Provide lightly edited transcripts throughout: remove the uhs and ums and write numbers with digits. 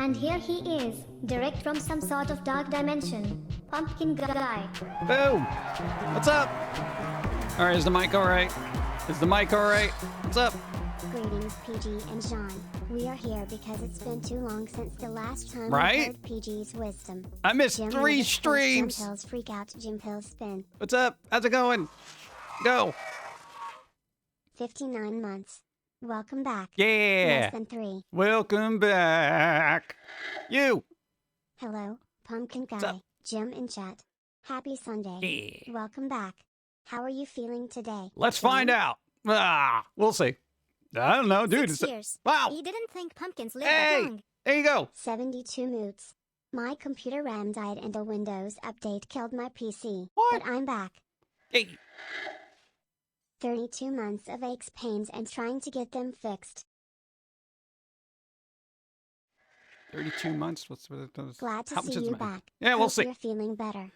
And here he is, direct from some sort of dark dimension. Pum'Kin Guy. Boom! What's up? Alright, is the mic alright? Is the mic alright? What's up? Greetings, PG and John. We are here because it's been too long since the last time Right? we heard PG's wisdom. I missed Jim 3 Levis streams! Jim pills freak out, Jim pills spin. What's up? How's it going? Go! 59 months. Welcome back. Yeah! Less than 3. Welcome back! You! Hello, Pum'Kin What's Guy. up? Jim in chat. Happy Sunday. Yeah. Welcome back. How are you feeling today? Let's John? find out! We'll see. I don't know, dude. 6 years. Wow! You didn't think pumpkins lived Hey! that long. There you go! 72 moods. My computer RAM died and a Windows update killed my PC. What? But I'm back. Hey! 32 months of aches, pains, and trying to get them fixed. 32 months? What's Glad to how much see is you my- back. Yeah, we'll Hope see. You're feeling better.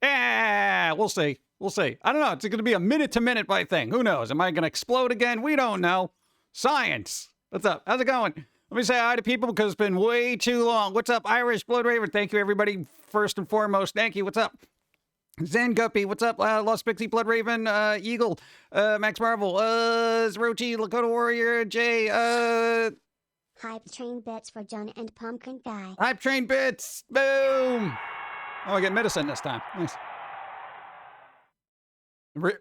Yeah, we'll see. We'll see. I don't know. It's going to be a minute-to-minute by thing. Who knows? Am I going to explode again? We don't know. Science. What's up? How's it going? Let me say hi to people because it's been way too long. What's up, Irish Blood Raven? Thank you, everybody. First and foremost, thank you. What's up? Zen Guppy, what's up? Lost Pixie, Blood Raven, Eagle, Max Marvel, Zerochi, Lakota Warrior, Jay, Hype train bits for John and Pum'Kin Guy. Hype Train Bits, boom! Oh, I get medicine this time. Nice.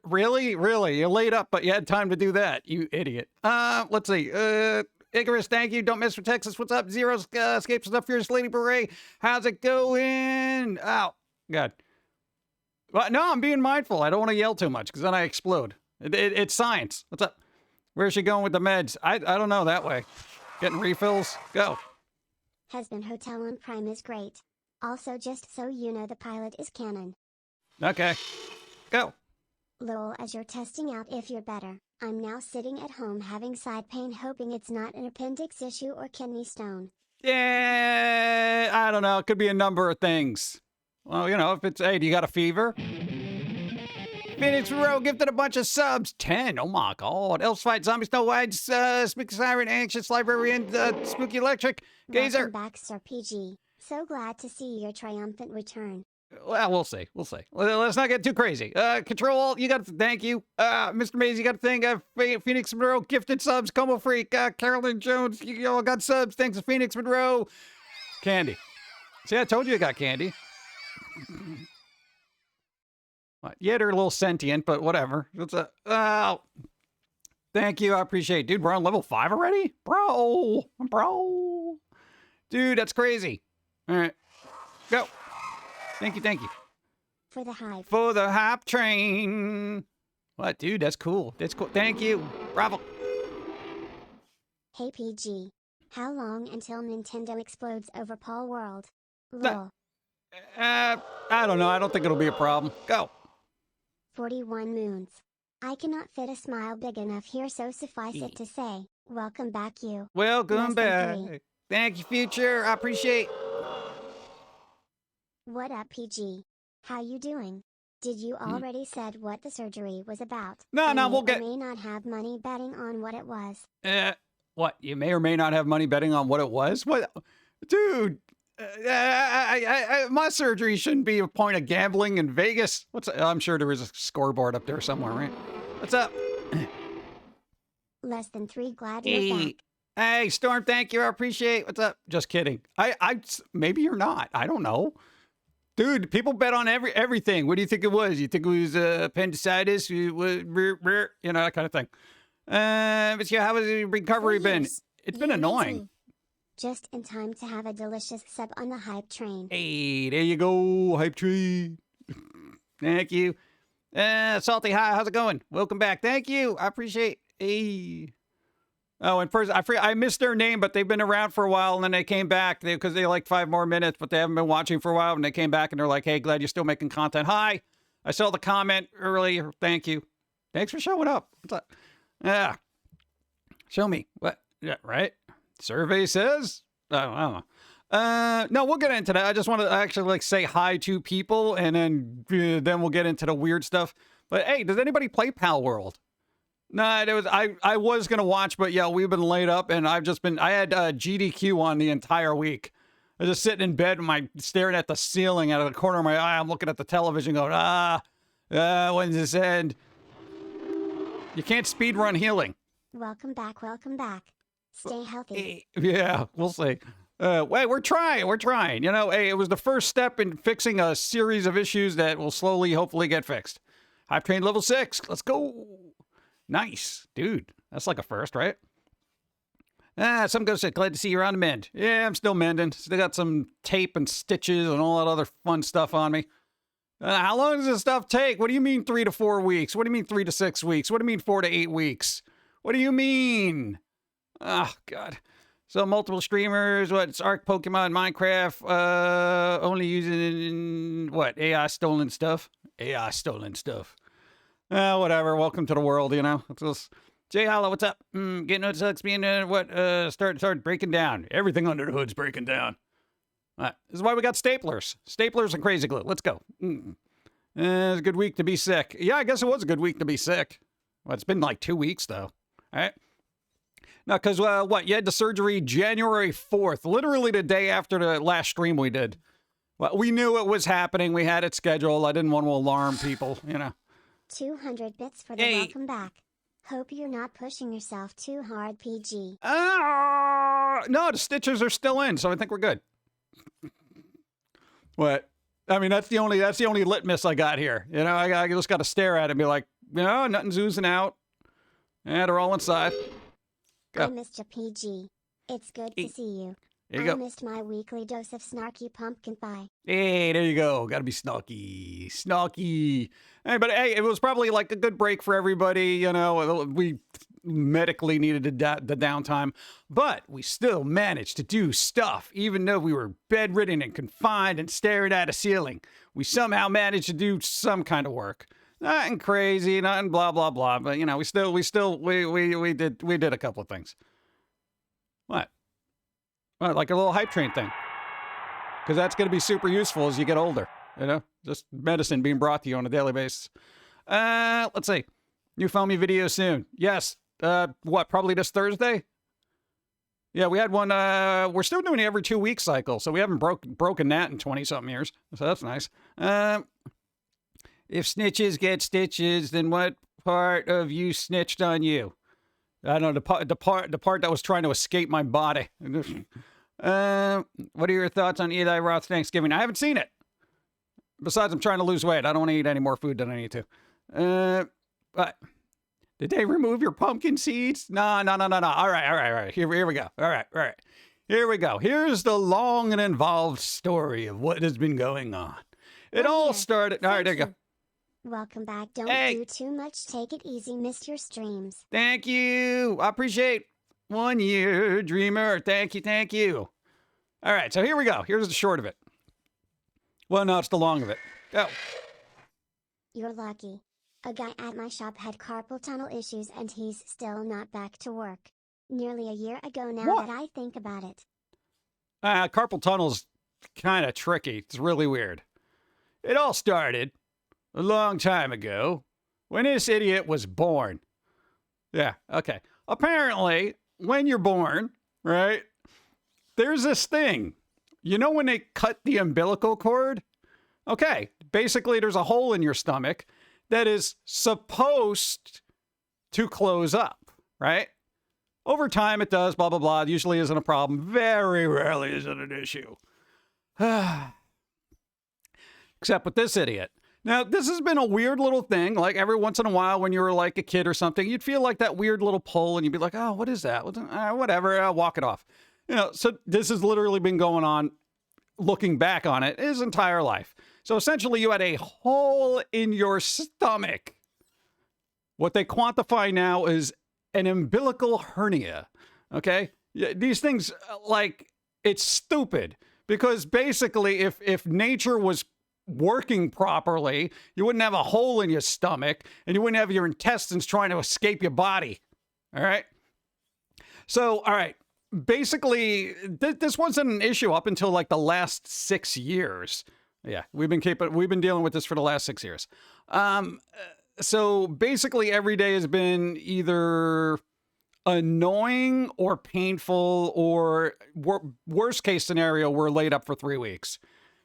Really? Really? You laid up, but you had time to do that, you idiot. Let's see, Icarus, thank you. Don't miss for Texas. What's up? Zero, Escapes of the Fierce Lady Beret. How's it going? Oh, God. Well, no, I'm being mindful. I don't want to yell too much because then I explode. It's science. What's up? Where's she going with the meds? I don't know that way. Getting refills? Go. Husband Hotel on Prime is great. Also, just so you know, the pilot is canon. Okay. Go. Lol, as you're testing out if you're better, I'm now sitting at home having side pain, hoping it's not an appendix issue or kidney stone. Yeah, I don't know. It could be a number of things. Well, you know, if it's, hey, do you got a fever? Phoenix Row gifted a bunch of subs. 10. Oh my God. Elves Fight, Zombie Snow White, Spooky Siren, Anxious Librarian, Spooky Electric, Gazer. Welcome back, Sir PG. So glad to see your triumphant return. Well, we'll see. We'll see. Let's not get too crazy. Control Alt, you got. Thank you. Mr. Maze, you got a thing. Phoenix Monroe gifted subs. Como Freak. Carolyn Jones, you all got subs. Thanks to Phoenix Monroe. Candy. See, I told you I got candy. What? Yeah, they're a little sentient, but whatever. It's a. Thank you. I appreciate it. Dude, we're on level 5 already? Bro. Dude, that's crazy. All right. Go. Thank you, thank you. For the hype. For the hype train. What, dude? That's cool. That's cool. Thank you. Bravo. Hey PG. How long until Nintendo explodes over Paul World? Lol. I don't know. I don't think it'll be a problem. Go. 41 moons. I cannot fit a smile big enough here, so suffice it to say, welcome back you. Welcome Less than back. 3. Thank you, future. I appreciate. What up PG? How you doing? Did you already said what the surgery was about? No, I no, may we'll or get- may not have money betting on what it was. What? You may or may not have money betting on what it was? What? Dude. My surgery shouldn't be a point of gambling in Vegas. I'm sure there is a scoreboard up there somewhere, right? What's up? Less than 3. Glad you're back. Hey, Storm, thank you. I appreciate. What's up? Just kidding. Maybe you're not. I don't know. Dude, people bet on everything. What do you think it was? You think it was appendicitis? You know, that kind of thing. But yeah, how has the recovery 4 been? years. It's been You annoying. amazing. Just in time to have a delicious sub on the hype train. Hey, there you go, hype tree. Thank you. Salty, hi, how's it going? Welcome back. Thank you. I appreciate. Hey. Oh, and first, I missed their name, but they've been around for a while, and then they came back because they like 5 more minutes, but they haven't been watching for a while, and they came back and they're like, hey, glad you're still making content. Hi. I saw the comment earlier. Thank you. Thanks for showing up. What's up? Yeah. Show me. What? Yeah, right? Survey says? I don't know. No, we'll get into that. I just want to actually say hi to people, and then we'll get into the weird stuff. But hey, does anybody play Pal World? No, there was I was gonna watch, but yeah, we've been laid up, and I had GDQ on the entire week. I'm just sitting in bed, staring at the ceiling out of the corner of my eye. I'm looking at the television going, when's this end? You can't speed run healing. Welcome back, welcome back. Stay healthy. Yeah, we'll see. Wait, we're trying. You know, hey, it was the first step in fixing a series of issues that will slowly, hopefully get fixed. Hype train level 6. Let's go. Nice. Dude, that's like a first, right? Some ghost said, glad to see you're on the mend. Yeah, I'm still mending. Still got some tape and stitches and all that other fun stuff on me. How long does this stuff take? What do you mean 3 to 4 weeks? What do you mean 3 to 6 weeks? What do you mean 4 to 8 weeks? What do you mean? Oh, God. So multiple streamers, it's Arc, Pokemon, Minecraft, only using, what, AI stolen stuff? AI stolen stuff. Whatever, welcome to the world, you know? It's just... Jay Hollow, what's up? Getting no sucks being start breaking down. Everything under the hood's breaking down. This is why we got staplers. Staplers and crazy glue. Let's go. It's a good week to be sick. Yeah, I guess it was a good week to be sick. Well, it's been like 2 weeks though. All right. No, because you had the surgery January 4th, literally the day after the last stream we did. Well, we knew it was happening. We had it scheduled. I didn't want to alarm people, you know. 200 bits for the welcome back. Hope you're not pushing yourself too hard, PG. No, the stitches are still in, so I think we're good. What? I mean, that's the only litmus I got here. You know, I just got to stare at it and be like, no, nothing's oozing out. Yeah, they're all inside. Go. I missed you, PG. It's good to see you. There you go. I missed my weekly dose of snarky pumpkin pie. Hey, there you go. Got to be snarky. Snarky. Hey, but hey, it was probably like a good break for everybody. You know, we medically needed the downtime, but we still managed to do stuff, even though we were bedridden and confined and staring at a ceiling. We somehow managed to do some kind of work. Nothing crazy, nothing blah blah blah. But you know, we did a couple of things. What? Well, like a little hype train thing. Because that's going to be super useful as you get older. You know? Just medicine being brought to you on a daily basis. Let's see. New Foamy video soon. Yes. Probably this Thursday? Yeah, we had one. We're still doing the every 2 week cycle. So we haven't broken that in 20-something years. So that's nice. If snitches get stitches, then what part of you snitched on you? I don't know, the part that was trying to escape my body. What are your thoughts on Eli Roth's Thanksgiving? I haven't seen it. Besides, I'm trying to lose weight. I don't want to eat any more food than I need to. But did they remove your pumpkin seeds? No. All right. Here we go. All right. Here we go. Here's the long and involved story of what has been going on. It all started. All right, there you go. Welcome back. Don't do too much. Take it easy. Missed your streams. Thank you. I appreciate 1 year, Dreamer. Thank you. All right, so here we go. Here's the short of it. Well, no, it's the long of it. Go. You're lucky. A guy at my shop had carpal tunnel issues and he's still not back to work. Nearly a year ago now that I think about it. Carpal tunnel's kind of tricky. It's really weird. It all started a long time ago when this idiot was born. Yeah, okay. Apparently, when you're born, right, there's this thing. You know when they cut the umbilical cord? Okay, basically there's a hole in your stomach that is supposed to close up, right? Over time it does, blah, blah, blah. It usually isn't a problem. Very rarely is it an issue. Except with this idiot. Now, this has been a weird little thing. Like every once in a while when you were like a kid or something, you'd feel like that weird little pull and you'd be like, oh, what is that? Whatever, I'll walk it off. You know, so this has literally been going on, looking back on it, his entire life. So essentially you had a hole in your stomach. What they quantify now is an umbilical hernia. Okay? These things, like, it's stupid. Because basically if nature was working properly, you wouldn't have a hole in your stomach and you wouldn't have your intestines trying to escape your body. All right. So, all right. Basically, this wasn't an issue up until like the last 6 years. Yeah, we've been dealing with this for the last 6 years. So basically every day has been either annoying or painful or worst case scenario, we're laid up for 3 weeks.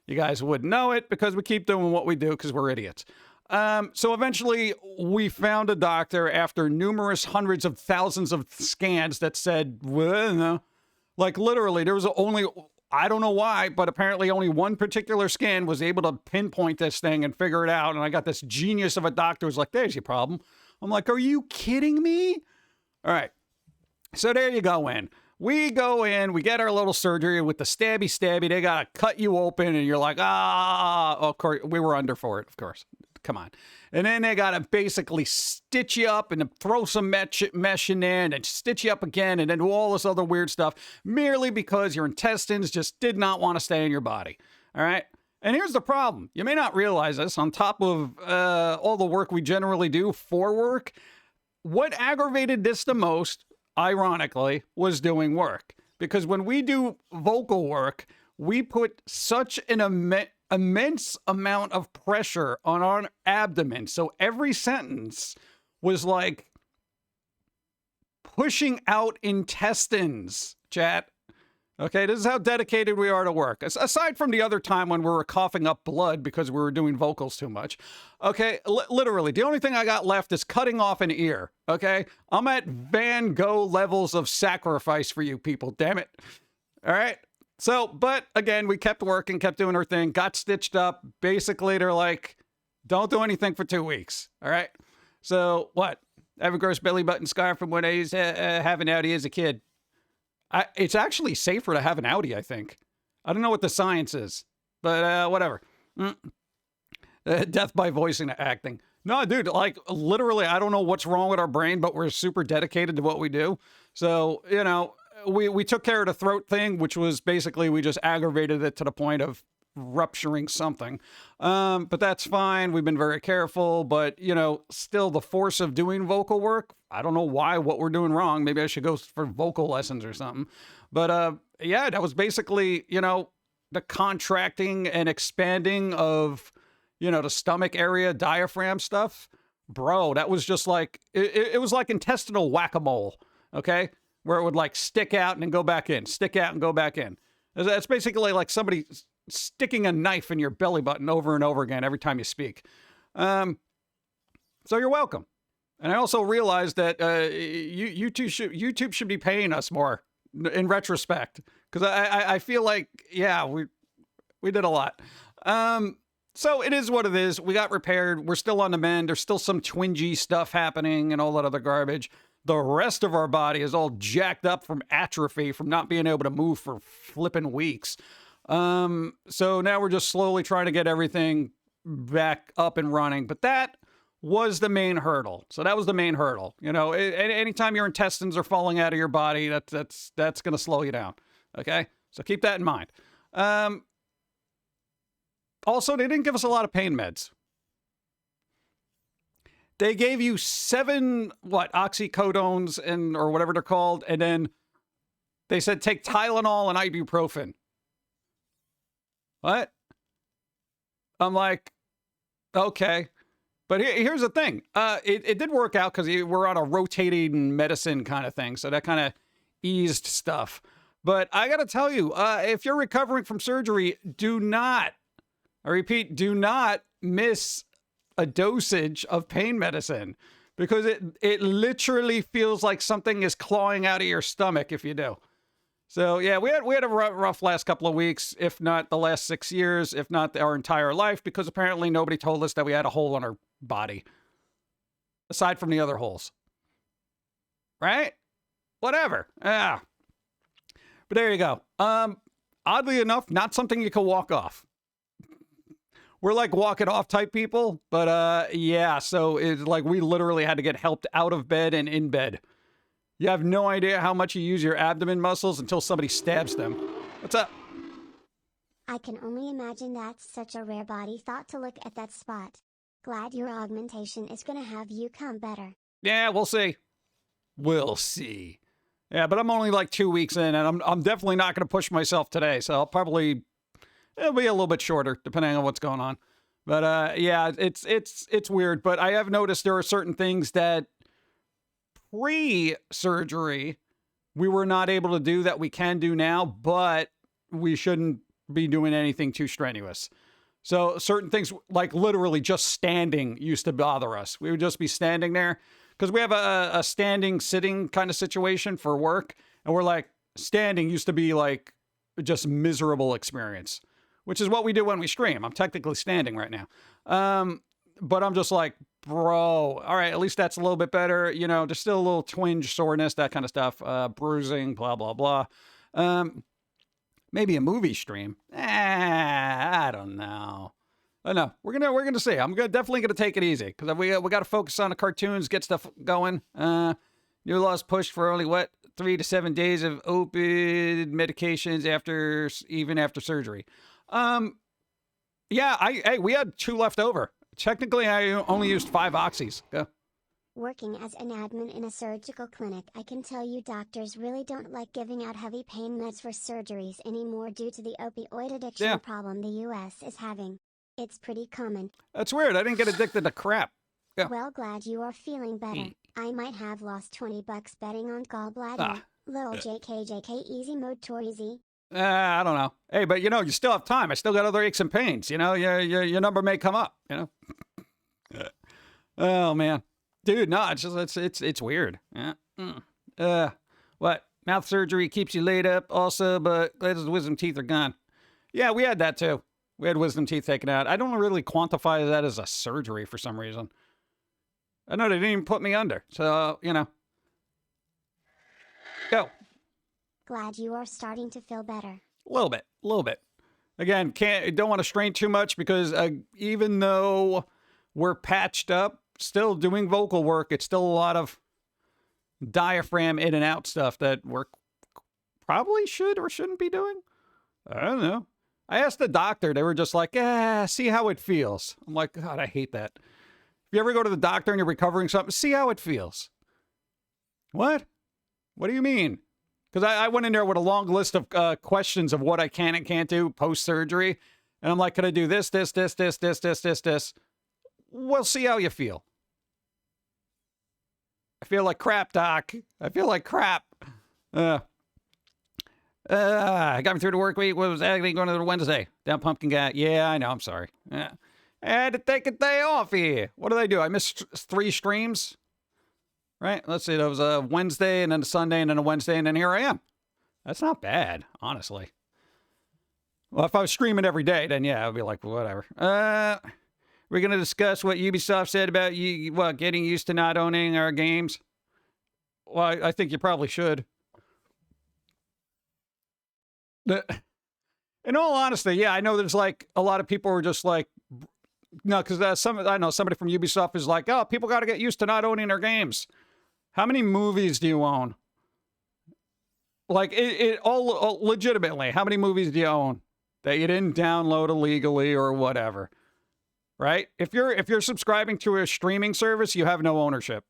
You guys wouldn't know it because we keep doing what we do because we're idiots. So eventually we found a doctor after numerous hundreds of thousands of scans that said, well, no. Like literally there was only, I don't know why, but apparently only one particular scan was able to pinpoint this thing and figure it out. And I got this genius of a doctor who's like, there's your problem. I'm like, are you kidding me? All right. So there you go in. We go in, we get our little surgery with the stabby. They got to cut you open and you're like, of course, we were under for it, of course. Come on. And then they got to basically stitch you up and throw some mesh in there and then stitch you up again and then do all this other weird stuff merely because your intestines just did not want to stay in your body. All right. And here's the problem. You may not realize this. On top of all the work we generally do for work, what aggravated this the most, ironically, was doing work. Because when we do vocal work, we put such an immense amount of pressure on our abdomen. So every sentence was like pushing out intestines, chat. Okay, this is how dedicated we are to work. Aside from the other time when we were coughing up blood because we were doing vocals too much. Okay, literally, the only thing I got left is cutting off an ear. Okay, I'm at Van Gogh levels of sacrifice for you people, damn it. All right, so, but again, we kept working, kept doing our thing, got stitched up. Basically, they're like, don't do anything for 2 weeks. All right, so what? I have a gross belly button scar from when I used to have an Audi as a kid. It's actually safer to have an Audi, I think. I don't know what the science is, but whatever. Death by voice and acting. No, dude, like literally, I don't know what's wrong with our brain, but we're super dedicated to what we do. So, you know, we took care of the throat thing, which was basically we just aggravated it to the point of rupturing something. But that's fine. We've been very careful, but you know, still the force of doing vocal work. I don't know what we're doing wrong. Maybe I should go for vocal lessons or something. But yeah, that was basically, you know, the contracting and expanding of, you know, the stomach area, diaphragm stuff. Bro, that was just like, it was like intestinal whack-a-mole, okay? Where it would like stick out and then go back in, stick out and go back in. That's basically like somebody sticking a knife in your belly button over and over again every time you speak. So you're welcome. And I also realized that YouTube should be paying us more in retrospect, because I feel like, yeah, we did a lot. So it is what it is. We got repaired. We're still on the mend. There's still some twingy stuff happening and all that other garbage. The rest of our body is all jacked up from atrophy, from not being able to move for flipping weeks. So now we're just slowly trying to get everything back up and running. But that was the main hurdle. So that was the main hurdle. You know, anytime your intestines are falling out of your body, that's going to slow you down. Okay? So keep that in mind. Also, they didn't give us a lot of pain meds. They gave you 7, oxycodones or whatever they're called. And then they said, take Tylenol and ibuprofen. What? I'm like, okay. But here's the thing. It did work out because we're on a rotating medicine kind of thing. So that kind of eased stuff. But I got to tell you, if you're recovering from surgery, do not miss a dosage of pain medicine, because it literally feels like something is clawing out of your stomach if you do. So yeah, we had a rough last couple of weeks, if not the last 6 years, if not our entire life, because apparently nobody told us that we had a hole in our body, aside from the other holes. Right? Whatever. Yeah. But there you go. Oddly enough, not something you can walk off. We're like walking off type people, but yeah, so it's like we literally had to get helped out of bed and in bed. You have no idea how much you use your abdomen muscles until somebody stabs them. What's up? I can only imagine that's such a rare body thought to look at that spot. Glad your augmentation is gonna have you come better. Yeah, we'll see. We'll see. Yeah, but I'm only like 2 weeks in, and I'm definitely not gonna push myself today, so it'll be a little bit shorter, depending on what's going on. But yeah, it's weird. But I have noticed there are certain things that pre-surgery, we were not able to do that we can do now, but we shouldn't be doing anything too strenuous. So certain things, like literally just standing, used to bother us. We would just be standing there because we have a standing sitting kind of situation for work. And we're like, standing used to be like just miserable experience, which is what we do when we stream. I'm technically standing right now. But I'm just like, bro, all right, at least that's a little bit better. You know, there's still a little twinge, soreness, that kind of stuff, bruising, blah, blah, blah. Maybe a movie stream. I don't know. I know. We're gonna see. Definitely gonna take it easy because we got to focus on the cartoons, get stuff going. New laws pushed for only 3 to 7 days of opioid medications even after surgery. Yeah, we had 2 left over. Technically, I only used 5 oxys. Go. Working as an admin in a surgical clinic, I can tell you doctors really don't like giving out heavy pain meds for surgeries anymore due to the opioid addiction problem the US is having. It's pretty common. That's weird. I didn't get addicted to crap. Go. Well, glad you are feeling better. I might have lost $20 betting on gallbladder. Little JK, easy mode tour easy. I don't know. Hey, but you know, you still have time. I still got other aches and pains. You know, your number may come up. You know. Oh man. Dude, no, it's weird. Yeah. What? Mouth surgery keeps you laid up also, but glad the wisdom teeth are gone. Yeah, we had that too. We had wisdom teeth taken out. I don't really quantify that as a surgery for some reason. I know they didn't even put me under, so, you know. Go. Glad you are starting to feel better. A little bit. Again, don't want to strain too much because even though we're patched up, still doing vocal work, it's still a lot of diaphragm in and out stuff that we're probably should or shouldn't be doing. I don't know. I asked the doctor. They were just like, see how it feels. I'm like, God, I hate that. If you ever go to the doctor and you're recovering something, see how it feels. What? What do you mean? Because I went in there with a long list of questions of what I can and can't do post-surgery. And I'm like, can I do this? We'll see how you feel. I feel like crap, Doc. I feel like crap. I got me through the work week. What was that? Going to the Wednesday. Down Pum'Kin Guy. Yeah, I know. I'm sorry. Yeah. I had to take a day off here. What did I do? I missed 3 streams. Right? Let's see. That was a Wednesday and then a Sunday and then a Wednesday and then here I am. That's not bad, honestly. Well, if I was streaming every day, then yeah, I'd be like, whatever. We're going to discuss what Ubisoft said about getting used to not owning our games. Well, I think you probably should. In all honesty, yeah, I know there's like a lot of people who are just like, no, because I know somebody from Ubisoft is like, oh, people got to get used to not owning their games. How many movies do you own? Like, all legitimately, how many movies do you own that you didn't download illegally or whatever? Right? If you're subscribing to a streaming service, you have no ownership.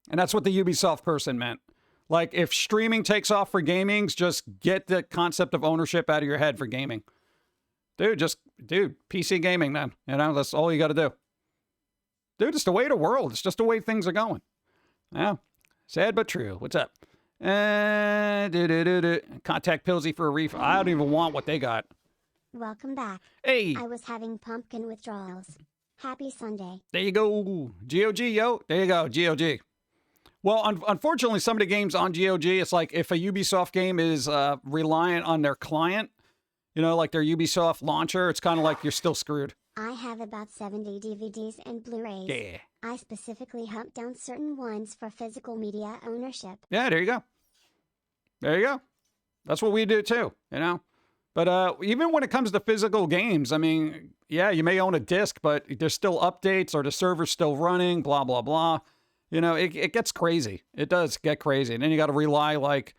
And that's what the Ubisoft person meant. Like, if streaming takes off for gaming, just get the concept of ownership out of your head for gaming. Dude, PC gaming, man. You know, that's all you got to do. Dude, it's the way of the world. It's just the way things are going. Yeah. Sad but true. What's up? Contact Pillsy for a refund. I don't even want what they got. Welcome back. Hey. I was having pumpkin withdrawals. Happy Sunday. There you go. GOG, yo. There you go. GOG. Well, unfortunately, some of the games on GOG, it's like if a Ubisoft game is reliant on their client, you know, like their Ubisoft launcher, it's kind of like you're still screwed. I have about 70 DVDs and Blu-rays. Yeah. I specifically hunt down certain ones for physical media ownership. Yeah, there you go. There you go. That's what we do too, you know? But even when it comes to physical games, I mean, yeah, you may own a disc, but there's still updates or the server's still running, blah, blah, blah. You know, it gets crazy. It does get crazy. And then you got to rely like,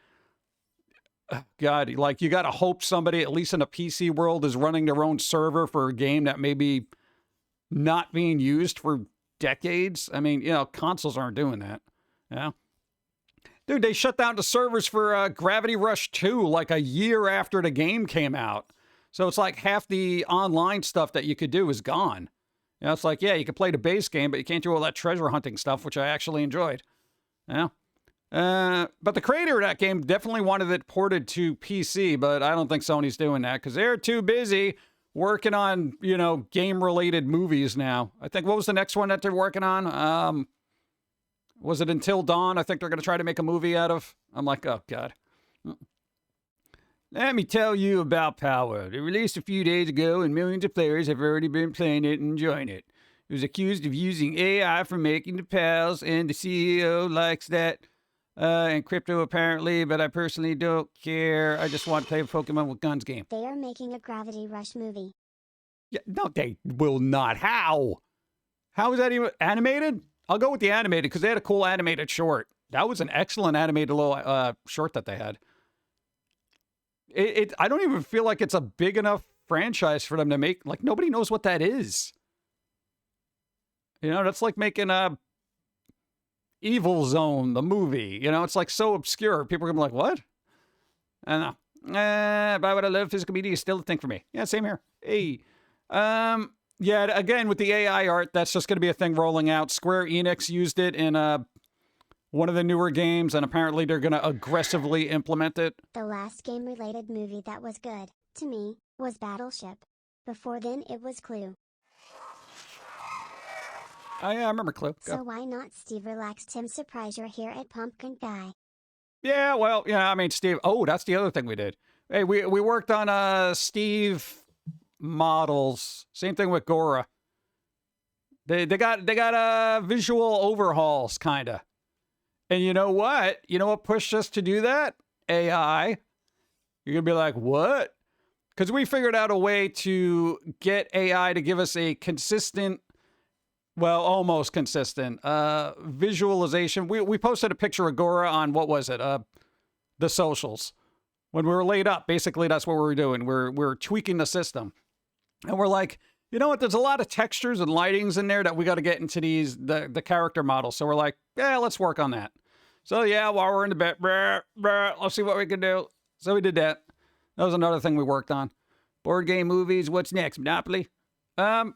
God, like you got to hope somebody, at least in a PC world, is running their own server for a game that may be not being used for decades. I mean, you know, consoles aren't doing that. Yeah. Dude, they shut down the servers for Gravity Rush 2 like a year after the game came out. So it's like half the online stuff that you could do is gone. You know, it's like, yeah, you can play the base game, but you can't do all that treasure hunting stuff, which I actually enjoyed. Yeah. But the creator of that game definitely wanted it ported to PC, but I don't think Sony's doing that because they're too busy working on, you know, game-related movies now. I think, what was the next one that they're working on? Was it Until Dawn? I think they're going to try to make a movie out of. I'm like, oh, God. Let me tell you about Power. It released a few days ago, and millions of players have already been playing it and enjoying it. It was accused of using AI for making the pals, and the CEO likes that. And crypto apparently, but I personally don't care. I just want to play a Pokemon with guns game. They are making a Gravity Rush movie. Yeah, no, they will not. How? How is that even animated? I'll go with the animated because they had a cool animated short. That was an excellent animated little short that they had. I don't even feel like it's a big enough franchise for them to make. Like, nobody knows what that is. You know, that's like making a Evil Zone, the movie. You know, it's like so obscure. People are going to be like, what? I don't know. But what I love, physical media is still a thing for me. Yeah, same here. Hey. Yeah, again, with the AI art, that's just going to be a thing rolling out. Square Enix used it in one of the newer games, and apparently they're going to aggressively implement it. The last game-related movie that was good, to me, was Battleship. Before then it was Clue. Oh, yeah, I remember Clue. Go. So why not Steve relax Tim surprise you're here at Pum'Kin Guy? Yeah, well, yeah, I mean, Steve. Oh, that's the other thing we did. Hey, we worked on Steve models. Same thing with Gora. They got visual overhauls, kind of. And you know what? You know what pushed us to do that? AI. You're going to be like, what? Because we figured out a way to get AI to give us a consistent, well, almost consistent visualization. We posted a picture of Gora on, what was it? The socials. When we were laid up, basically that's what we were doing. We're tweaking the system. And we're like, you know what? There's a lot of textures and lightings in there that we got to get into the character models. So we're like, yeah, let's work on that. So yeah, while we're in the bed, let's see what we can do. So we did that. That was another thing we worked on. Board game movies. What's next? Monopoly? Yeah,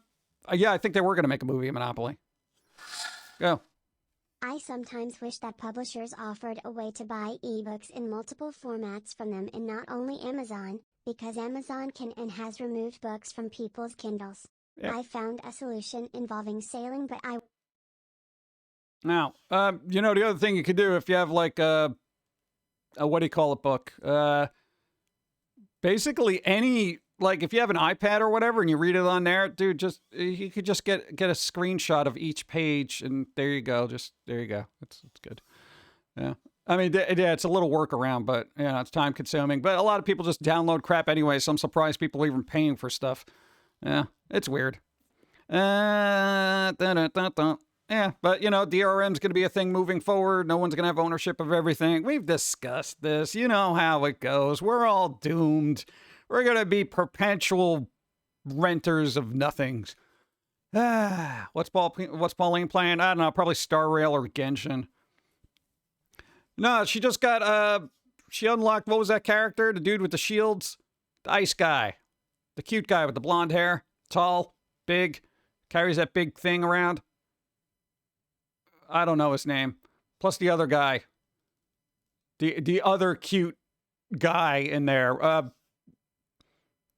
I think they were going to make a movie of Monopoly. Go. I sometimes wish that publishers offered a way to buy ebooks in multiple formats from them and not only Amazon, because Amazon can and has removed books from people's Kindles. Yeah. I found a solution involving sailing, but Now, you know, the other thing you could do if you have like a what do you call it book? Basically any, like if you have an iPad or whatever and you read it on there, dude, you could just get a screenshot of each page and there you go. There you go. It's good. Yeah. I mean, yeah, it's a little workaround, but you know, it's time consuming. But a lot of people just download crap anyway, so I'm surprised people are even paying for stuff. Yeah, it's weird. Yeah, but you know, DRM's going to be a thing moving forward. No one's going to have ownership of everything. We've discussed this. You know how it goes. We're all doomed. We're going to be perpetual renters of nothings. What's Pauline playing? I don't know, probably Star Rail or Genshin. No, she just got, she unlocked, what was that character? The dude with the shields? The ice guy. The cute guy with the blonde hair. Tall. Big. Carries that big thing around. I don't know his name. Plus the other guy. The other cute guy in there.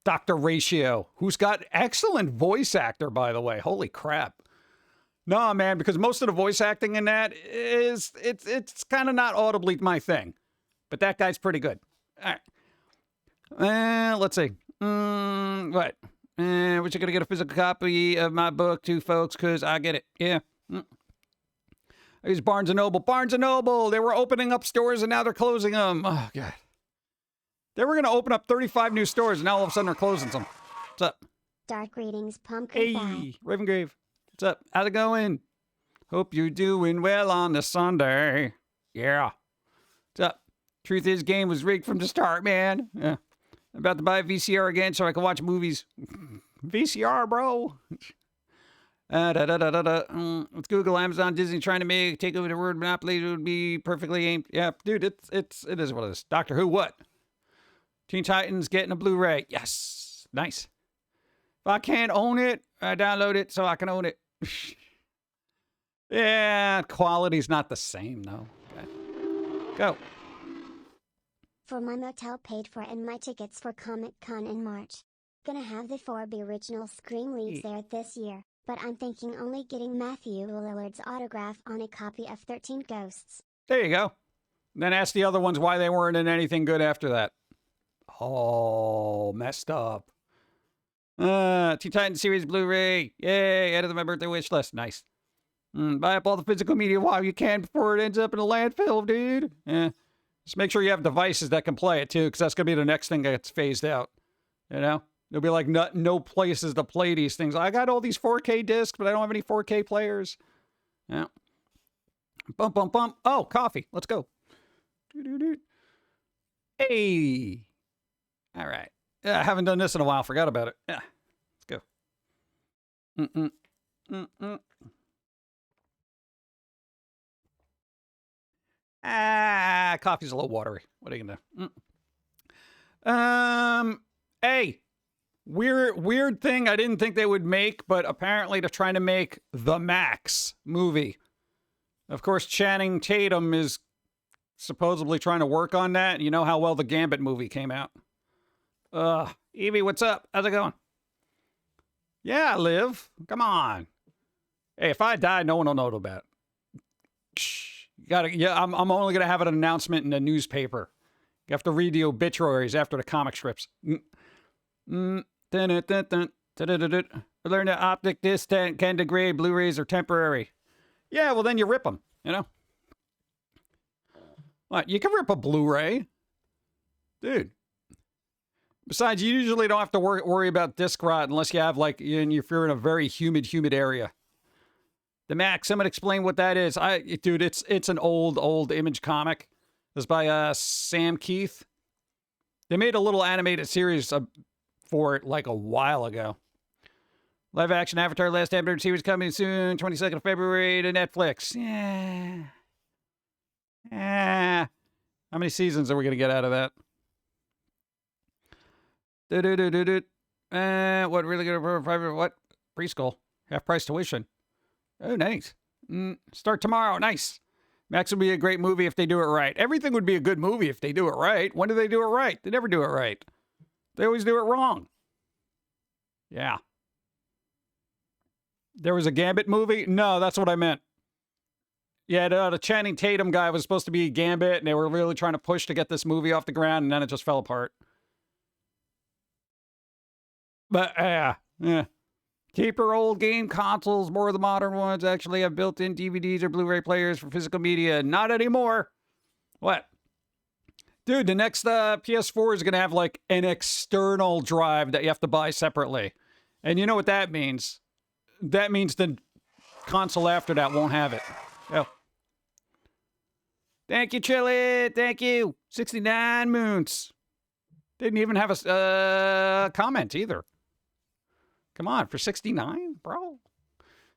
Dr. Ratio. Who's got excellent voice actor, by the way. Holy crap. No, man, because most of the voice acting in that is, it's kind of not audibly my thing. But that guy's pretty good. All right. Let's see. What? We're just going to get a physical copy of my book too, folks, because I get it. Yeah. I use Barnes & Noble. Barnes & Noble! They were opening up stores and now they're closing them. Oh, God. They were going to open up 35 new stores and now all of a sudden they're closing some. What's up? Dark Greetings, Pum'Kin Guy. Hey, Ravengrave. What's up? How's it going? Hope you're doing well on this Sunday. Yeah. What's up? Truth is, game was rigged from the start, man. Yeah. I'm about to buy a VCR again so I can watch movies. VCR, bro. Let's Google Amazon, Disney trying to take over the word monopoly. It would be perfectly aimed. Yeah, dude, it is what it is. Doctor Who, what? Teen Titans getting a Blu-ray. Yes. Nice. If I can't own it, I download it so I can own it. Yeah, quality's not the same, though. Okay. Go. For my motel paid for and my tickets for Comic-Con in March. Gonna have the 4B original Scream leads there this year, but I'm thinking only getting Matthew Lillard's autograph on a copy of 13 Ghosts. There you go. Then ask the other ones why they weren't in anything good after that. Oh, messed up. Teen Titans series Blu-ray. Yay, added to my birthday wish list. Nice. Buy up all the physical media while you can before it ends up in a landfill, dude. Just make sure you have devices that can play it, too, because that's going to be the next thing that gets phased out. You know? There'll be, like, no places to play these things. I got all these 4K discs, but I don't have any 4K players. Yeah. Bump, bump, bump. Oh, coffee. Let's go. Hey. All right. Yeah, I haven't done this in a while. Forgot about it. Yeah. Let's go. Coffee's a little watery. What are you gonna do? Hey. Weird thing I didn't think they would make, but apparently they're trying to make the Max movie. Of course, Channing Tatum is supposedly trying to work on that. You know how well the Gambit movie came out. Evie, what's up? How's it going? Yeah, Liv. Come on. Hey, if I die, no one will know about it. You gotta, yeah, I'm only gonna have an announcement in the newspaper. You have to read the obituaries after the comic strips. Learn that optic disc can degrade. Blu-rays are temporary. Yeah, well then you rip them, you know? What, you can rip a Blu-ray? Dude. Besides, you usually don't have to worry about disc rot unless you have, like, if you're in a very humid area. The Max, someone explain what that is. Dude, it's an old Image comic. It's by Sam Keith. They made a little animated series for it, like, a while ago. Live action Avatar Last Airbender series coming soon, 22nd of February to Netflix. Yeah. How many seasons are we going to get out of that? What really good for private? What? Preschool. Half price tuition. Oh, nice. Start tomorrow. Nice. Max would be a great movie if they do it right. Everything would be a good movie if they do it right. When do they do it right? They never do it right. They always do it wrong. Yeah. There was a Gambit movie? No, that's what I meant. Yeah, the Channing Tatum guy was supposed to be Gambit, and they were really trying to push to get this movie off the ground, and then it just fell apart. But, yeah. Keep your old game consoles. More of the modern ones actually have built-in DVDs or Blu-ray players for physical media. Not anymore. What? Dude, the next PS4 is going to have, like, an external drive that you have to buy separately. And you know what that means? That means the console after that won't have it. Oh. Thank you, Chili. Thank you. 69 moons. Didn't even have a comment either. Come on, for 69, bro.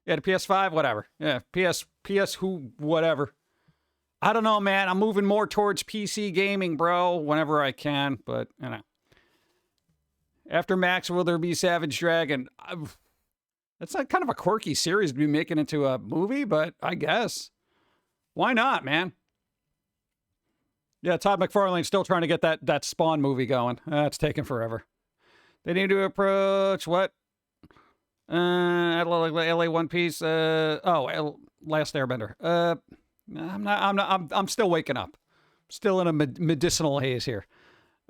Yeah, the PS5, whatever. Yeah, PS who, whatever. I don't know, man. I'm moving more towards PC gaming, bro, whenever I can. But, you know. After Max, will there be Savage Dragon? That's like kind of a quirky series to be making into a movie, but I guess. Why not, man? Yeah, Todd McFarlane's still trying to get that Spawn movie going. That's taking forever. They need to approach what? LA One Piece. Last Airbender. I'm still waking up. Still in a medicinal haze here.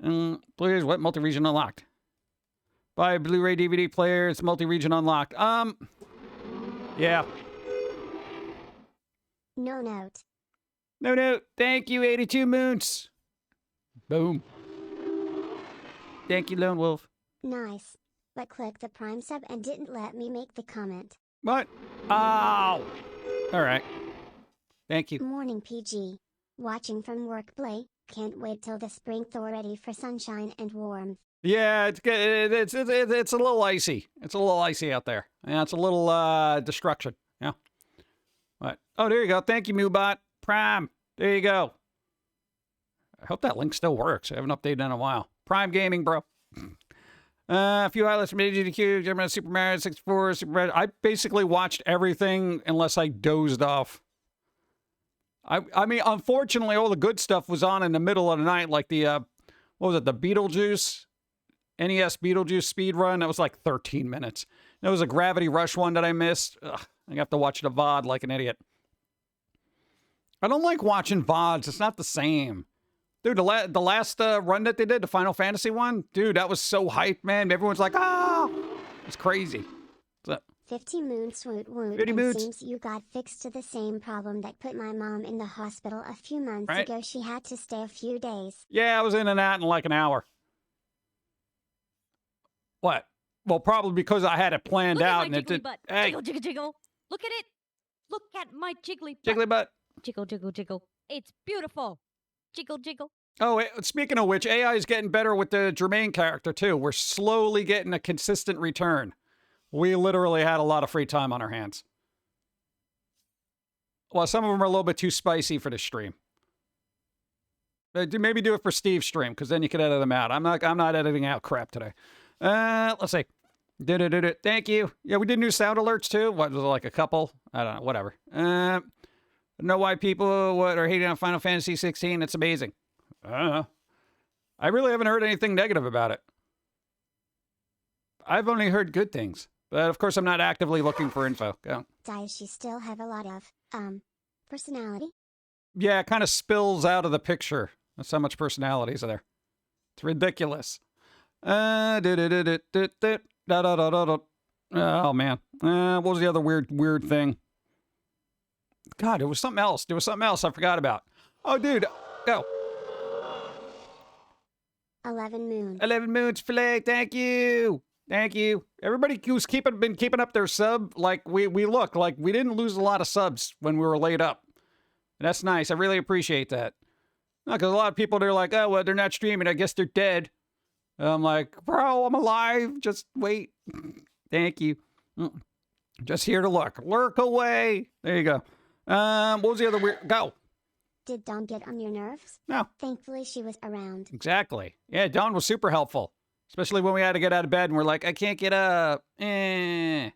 Blu-rays, what? Multi-region unlocked. Buy a Blu-ray DVD player. It's multi-region unlocked. Yeah. No note. No note. Thank you, 82 moons. Boom. Thank you, Lone Wolf. Nice. But clicked the Prime sub and didn't let me make the comment. What? Oh. All right. Thank you. Morning, PG. Watching from work, play. Can't wait till the spring thaw ready for sunshine and warmth. Yeah, it's a little icy. It's a little icy out there. Yeah, it's a little destruction. Yeah. What? Oh, there you go. Thank you, Mubot. Prime. There you go. I hope that link still works. I haven't updated in a while. Prime Gaming, bro. A few highlights from AGDQ, Super Mario 64, Super Mario. I basically watched everything unless I dozed off. I mean, unfortunately, all the good stuff was on in the middle of the night, like the, what was it, the Beetlejuice, NES Beetlejuice speed run. That was like 13 minutes. There was a Gravity Rush one that I missed. Ugh, I have to watch the VOD like an idiot. I don't like watching VODs. It's not the same. Dude, the last run that they did, the Final Fantasy one, dude, that was so hyped, man. Everyone's like, ah! It's crazy. 50 moon swoot woot. 50 moons. Seems you got fixed to the same problem that put my mom in the hospital a few months Right. ago. She had to stay a few days. Yeah, I was in and out in like an hour. What? Well, probably because I had it planned Look out at and my it jiggly did. butt. Hey, Jiggle, jiggle, jiggle. Look at it. Look at my jiggly butt. jiggly butt. Jiggle, jiggle, jiggle. It's beautiful. Jiggle, jiggle. Oh, speaking of which, AI is getting better with the Jermaine character too. We're slowly getting a consistent return. We literally had a lot of free time on our hands. Well, some of them are a little bit too spicy for the stream. Maybe do it for Steve's stream, because then you can edit them out. I'm not editing out crap today. Let's see. Thank you. Yeah, we did new sound alerts too. What was it, like a couple? I don't know. Whatever. I know why people are hating on Final Fantasy 16. It's amazing. I don't know. I really haven't heard anything negative about it. I've only heard good things. But of course, I'm not actively looking for info. Go. Does she still have a lot of, personality? Yeah, it kind of spills out of the picture. That's how much personality is there. It's ridiculous. Oh, man. What was the other weird thing? God, it was something else. There was something else I forgot about. Oh, dude. Go. 11 moon. 11 moons, Flake. Thank you. Thank you. Everybody who's been keeping up their sub, like we look like we didn't lose a lot of subs when we were laid up. And that's nice. I really appreciate that. Because a lot of people, they're like, oh, well, they're not streaming. I guess they're dead. And I'm like, bro, I'm alive. Just wait. Thank you. Just here to lurk. Lurk away. There you go. What was the other weird? Go. Did Dawn get on your nerves? No. Thankfully, she was around. Exactly. Yeah, Dawn was super helpful. Especially when we had to get out of bed and we're like, I can't get up. Dude,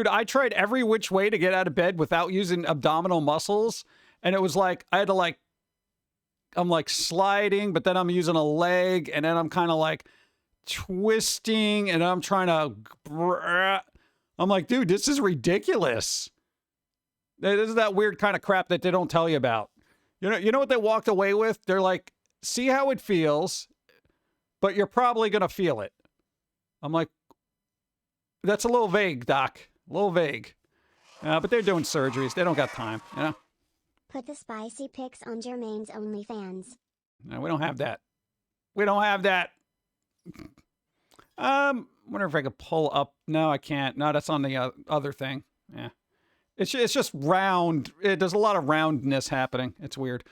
I tried every which way to get out of bed without using abdominal muscles. And it was like, I had to like, I'm like sliding, but then I'm using a leg. And then I'm kind of like twisting and I'm trying to, I'm like, dude, this is ridiculous. This is that weird kind of crap that they don't tell you about. You know what they walked away with? They're like, see how it feels, but you're probably going to feel it. I'm like, that's a little vague, Doc. A little vague. But they're doing surgeries. They don't got time, you know? Put the spicy pics on Jermaine's OnlyFans. No, we don't have that. We don't have that. Wonder if I could pull up. No, I can't. No, that's on the other thing. Yeah. It's just round. There's a lot of roundness happening. It's weird.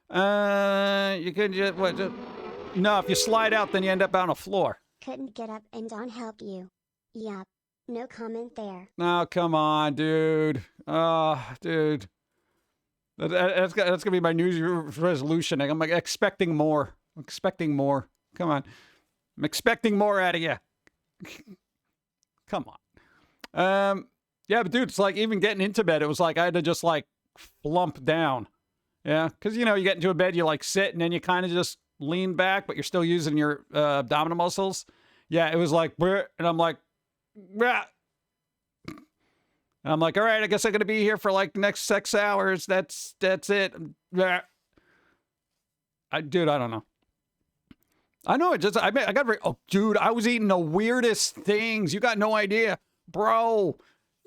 You could just, no, if you slide out, then you end up on a floor. Couldn't get up and Dawn help you. Yup. No comment there. Oh, come on, dude. Oh, dude. That's going to be my New Year's resolution. I'm like expecting more. I'm expecting more. Come on. I'm expecting more out of you. Come on. Yeah, but dude, it's like even getting into bed, it was like I had to just like flump down. Yeah, because, you get into a bed, you like sit and then you kind of just lean back, but you're still using your abdominal muscles. Yeah, it was like, and I'm like, and I'm like, all right, I guess I'm going to be here for like the next 6 hours. That's it. Dude, I don't know. I know dude, I was eating the weirdest things. You got no idea, bro.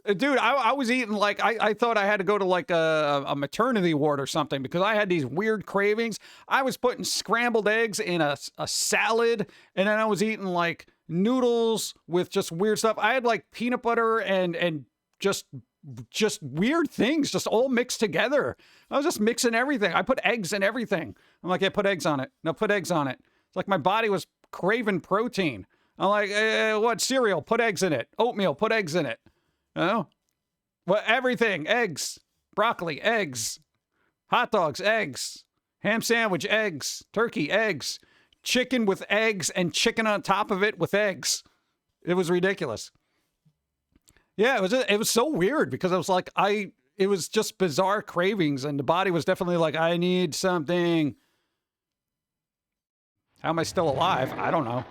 Dude, I was eating like, I thought I had to go to like a maternity ward or something because I had these weird cravings. I was putting scrambled eggs in a salad, and then I was eating like noodles with just weird stuff. I had like peanut butter and just weird things just all mixed together. I was just mixing everything. I put eggs in everything. I'm like, yeah, put eggs on it. No, put eggs on it. It's like my body was craving protein. I'm like, what cereal? Put eggs in it. Oatmeal, put eggs in it. Oh, well, everything. Eggs, broccoli, eggs, hot dogs, eggs, ham sandwich, eggs, turkey, eggs, chicken with eggs and chicken on top of it with eggs. It was ridiculous. Yeah, it was so weird because I was like, it was just bizarre cravings, and the body was definitely like, I need something. How am I still alive? I don't know.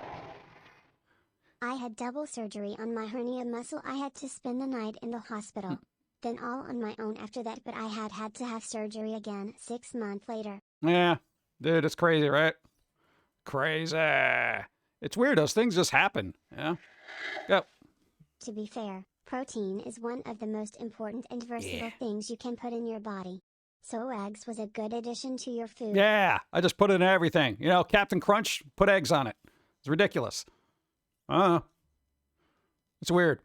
I had double surgery on my hernia muscle. I had to spend the night in the hospital. Then all on my own after that, but I had to have surgery again 6 months later. Yeah, dude, it's crazy, right? Crazy. It's weird. Those things just happen. Yeah. Go. To be fair, protein is one of the most important and versatile things you can put in your body. So eggs was a good addition to your food. Yeah, I just put it in everything. You know, Captain Crunch, put eggs on it. It's ridiculous. It's weird.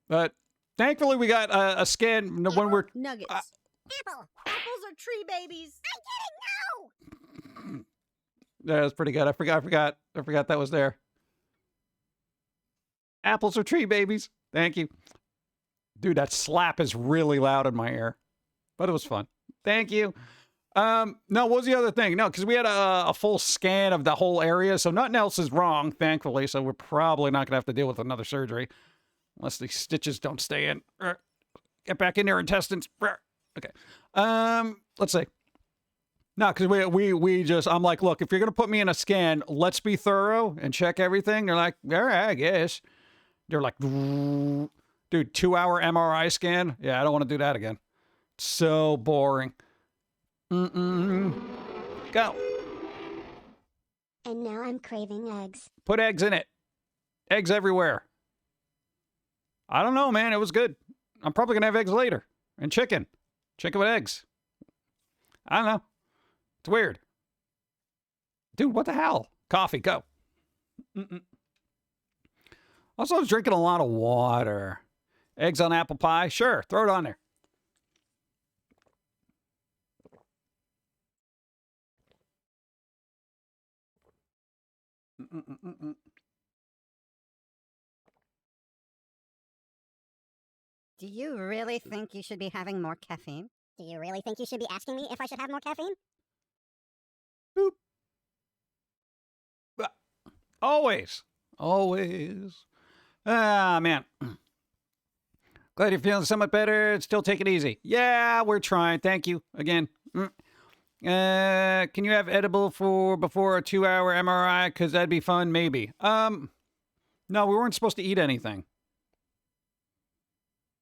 But thankfully we got a scan when we're... Nuggets. Apple! Apples are tree babies. I didn't know! Yeah, that's pretty good. I forgot that was there. Apples are tree babies. Thank you. Dude, that slap is really loud in my ear. But it was fun. Thank you. No, what was the other thing? No, because we had a full scan of the whole area, so nothing else is wrong, thankfully, so we're probably not going to have to deal with another surgery. Unless these stitches don't stay in. Get back in there, intestines. Okay. Let's see. No, because we just, I'm like, look, if you're going to put me in a scan, let's be thorough and check everything. They're like, all right, I guess. They're like, dude, 2-hour MRI scan? Yeah, I don't want to do that again. So boring. Go. And now I'm craving eggs. Put eggs in it. Eggs everywhere. I don't know, man. It was good. I'm probably going to have eggs later. And chicken. Chicken with eggs. I don't know. It's weird. Dude, what the hell? Coffee, go. Also, I was drinking a lot of water. Eggs on apple pie? Sure, throw it on there. Do you really think you should be having more caffeine? Do you really think you should be asking me if I should have more caffeine? Boop. Always. Always. Ah, man. Glad you're feeling somewhat better. Still take it easy. Yeah, we're trying. Thank you again. Can you have edible for before a 2-hour MRI? Because that'd be fun, maybe. No, we weren't supposed to eat anything.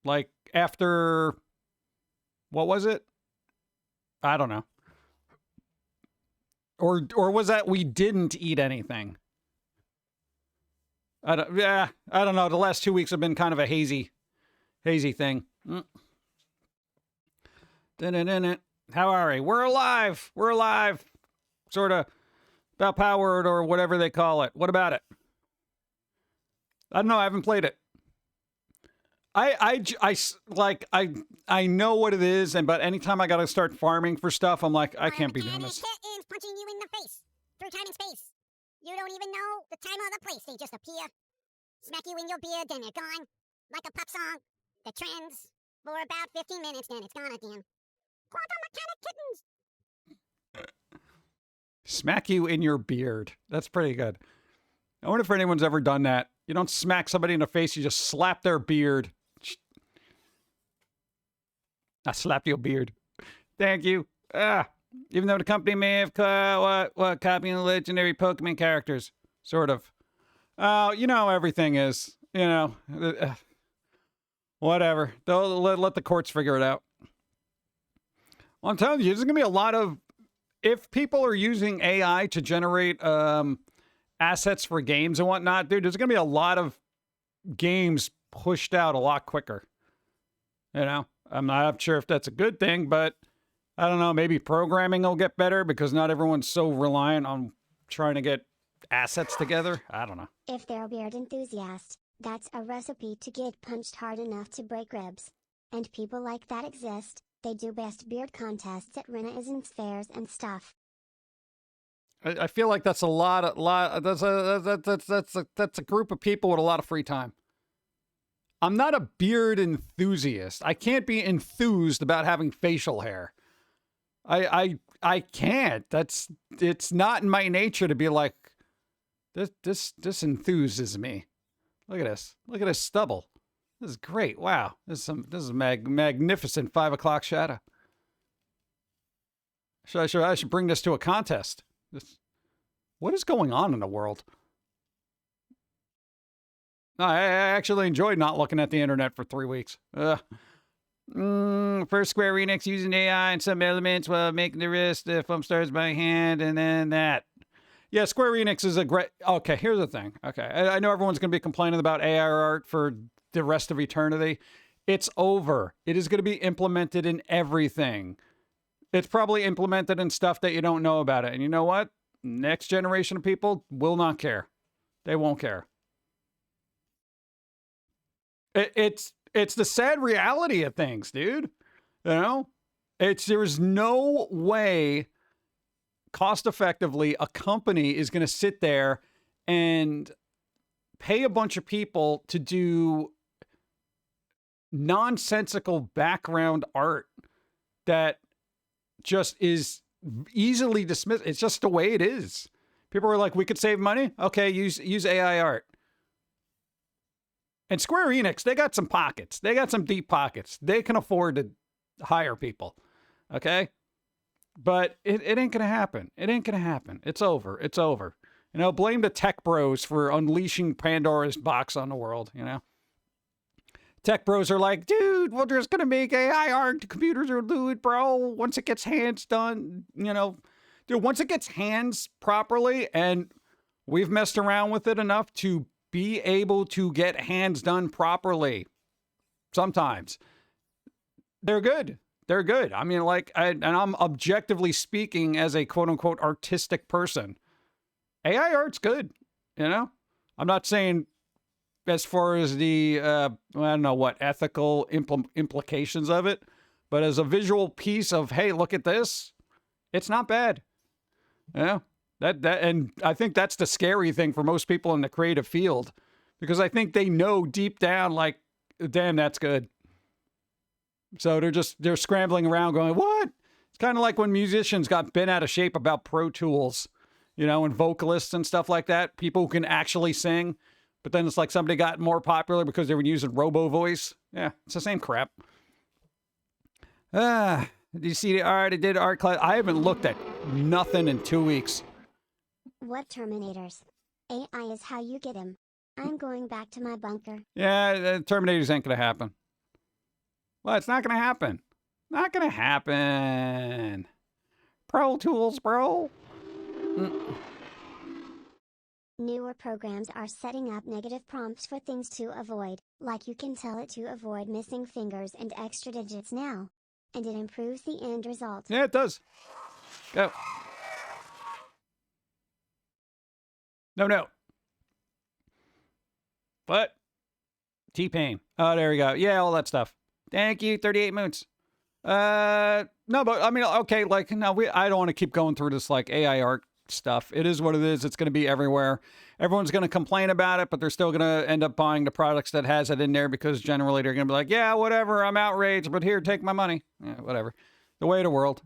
Like, after... What was it? I don't know. Or was that we didn't eat anything? I don't know. The last 2 weeks have been kind of a hazy thing. How are we? We're alive. We're alive. Sort of about powered or whatever they call it. What about it? I don't know. I haven't played it. I know what it is, but anytime I gotta start farming for stuff, I'm like, I can't be doing this. Kittens punching you in the face through time and space. You don't even know the time or the place. They just appear, smack you in your beard, then they're gone, like a pop song that trends for about 15 minutes, then it's gone again. Quantum mechanic kittens. Smack you in your beard. That's pretty good. I wonder if anyone's ever done that. You don't smack somebody in the face, you just slap their beard. I slapped your beard. Thank you. Even though the company may have copying legendary Pokemon characters. Sort of. You know how everything is. You know. Whatever. They'll let the courts figure it out. Well, I'm telling you, there's going to be a lot of... If people are using AI to generate assets for games and whatnot, dude, there's going to be a lot of games pushed out a lot quicker. You know? I'm not sure if that's a good thing, but I don't know. Maybe programming will get better because not everyone's so reliant on trying to get assets together. I don't know. If they're a beard enthusiast, that's a recipe to get punched hard enough to break ribs. And people like that exist. They do best beard contests at Renaissance fairs and stuff. I feel like that's that's a group of people with a lot of free time. I'm not a beard enthusiast. I can't be enthused about having facial hair. I can't. It's not in my nature to be like, this enthuses me. Look at this. Look at this stubble. This is great. Wow. This is magnificent 5 o'clock shadow. I should bring this to a contest. What is going on in the world? No, I actually enjoyed not looking at the internet for 3 weeks. First Square Enix using AI and some elements while making the rest foam stars by hand, and then that. Yeah, Square Enix is a great... Okay, here's the thing. Okay, I know everyone's going to be complaining about AI art for the rest of eternity. It's over. It is going to be implemented in everything. It's probably implemented in stuff that you don't know about it. And you know what? Next generation of people will not care. They won't care. It's the sad reality of things, dude. You know? There's no way cost effectively a company is going to sit there and pay a bunch of people to do nonsensical background art that just is easily dismissed. It's just the way it is. People are like, we could save money. Okay, use AI art. And Square Enix, they got some pockets. They got some deep pockets. They can afford to hire people. Okay? But it ain't going to happen. It ain't going to happen. It's over. It's over. You know, blame the tech bros for unleashing Pandora's box on the world, you know? Tech bros are like, dude, we're just going to make AI art. The computers are do it, bro. Once it gets hands done, you know. Dude, once it gets hands properly, and we've messed around with it enough to be able to get hands done properly. Sometimes. They're good. They're good. I mean, like, and I'm objectively speaking as a quote-unquote artistic person. AI art's good, you know? I'm not saying as far as the, I don't know what, ethical implications of it, but as a visual piece of, hey, look at this, it's not bad. Yeah, and I think that's the scary thing for most people in the creative field, because I think they know deep down, like, damn, that's good. So they're scrambling around going, what? It's kind of like when musicians got bent out of shape about Pro Tools, you know, and vocalists and stuff like that, people who can actually sing. But then it's like somebody got more popular because they were using robo voice. Yeah, it's the same crap. Did you see the art? I did art class. I haven't looked at nothing in 2 weeks. What Terminators? AI is how you get him. I'm going back to my bunker. Yeah, the Terminators ain't going to happen. Well, it's not going to happen. Not going to happen. Pro Tools, bro. Newer programs are setting up negative prompts for things to avoid, like you can tell it to avoid missing fingers and extra digits now. And it improves the end result. Yeah, it does. Go. No. What? T-Pain. Oh, there we go. Yeah, all that stuff. Thank you, 38 moons. No, but I mean, okay, like, no, I don't want to keep going through this, like, AI art stuff. It is what it is. It's going to be everywhere. Everyone's going to complain about it, but they're still going to end up buying the products that has it in there, because generally they're going to be like, yeah, whatever, I'm outraged, but here, take my money. Yeah, whatever. The way of the world.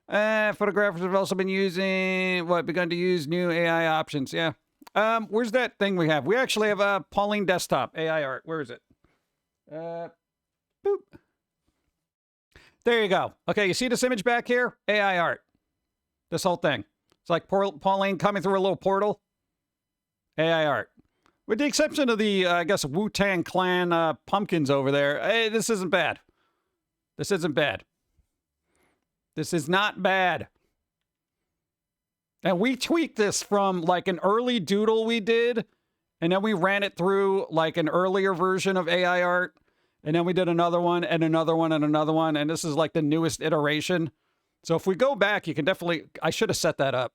Photographers have also been begun to use new AI options. Yeah. Where's that thing we have? We actually have a Pauline Desktop AI art. Where is it? Boop. There you go. Okay, you see this image back here? AI art. This whole thing. It's like Pauline coming through a little portal. AI art. With the exception of the, I guess, Wu-Tang Clan pumpkins over there. Hey, this isn't bad. This isn't bad. This is not bad. And we tweaked this from, like, an early doodle we did, and then we ran it through, like, an earlier version of AI art, and then we did another one, and another one, and another one, and this is, like, the newest iteration. So if we go back, you can definitely... I should have set that up.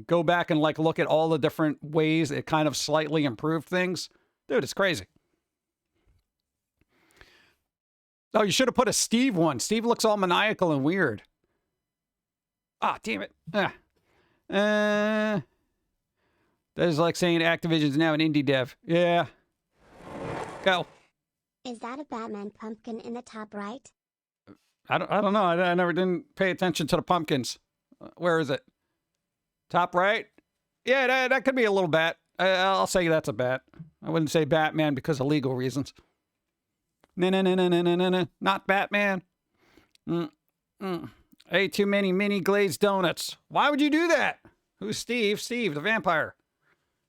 Go back and, like, look at all the different ways it kind of slightly improved things. Dude, it's crazy. Oh, you should have put a Steve one. Steve looks all maniacal and weird. Ah, damn it. That is like saying Activision's now an indie dev. Yeah. Go. Is that a Batman pumpkin in the top right? I don't know. I never didn't pay attention to the pumpkins. Where is it? Top right? Yeah, that could be a little bat. I'll say that's a bat. I wouldn't say Batman because of legal reasons. No. Not Batman. Ate too many mini glazed donuts. Why would you do that? Who's Steve? Steve, the vampire.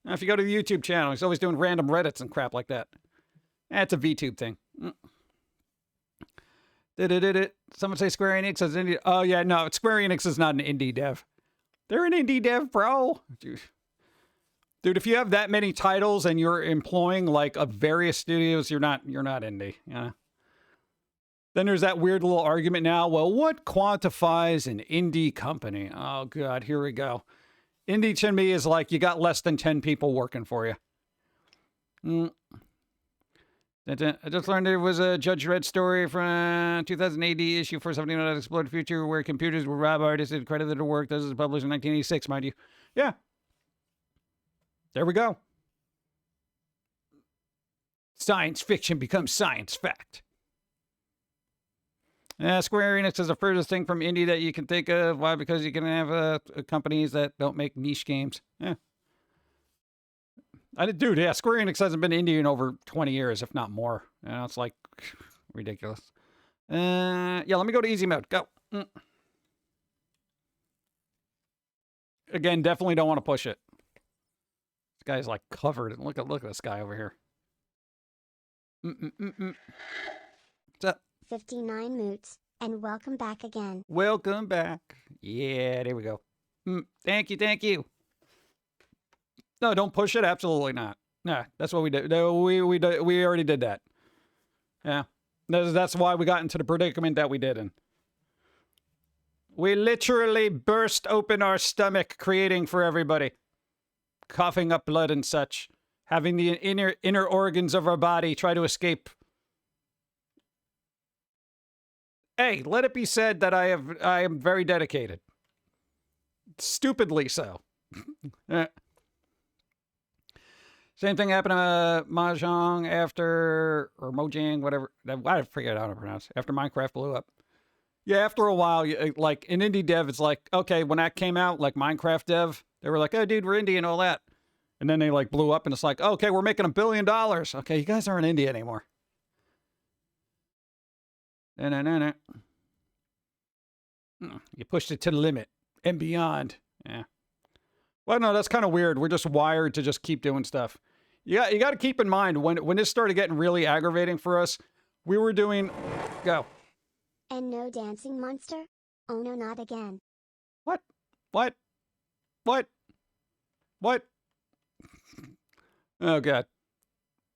Now, if you go to the YouTube channel, he's always doing random Reddits and crap like that. That's a VTube thing. Someone say Square Enix is indie. Oh, yeah, no. Square Enix is not an indie dev. They're an indie dev, bro. Dude, if you have that many titles and you're employing, like, various studios, you're not indie. Yeah. Then there's that weird little argument now. Well, what quantifies an indie company? Oh, God, here we go. Indie to me is like you got less than 10 people working for you. I just learned there was a Judge Dredd story from 2008 issue 479 that explored the future where computers would rob artists and credited their work. This was published in 1986, mind you. Yeah. There we go. Science fiction becomes science fact. Square Enix is the furthest thing from indie that you can think of. Why? Because you can have companies that don't make niche games. Yeah. Dude, yeah, Square Enix hasn't been indie in over 20 years, if not more. You know, it's like ridiculous. Yeah, let me go to easy mode. Go. Again, definitely don't want to push it. This guy's like covered. Look at this guy over here. What's up? 59 moots, and welcome back again. Welcome back. Yeah, there we go. Thank you. No, don't push it. Absolutely not. Nah, that's what we did. We already did that. Yeah, that's why we got into the predicament that we did in. We literally burst open our stomach, creating for everybody, coughing up blood and such, having the inner organs of our body try to escape. Hey, let it be said that I am very dedicated. Stupidly so. Same thing happened to Mahjong after, or Mojang, whatever. I forget how to pronounce it. After Minecraft blew up. Yeah, after a while, like in indie dev, it's like, okay, when that came out, like Minecraft dev, they were like, oh, dude, we're indie and all that. And then they like blew up and it's like, okay, we're making $1 billion. Okay, you guys aren't indie anymore. No. You pushed it to the limit and beyond. Yeah. Well, no, that's kind of weird. We're just wired to just keep doing stuff. Yeah, you got to keep in mind when this started getting really aggravating for us, we were doing... Go. And no dancing monster? Oh no, not again. What? Oh, God.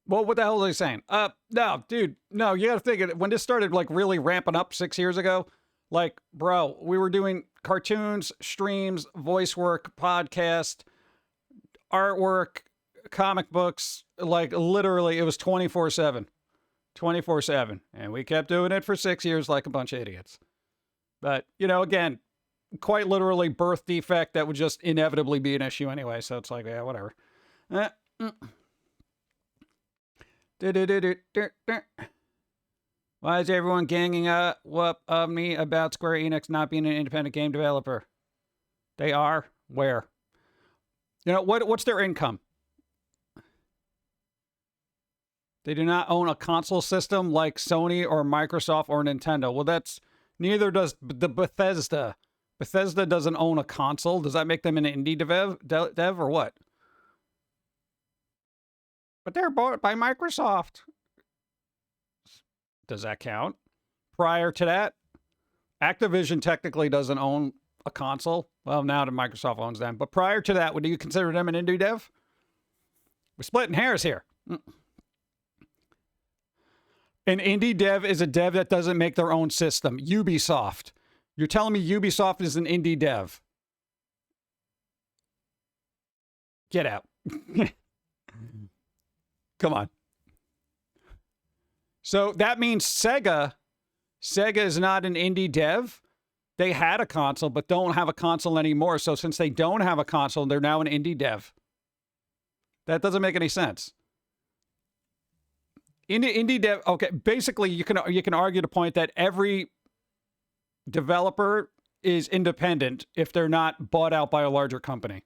Well, what the hell are they saying? No, dude. No, you got to think, when this started, like, really ramping up 6 years ago, like, bro, we were doing cartoons, streams, voice work, podcast, artwork, comic books. Like, literally, it was 24/7. 24/7. And we kept doing it for 6 years like a bunch of idiots. But, you know, again, quite literally birth defect that would just inevitably be an issue anyway. So it's like, yeah, whatever. Why is everyone ganging up me about Square Enix not being an independent game developer? They are? Where? You know, what's their income? They do not own a console system like Sony or Microsoft or Nintendo. Well, that's... Neither does the Bethesda. Bethesda doesn't own a console. Does that make them an indie dev or what? But they're bought by Microsoft. Does that count? Prior to that, Activision technically doesn't own a console. Well, now that Microsoft owns them. But prior to that, would you consider them an indie dev? We're splitting hairs here. An indie dev is a dev that doesn't make their own system. Ubisoft. You're telling me Ubisoft is an indie dev? Get out. Come on. So that means Sega is not an indie dev. They had a console, but don't have a console anymore. So since they don't have a console, they're now an indie dev. That doesn't make any sense. Indie dev, okay, basically you can argue the point that every developer is independent if they're not bought out by a larger company.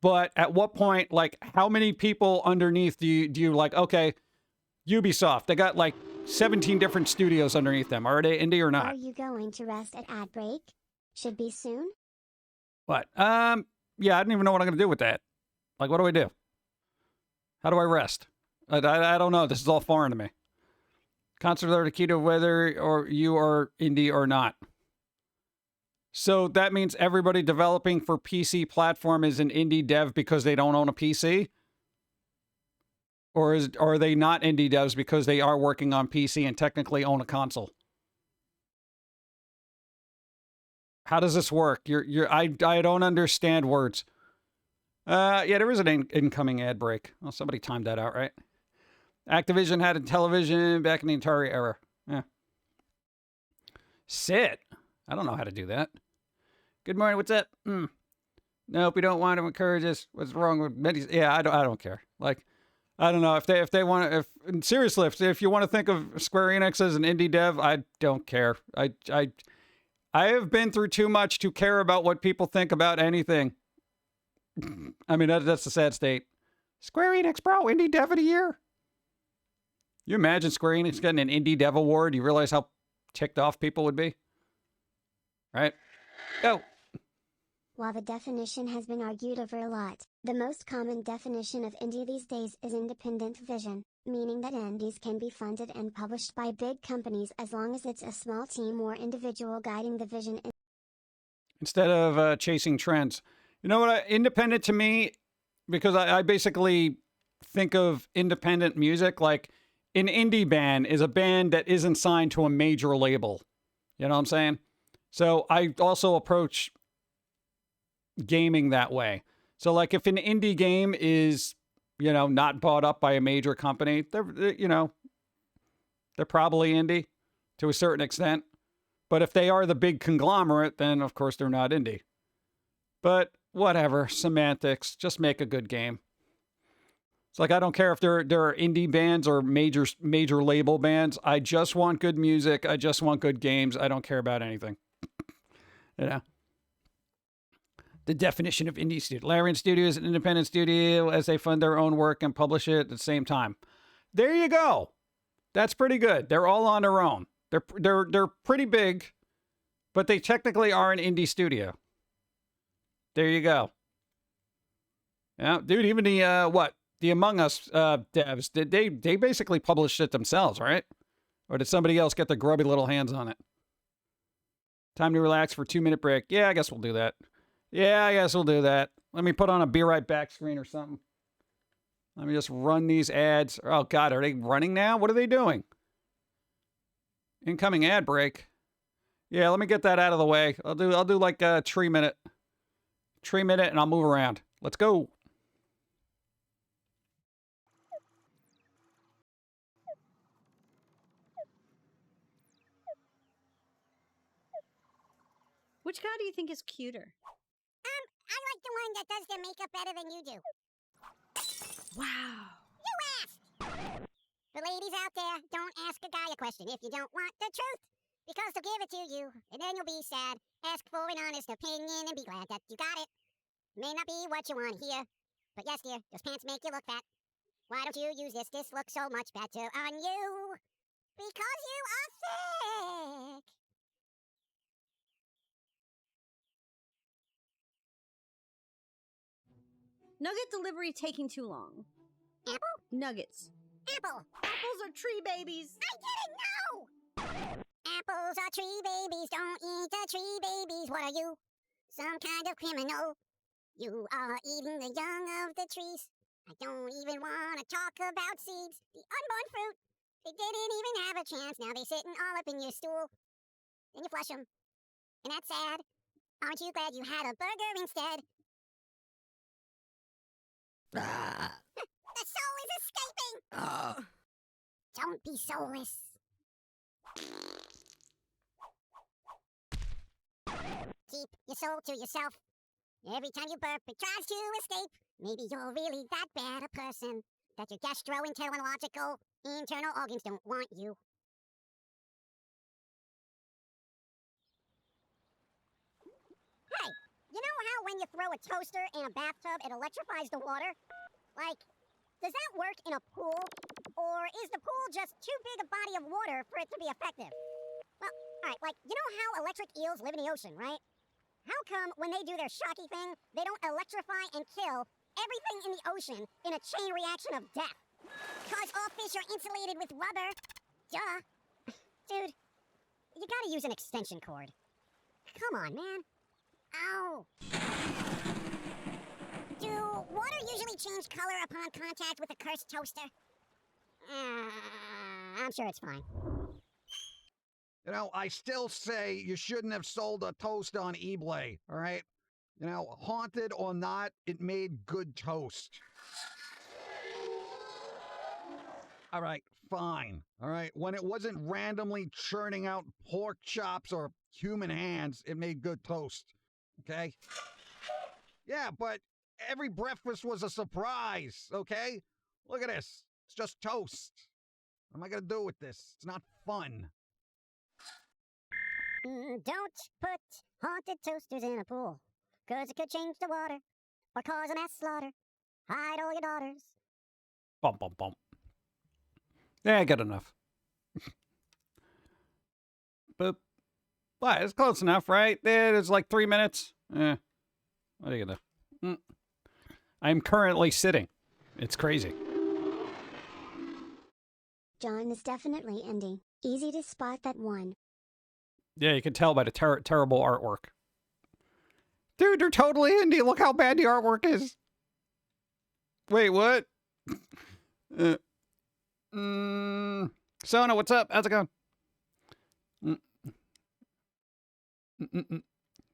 But at what point, like, how many people underneath do you like, okay, Ubisoft, they got like 17 different studios underneath them. Are they indie or not? Are you going to rest at ad break? Should be soon? What? Yeah, I don't even know what I'm going to do with that. Like, what do I do? How do I rest? I don't know. This is all foreign to me. Concerts are the key to whether or you are indie or not. So that means everybody developing for PC platform is an indie dev because they don't own a PC? Or are they not indie devs because they are working on PC and technically own a console? How does this work? I don't understand words. Yeah, there is an incoming ad break. Well, somebody timed that out, right? Activision had a television back in the Atari era. Yeah. Sit. I don't know how to do that. Good morning. What's up? Nope, we don't want to encourage us. What's wrong with many? Yeah, I don't care. Like, I don't know if they want to. Seriously, if you want to think of Square Enix as an indie dev, I don't care. I have been through too much to care about what people think about anything. I mean, that's the sad state. Square Enix, bro, indie dev of the year. You imagine Square Enix getting an indie dev award? You realize how ticked off people would be? Right? Go. While the definition has been argued over a lot, the most common definition of indie these days is independent vision, meaning that indies can be funded and published by big companies as long as it's a small team or individual guiding the vision. Instead of chasing trends. You know what? Independent to me, because I basically think of independent music like an indie band is a band that isn't signed to a major label. You know what I'm saying? So I also approach gaming that way. So like if an indie game is, you know, not bought up by a major company, they're probably indie to a certain extent. But if they are the big conglomerate, then of course they're not indie. But whatever, semantics, just make a good game. It's like I don't care if there are indie bands or major label bands. I just want good music. I just want good games. I don't care about anything. You know. The definition of indie studio. Larian Studio is an independent studio as they fund their own work and publish it at the same time. There you go. That's pretty good. They're all on their own. They're pretty big, but they technically are an indie studio. There you go. Yeah, dude, even the Among Us devs, they basically published it themselves, right? Or did somebody else get their grubby little hands on it? Time to relax for a 2-minute break. Yeah, I guess we'll do that. Yeah, I guess we'll do that. Let me put on a Be Right Back screen or something. Let me just run these ads. Oh, God, are they running now? What are they doing? Incoming ad break. Yeah, let me get that out of the way. I'll do like a 3-minute. 3-minute and I'll move around. Let's go. Which guy do you think is cuter? I like the one that does their makeup better than you do. Wow. You asked! The ladies out there, don't ask a guy a question if you don't want the truth. Because they'll give it to you, and then you'll be sad. Ask for an honest opinion and be glad that you got it. May not be what you want to hear, but yes, dear, those pants make you look fat. Why don't you use this? This looks so much better on you. Because you are thick. Nugget delivery taking too long. Apple? Nuggets. Apple! Apples are tree babies. I didn't know! Apples are tree babies, don't eat the tree babies. What are you? Some kind of criminal. You are eating the young of the trees. I don't even want to talk about seeds. The unborn fruit. They didn't even have a chance. Now they're sitting all up in your stool. Then you flush them. And that's sad. Aren't you glad you had a burger instead? The soul is escaping! Don't be soulless. Keep your soul to yourself. Every time you burp, it tries to escape. Maybe you're really that bad a person that your gastroenterological internal organs don't want you. Hey, you know how when time you throw a toaster in a bathtub, it electrifies the water? Like, does that work in a pool? Or is the pool just too big a body of water for it to be effective? Well, alright, like, you know how electric eels live in the ocean, right? How come when they do their shocky thing, they don't electrify and kill everything in the ocean in a chain reaction of death? 'Cause all fish are insulated with rubber. Duh. Dude, you gotta use an extension cord. Come on, man. Ow. Do water usually change color upon contact with a cursed toaster? I'm sure it's fine. You know, I still say you shouldn't have sold a toast on eBay, all right? You know, haunted or not, it made good toast. All right, fine. All right, when it wasn't randomly churning out pork chops or human hands, it made good toast. Okay? Yeah, but every breakfast was a surprise, okay? Look at this. It's just toast. What am I gonna do with this? It's not fun. Don't put haunted toasters in a pool, 'cause it could change the water or cause a mass slaughter. Hide all your daughters. Bump, bump, bump. Yeah, good enough. But it's close enough, right? It's like 3 minutes. What are you gonna do? I'm currently sitting. It's crazy. John is definitely indie. Easy to spot that one. Yeah, you can tell by the terrible artwork. Dude, they're totally indie. Look how bad the artwork is. Wait, what? Sona, what's up? How's it going?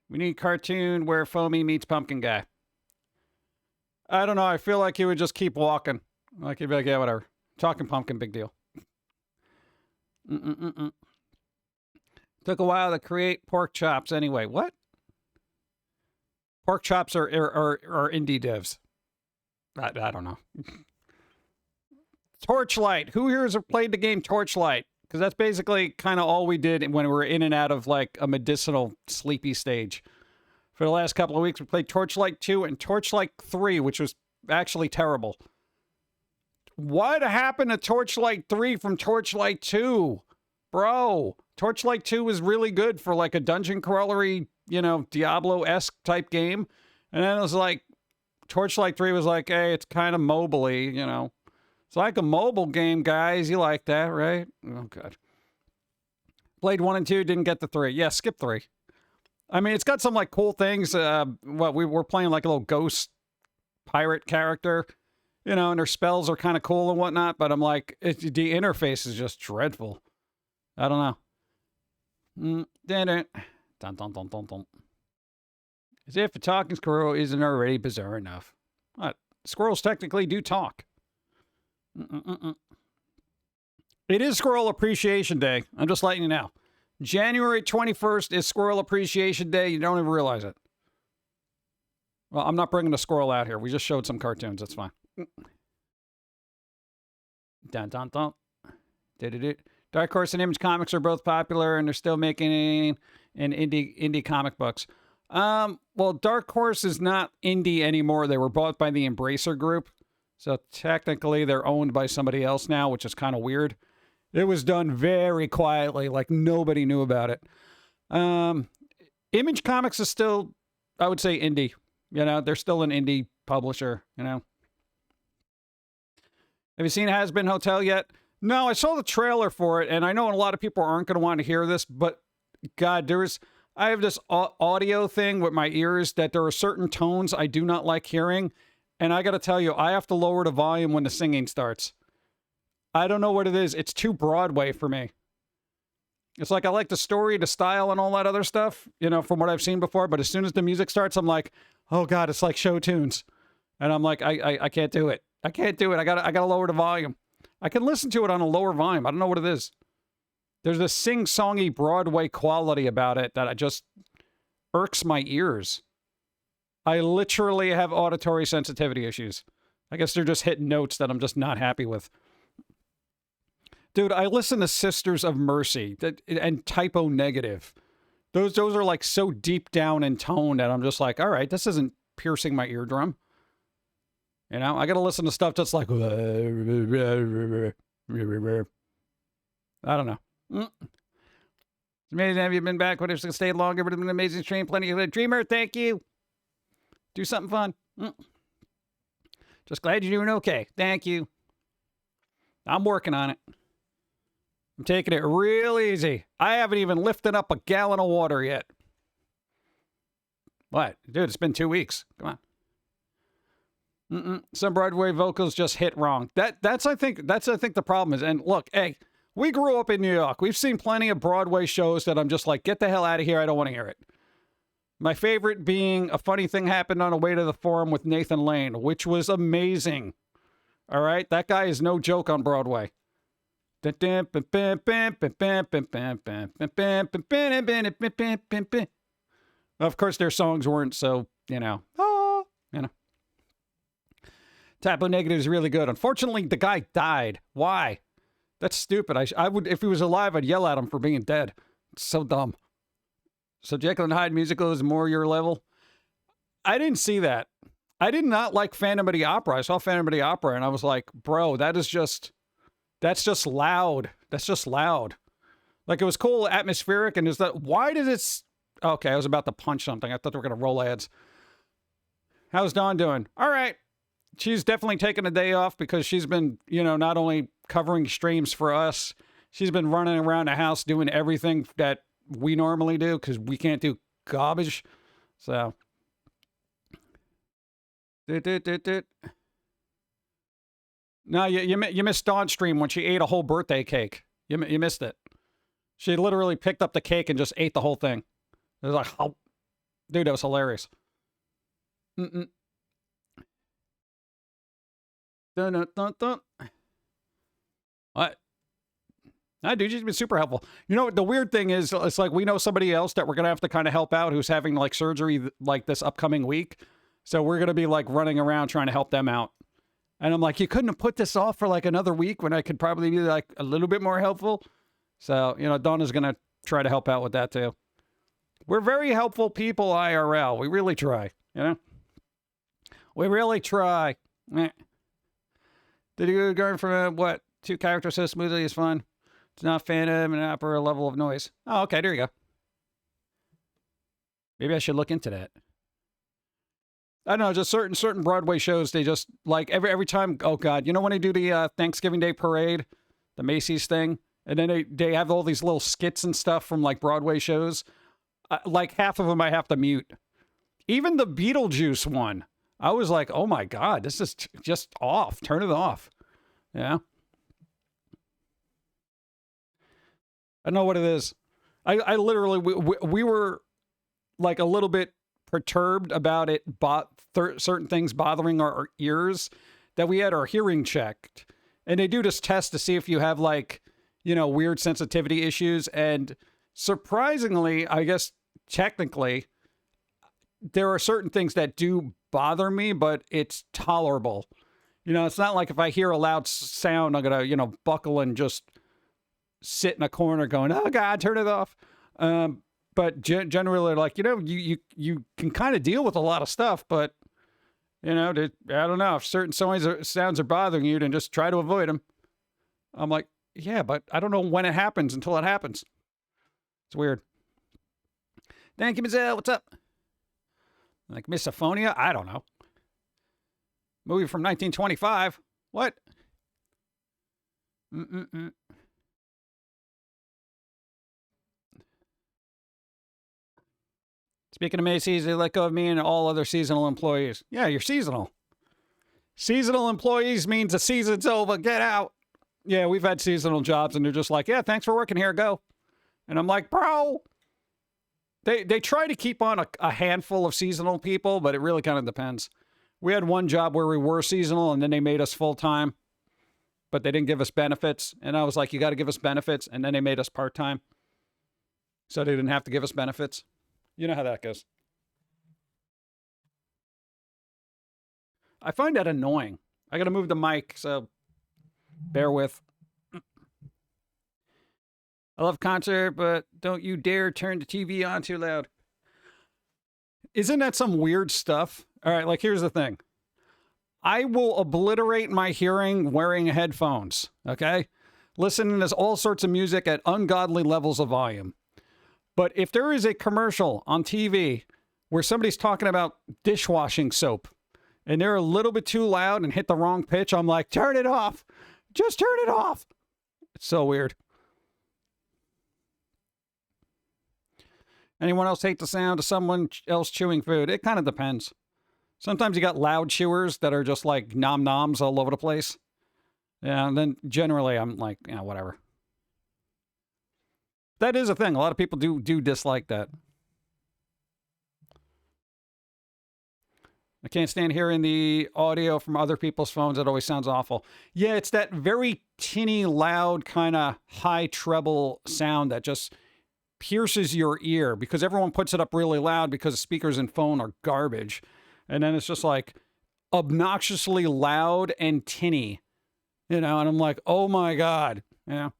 We need cartoon where Foamy meets Pum'Kin Guy. I don't know. I feel like he would just keep walking. Like he'd be like, yeah, whatever. Talking pumpkin, big deal. Took a while to create pork chops anyway. What? Pork chops are indie devs. I don't know. Torchlight. Who here has played the game Torchlight? Because that's basically kind of all we did when we were in and out of like a medicinal sleepy stage. For the last couple of weeks, we played Torchlight 2 and Torchlight 3, which was actually terrible. What happened to Torchlight 3 from Torchlight 2? Bro, Torchlight 2 was really good for like a dungeon crawlery, you know, Diablo-esque type game. And then it was like, Torchlight 3 was like, hey, it's kind of mobile-y, you know. It's like a mobile game, guys. You like that, right? Oh, God. Played 1 and 2, didn't get the 3. Yeah, skip 3. I mean, it's got some, like, cool things. We were playing, like, a little ghost pirate character, you know, and their spells are kind of cool and whatnot, but I'm like, the interface is just dreadful. I don't know. Dun, dun, dun, dun, dun. As if a talking squirrel isn't already bizarre enough. What? Squirrels technically do talk. It is Squirrel Appreciation Day. I'm just letting you know. January 21st is Squirrel Appreciation Day. You don't even realize it. Well, I'm not bringing the squirrel out here. We just showed some cartoons. That's fine. Dun, dun, dun. Dark Horse and Image Comics are both popular, and they're still making an indie comic books. Well, Dark Horse is not indie anymore. They were bought by the Embracer Group. So technically they're owned by somebody else now, which is kind of weird. It was done very quietly, like nobody knew about it. Image Comics is still, I would say, indie. You know, they're still an indie publisher, you know. Have you seen Has Been Hotel yet? No, I saw the trailer for it, and I know a lot of people aren't going to want to hear this, but God, I have this audio thing with my ears that there are certain tones I do not like hearing. And I got to tell you, I have to lower the volume when the singing starts. I don't know what it is. It's too Broadway for me. It's like I like the story, the style, and all that other stuff, you know, from what I've seen before. But as soon as the music starts, I'm like, oh, God, it's like show tunes. And I'm like, I can't do it. I can't do it. I gotta lower the volume. I can listen to it on a lower volume. I don't know what it is. There's this sing-songy Broadway quality about it that just irks my ears. I literally have auditory sensitivity issues. I guess they're just hitting notes that I'm just not happy with. Dude, I listen to Sisters of Mercy and Typo Negative. Those are like so deep down in tone that I'm just like, all right, this isn't piercing my eardrum. You know, I got to listen to stuff that's like, I don't know. It's amazing. Have you been back? What if you stayed longer? But it's been an amazing stream. Plenty of Dreamer. Thank you. Do something fun. Just glad you're doing okay. Thank you. I'm working on it. I'm taking it real easy. I haven't even lifted up a gallon of water yet. What? Dude, it's been 2 weeks. Come on. Some Broadway vocals just hit wrong. That's I think the problem is. And look, hey, we grew up in New York. We've seen plenty of Broadway shows that I'm just like, get the hell out of here. I don't want to hear it. My favorite being A Funny Thing Happened on the Way to the Forum with Nathan Lane, which was amazing. All right? That guy is no joke on Broadway. Of course, their songs weren't so, Typo Negative is really good. Unfortunately, the guy died. Why? That's stupid. I would, if he was alive, I'd yell at him for being dead. It's so dumb. So Jekyll and Hyde musical is more your level. I didn't see that. I did not like Phantom of the Opera. I saw Phantom of the Opera and I was like, bro, that's just loud. That's just loud. Like, it was cool, atmospheric, and is that, why did it, okay, I was about to punch something. I thought they were going to roll ads. How's Dawn doing? All right. She's definitely taken a day off because she's been, not only covering streams for us, she's been running around the house doing everything that we normally do because we can't do garbage. So. No, you missed Dawn's stream when she ate a whole birthday cake. You missed it. She literally picked up the cake and just ate the whole thing. It was like, oh. Dude, that was hilarious. Dun, dun, dun, dun. What? Nah, dude, she's been super helpful. You know, the weird thing is, it's like we know somebody else that we're going to have to kind of help out who's having like surgery like this upcoming week. So we're going to be like running around trying to help them out. And I'm like, you couldn't have put this off for like another week when I could probably be like a little bit more helpful. So, Donna's going to try to help out with that too. We're very helpful people, IRL. We really try, We really try. Did you go from what? 2 characters so smoothly is fun. It's not Phantom and Opera level of noise. Oh, okay, there you go. Maybe I should look into that. I don't know, just certain Broadway shows, they just, like, every time, oh, God, when they do the Thanksgiving Day Parade, the Macy's thing, and then they have all these little skits and stuff from, like, Broadway shows, like, half of them I have to mute. Even the Beetlejuice one, I was like, oh, my God, this is just off. Turn it off. Yeah. I don't know what it is. I literally, we were, like, a little bit perturbed about it, certain things bothering our ears, that we had our hearing checked. And they do this test to see if you have like, weird sensitivity issues. And surprisingly, I guess technically, there are certain things that do bother me, but it's tolerable. It's not like if I hear a loud sound, I'm going to, buckle and just sit in a corner going, oh God, turn it off. But generally, like, you can kind of deal with a lot of stuff, but, I don't know. If certain sounds are bothering you, then just try to avoid them. I'm like, yeah, but I don't know when it happens until it happens. It's weird. Thank you, Ms. What's up? Like Misophonia? I don't know. Movie from 1925. What? Speaking of Macy's, they let go of me and all other seasonal employees. Yeah, you're seasonal. Seasonal employees means the season's over. Get out. Yeah, we've had seasonal jobs, and they're just like, yeah, thanks for working here. Go. And I'm like, bro. They try to keep on a handful of seasonal people, but it really kind of depends. We had one job where we were seasonal, and then they made us full-time, but they didn't give us benefits. And I was like, you got to give us benefits. And then they made us part-time, so they didn't have to give us benefits. You know how that goes. I find that annoying. I got to move the mic, so bear with. I love concert, but don't you dare turn the TV on too loud. Isn't that some weird stuff? All right, like here's the thing. I will obliterate my hearing wearing headphones, okay? Listening to all sorts of music at ungodly levels of volume. But if there is a commercial on TV where somebody's talking about dishwashing soap and they're a little bit too loud and hit the wrong pitch, I'm like, turn it off. Just turn it off. It's so weird. Anyone else hate the sound of someone else chewing food? It kind of depends. Sometimes you got loud chewers that are just like nom-noms all over the place. Yeah, and then generally I'm like, yeah, whatever. That is a thing. A lot of people do dislike that. I can't stand hearing the audio from other people's phones. It always sounds awful. Yeah, it's that very tinny, loud, kind of high treble sound that just pierces your ear because everyone puts it up really loud because speakers and phone are garbage. And then it's just like obnoxiously loud and tinny, you know, and I'm like, oh my God, you know.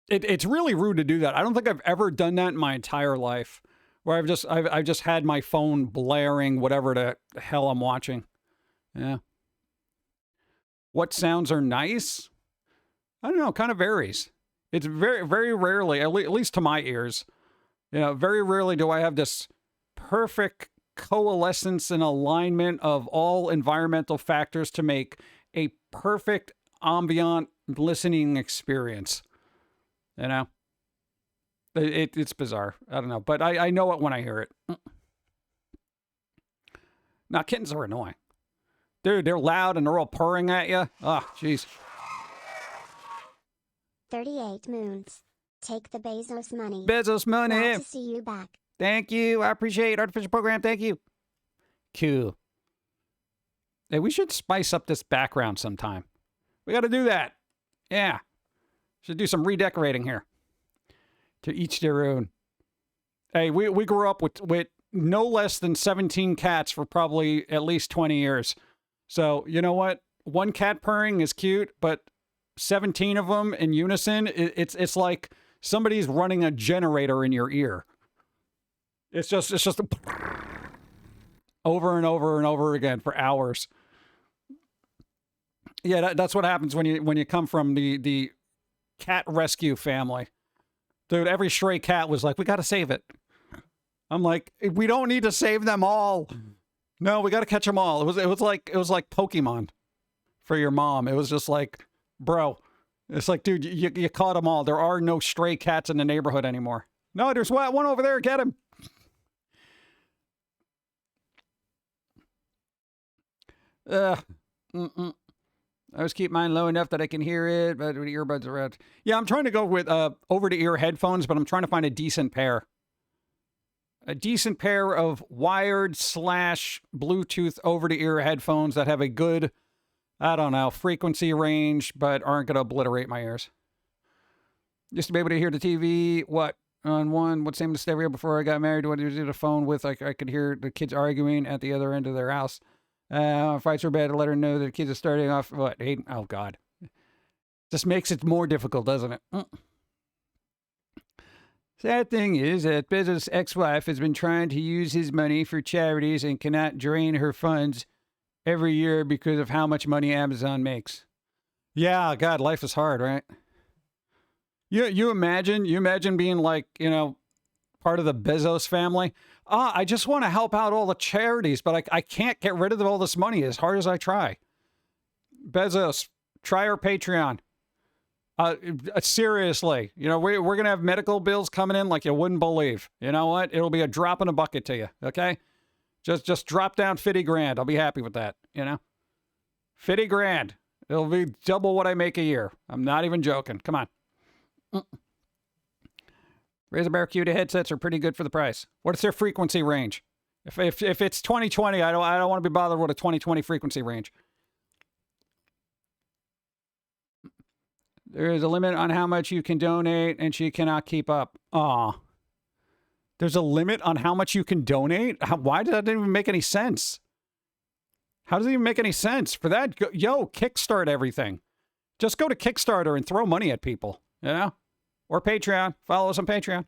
It's really rude to do that. I don't think I've ever done that in my entire life where I've just had my phone blaring whatever the hell I'm watching. Yeah. What sounds are nice? I don't know, kind of varies. It's very, very rarely, at least to my ears, you know, very rarely do I have this perfect coalescence and alignment of all environmental factors to make a perfect ambient listening experience. You know, it's bizarre. I don't know, but I know it when I hear it. Now, kittens are annoying. Dude, they're loud and they're all purring at you. Oh, jeez. 38 moons. Take the Bezos money. Bezos money. Glad to see you back. Thank you. I appreciate Artificial Program. Thank you. Cool. Hey, we should spice up this background sometime. We got to do that. Yeah. Should do some redecorating here. To each their own. Hey, we grew up with no less than 17 cats for probably at least 20 years. So, you know what? One cat purring is cute, but 17 of them in unison, it's like somebody's running a generator in your ear. It's just over and over and over again for hours. Yeah, that's what happens when you come from the cat rescue family. Dude, every stray cat was like, we got to save it. I'm like, we don't need to save them all. No, we got to catch them all. It was like Pokemon for your mom. It was just like, bro, it's like, dude, you caught them all. There are no stray cats in the neighborhood anymore. No, there's one over there. Get him. I always keep mine low enough that I can hear it, but with earbuds around. Yeah, I'm trying to go with over-the-ear headphones, but I'm trying to find a decent pair. A decent pair of wired / Bluetooth over-the-ear headphones that have a good, I don't know, frequency range, but aren't going to obliterate my ears. Used to be able to hear the TV, what's the name of the stereo before I got married? What did I do the phone with? I could hear the kids arguing at the other end of their house. Fights were bad to let her know that the kids are starting off, hating? Oh, God. Just makes it more difficult, doesn't it? Sad thing is that Bezos' ex-wife has been trying to use his money for charities and cannot drain her funds every year because of how much money Amazon makes. Yeah, God, life is hard, right? You imagine being like, you know, part of the Bezos family. I just want to help out all the charities, but I can't get rid of all this money as hard as I try. Bezos, try our Patreon. Seriously, you know, we're going to have medical bills coming in like you wouldn't believe. You know what? It'll be a drop in a bucket to you, okay? Just drop down 50 grand. I'll be happy with that, you know? 50 grand. It'll be double what I make a year. I'm not even joking. Come on. Razer Barracuda headsets are pretty good for the price. What's their frequency range? If it's 2020, I don't want to be bothered with a 2020 frequency range. There is a limit on how much you can donate, and she cannot keep up. Aw. There's a limit on how much you can donate? Why does that even make any sense? How does it even make any sense? For that, yo, kickstart everything. Just go to Kickstarter and throw money at people, you know? Or Patreon. Follow us on Patreon.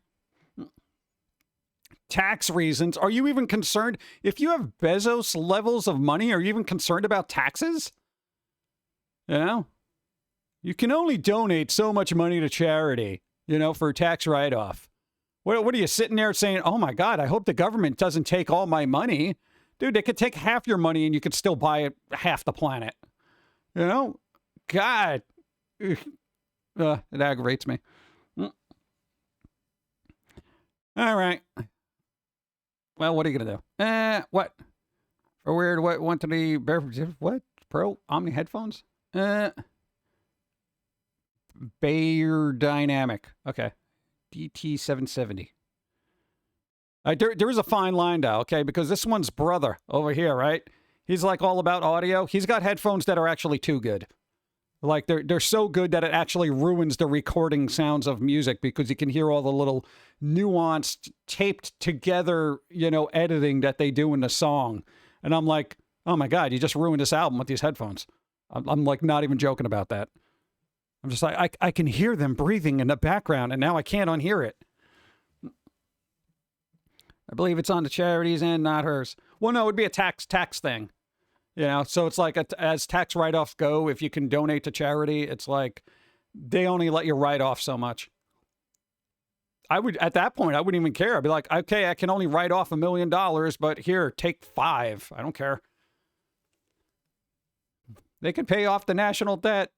Tax reasons. Are you even concerned? If you have Bezos levels of money, are you even concerned about taxes? You know? You can only donate so much money to charity, you know, for a tax write-off. What are you sitting there saying, oh my God, I hope the government doesn't take all my money. Dude, they could take half your money and you could still buy half the planet. You know? God. It aggravates me. All right. Well, what are you going to do? What? For weird, what? Want to be what? Pro Omni headphones? Bayer Dynamic. Okay. DT770. There is a fine line now, okay? Because this one's brother over here, right? He's like all about audio. He's got headphones that are actually too good. Like they're so good that it actually ruins the recording sounds of music because you can hear all the little nuanced, taped together, you know, editing that they do in the song. And I'm like, oh my God, you just ruined this album with these headphones. I'm like not even joking about that. I'm just like, I can hear them breathing in the background and now I can't unhear it. I believe it's on the charities and not hers. Well, no, it would be a tax thing. You know, so it's like as tax write-offs go, if you can donate to charity, it's like they only let you write off so much. At that point, I wouldn't even care. I'd be like, okay, I can only write off $1 million, but here, take 5. I don't care. They could pay off the national debt.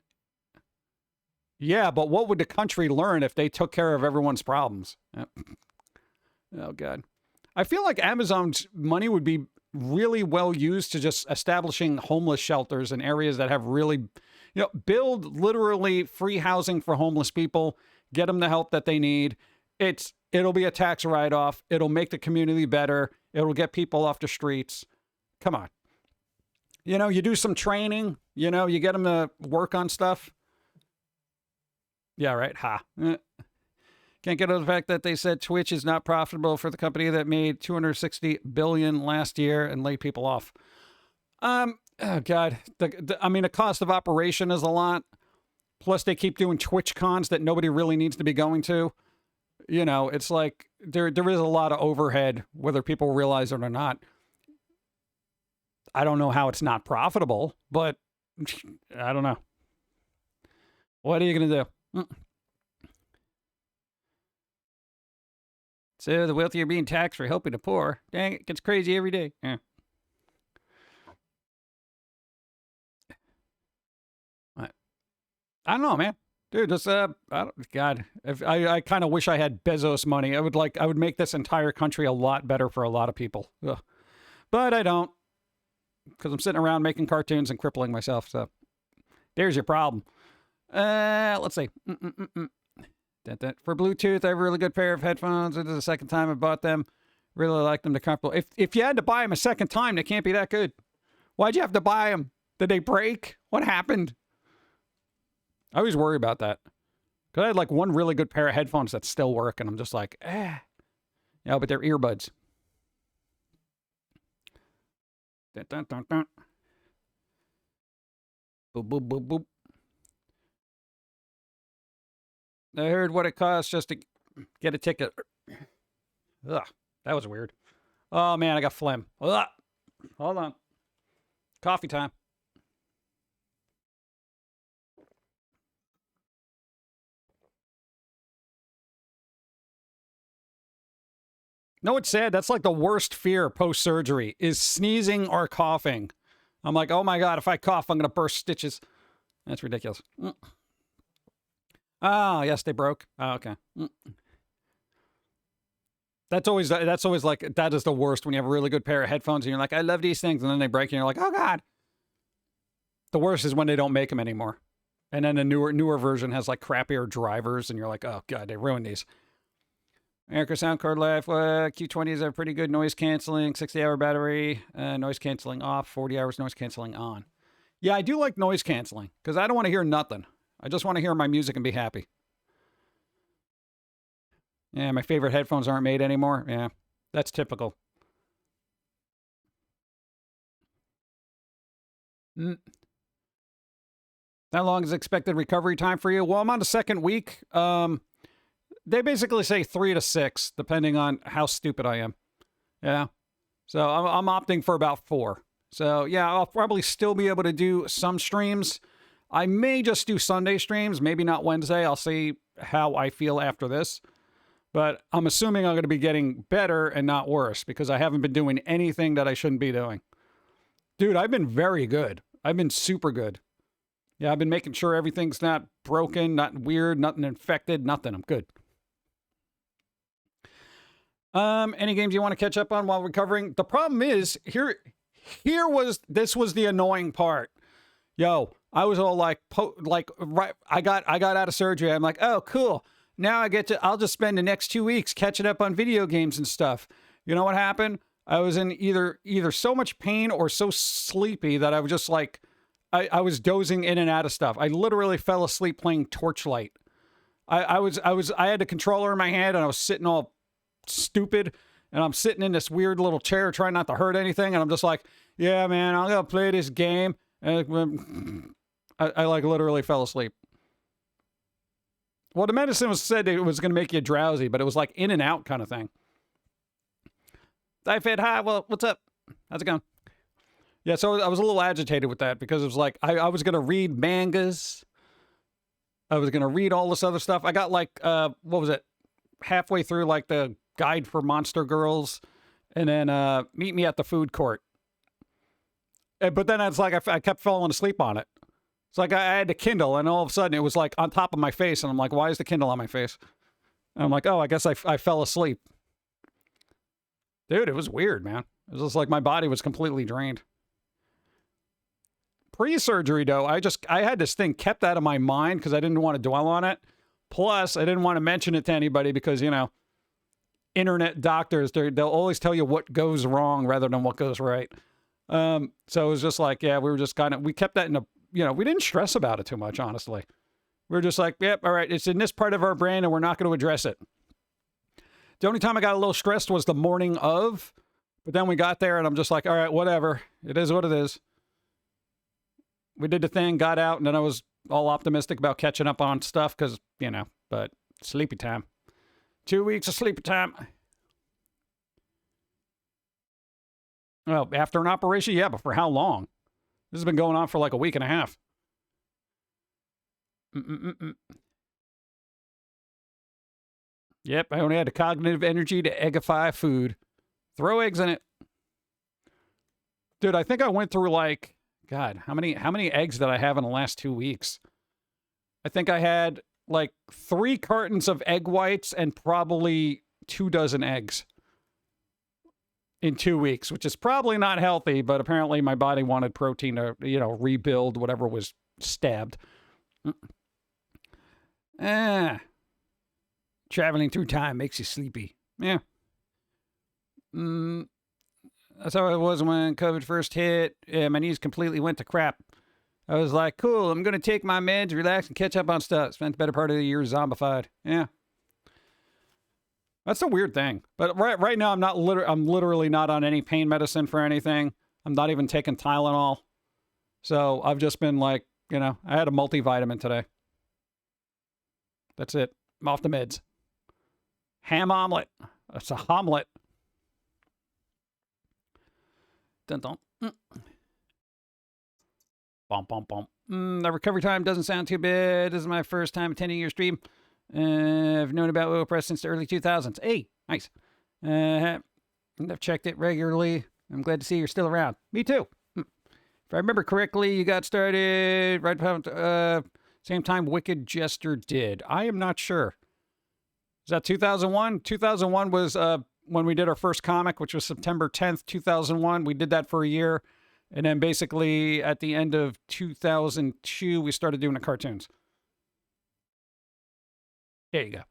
Yeah, but what would the country learn if they took care of everyone's problems? Oh, God. I feel like Amazon's money would be really well used to just establishing homeless shelters in areas that have really, you know, build literally free housing for homeless people, get them the help that they need. It'll be a tax write-off. It'll make the community better. It'll get people off the streets. Come on. You know, you do some training, you know, you get them to work on stuff. Yeah, right. Can't get over the fact that they said Twitch is not profitable for the company that made $260 billion last year and laid people off. Oh God. I mean, the cost of operation is a lot. Plus they keep doing Twitch cons that nobody really needs to be going to. You know, it's like there is a lot of overhead, whether people realize it or not. I don't know how it's not profitable, but I don't know. What are you going to do? So the wealthy are being taxed for helping the poor. Dang, it gets crazy every day. Yeah. I don't know, man. Dude, just God, I kind of wish I had Bezos money. I would make this entire country a lot better for a lot of people. Ugh. But I don't, because I'm sitting around making cartoons and crippling myself. So there's your problem. Let's see. For Bluetooth, I have a really good pair of headphones. This is the second time I bought them. Really like them. They're comfortable. If you had to buy them a second time, they can't be that good. Why'd you have to buy them? Did they break? What happened? I always worry about that. Because I had like one really good pair of headphones that still work, and I'm just like, Yeah, but they're earbuds. Dun, dun, dun, dun. Boop, boop, boop, boop. I heard what it costs just to get a ticket. Ugh, that was weird. Oh, man, I got phlegm. Ugh. Hold on. Coffee time. No, it's sad. That's like the worst fear post-surgery is sneezing or coughing. I'm like, oh, my God, if I cough, I'm going to burst stitches. That's ridiculous. Oh, yes, they broke. Oh, okay. That's always like, that is the worst when you have a really good pair of headphones and you're like, I love these things. And then they break and you're like, oh God. The worst is when they don't make them anymore. And then the newer version has like crappier drivers and you're like, oh God, they ruined these. America Sound Card Life, Q20s have pretty good noise canceling, 60-hour battery, noise canceling off, 40 hours noise canceling on. Yeah, I do like noise canceling because I don't want to hear nothing. I just want to hear my music and be happy. Yeah, my favorite headphones aren't made anymore. Yeah, that's typical. How long is expected recovery time for you? Well, I'm on the second week. They basically say 3 to 6, depending on how stupid I am. Yeah. So I'm opting for about 4. So yeah, I'll probably still be able to do some streams. I may just do Sunday streams, maybe not Wednesday. I'll see how I feel after this. But I'm assuming I'm going to be getting better and not worse because I haven't been doing anything that I shouldn't be doing. Dude, I've been very good. I've been super good. Yeah, I've been making sure everything's not broken, not weird, nothing infected, nothing. I'm good. Any games you want to catch up on while recovering? The problem is, this was the annoying part. Yo, I was all like, right, I got out of surgery. I'm like, oh, cool. Now I'll just spend the next 2 weeks catching up on video games and stuff. You know what happened? I was in either so much pain or so sleepy that I was just like, I was dozing in and out of stuff. I literally fell asleep playing Torchlight. I had the controller in my hand and I was sitting all stupid and I'm sitting in this weird little chair trying not to hurt anything. And I'm just like, yeah, man, I'm going to play this game. And I like literally fell asleep. Well, the medicine said it was going to make you drowsy, but it was like in and out kind of thing. Diefed, hi, well, what's up? How's it going? Yeah, so I was a little agitated with that because it was like, I was going to read mangas. I was going to read all this other stuff. I got like, what was it? Halfway through like the guide for monster girls and then meet me at the food court. But then it's like, I kept falling asleep on it. It's like I had the Kindle and all of a sudden it was like on top of my face. And I'm like, why is the Kindle on my face? And I'm like, oh, I guess I fell asleep. Dude, it was weird, man. It was just like my body was completely drained. Pre-surgery, though, I had this thing kept out of my mind because I didn't want to dwell on it. Plus, I didn't want to mention it to anybody because, you know, internet doctors, they'll always tell you what goes wrong rather than what goes right. So it was just like, yeah, we kept that in a, you know, we didn't stress about it too much, honestly. We were just like, yep, all right, it's in this part of our brain and we're not going to address it. The only time I got a little stressed was the morning of, but then we got there and I'm just like, all right, whatever. It is what it is. We did the thing, got out, and then I was all optimistic about catching up on stuff because, you know, but sleepy time. 2 weeks of sleepy time. Well, after an operation, yeah, but for how long? This has been going on for like a week and a half. Yep, I only had the cognitive energy to eggify food. Throw eggs in it. Dude, I think I went through like, God, how many eggs did I have in the last 2 weeks? I think I had like 3 cartons of egg whites and probably 2 dozen eggs in 2 weeks, which is probably not healthy, but apparently my body wanted protein to, you know, rebuild whatever was stabbed. Traveling through time makes you sleepy. Yeah. That's how it was when COVID first hit. Yeah, my knees completely went to crap. I was like, cool, I'm going to take my meds, relax, and catch up on stuff. Spent the better part of the year zombified. Yeah. That's a weird thing. But right now, I'm literally not on any pain medicine for anything. I'm not even taking Tylenol. So I've just been like, you know, I had a multivitamin today. That's it. I'm off the meds. Ham omelet. It's a homlet. Dun dun. Bum bum bum. The recovery time doesn't sound too bad. This is my first time attending your stream. I've known about willpress since the early 2000s. Hey, nice. I've checked it regularly. I'm glad to see you're still around. Me too. If I remember correctly, you got started right about same time Wicked Jester did. I am not sure. Is that 2001? 2001 was when we did our first comic, which was September 10th, 2001. We did that for a year. And then basically at the end of 2002, we started doing the cartoons. There you go.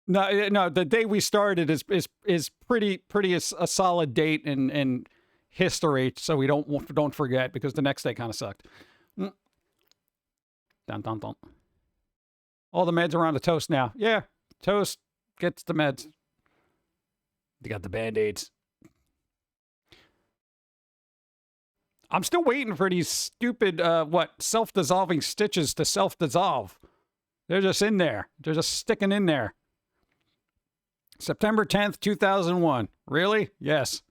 No, the day we started is pretty a solid date in history, so we don't forget because the next day kind of sucked. Dun dun dun. All the meds are on the toast now. Yeah, toast gets the meds. They got the Band-Aids. I'm still waiting for these stupid, self-dissolving stitches to self-dissolve. They're just in there. They're just sticking in there. September 10th, 2001. Really? Yes.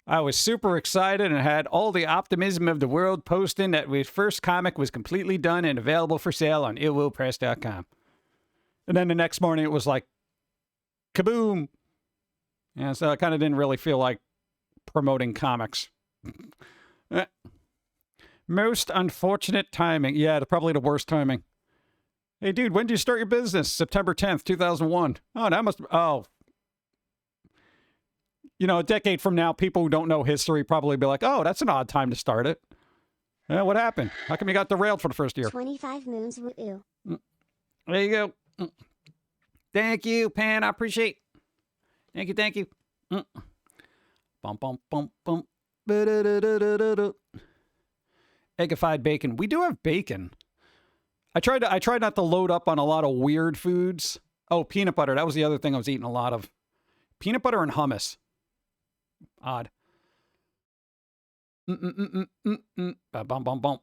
I was super excited and had all the optimism of the world posting that my first comic was completely done and available for sale on willpress.com. And then the next morning it was like, kaboom. And so I kind of didn't really feel like promoting comics. Most unfortunate timing. Yeah, probably the worst timing. Hey, dude, when did you start your business? September 10th, 2001. Oh, that must... Oh. You know, a decade from now, people who don't know history probably be like, oh, that's an odd time to start it. What happened? How come you got derailed for the first year? 25 moons, woo. There you go. Thank you, Pan. I appreciate. Thank you, thank you. Bum, bum, bum, bum. Eggified bacon. We do have bacon. I tried not to load up on a lot of weird foods. Oh, peanut butter. That was the other thing I was eating a lot of. Peanut butter and hummus. Odd. Bum, bum, bum.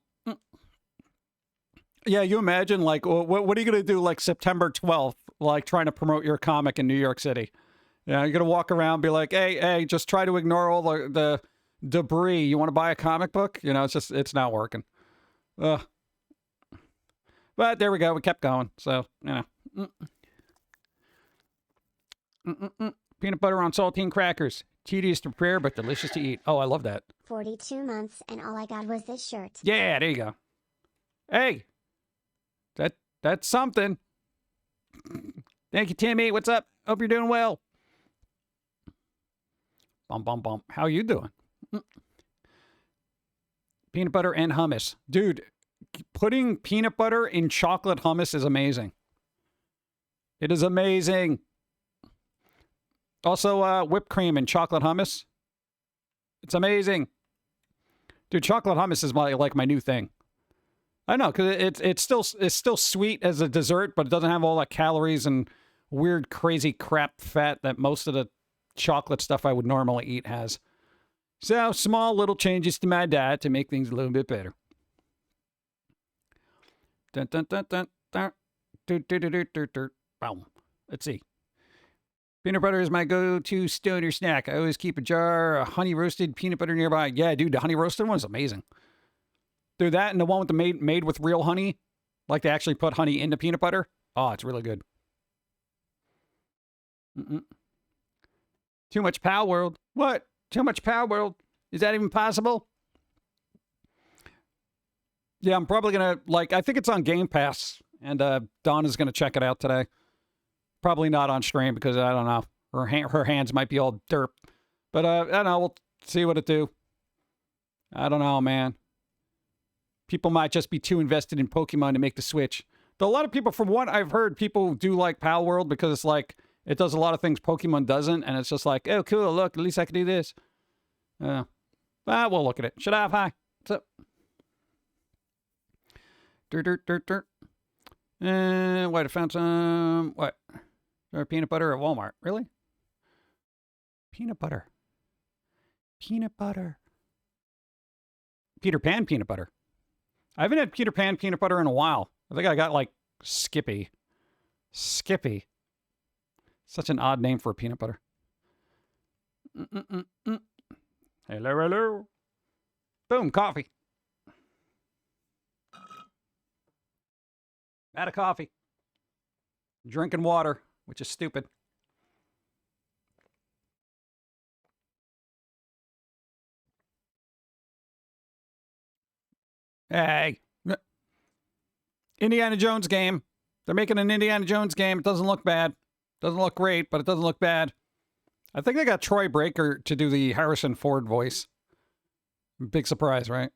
Yeah, you imagine, like, what are you going to do, like, September 12th, like, trying to promote your comic in New York City? Yeah, you're going to walk around and be like, hey, just try to ignore all the debris. You want to buy a comic book? You know, it's not working. But there we go. We kept going. So, you know. Peanut butter on saltine crackers. Tedious to prepare, but delicious to eat. Oh, I love that. 42 months, and all I got was this shirt. Yeah, there you go. Hey, that's something. Thank you, Timmy. What's up? Hope you're doing well. Bum, bum, bum. How you doing? Peanut butter and hummus. Dude, putting peanut butter in chocolate hummus is amazing. It is amazing. Also, whipped cream and chocolate hummus. It's amazing. Dude, chocolate hummus is my new thing. I know, because it's still sweet as a dessert, but it doesn't have all that calories and weird, crazy crap fat that most of the chocolate stuff I would normally eat has. So, small little changes to my diet to make things a little bit better. Dun, dun, dun, dun, dun. Boom. Let's see. Peanut butter is my go-to stoner snack. I always keep a jar of honey roasted peanut butter nearby. Yeah, dude, the honey roasted one is amazing. Dude, that and the one with the made with real honey, like they actually put honey into peanut butter. Oh, it's really good. Too much Pow World. What? Too much Pow World? Is that even possible? Yeah, I'm probably going to, I think it's on Game Pass, and Dawn is going to check it out today. Probably not on stream because, I don't know, her hands might be all derp. But, I don't know, we'll see what it do. I don't know, man. People might just be too invested in Pokemon to make the switch. Though a lot of people, from what I've heard, people do like Pal World because it's like, it does a lot of things Pokemon doesn't, and it's just like, oh, cool, look, at least I can do this. We'll look at it. Shut up, hi. What's up? Dirt. Wait, I found some, what? Peanut butter at Walmart. Really? Peanut butter. Peanut butter. Peter Pan peanut butter. I haven't had Peter Pan peanut butter in a while. I think I got, like, Skippy. Skippy. Such an odd name for a peanut butter. Hello. Boom, coffee. Out of coffee. Drinking water, which is stupid. Hey. Indiana Jones game. They're making an Indiana Jones game. It doesn't look bad. Doesn't look great, but it doesn't look bad. I think they got Troy Baker to do the Harrison Ford voice. Big surprise, right?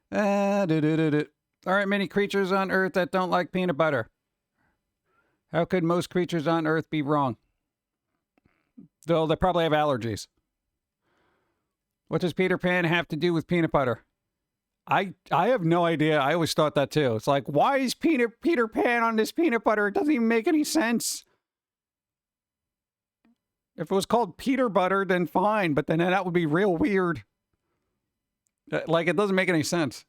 There aren't many creatures on Earth that don't like peanut butter. How could most creatures on Earth be wrong? Though they probably have allergies. What does Peter Pan have to do with peanut butter? I have no idea. I always thought that too. It's like, why is Peter Pan on this peanut butter? It doesn't even make any sense. If it was called Peter Butter, then fine, but then that would be real weird. Like, it doesn't make any sense.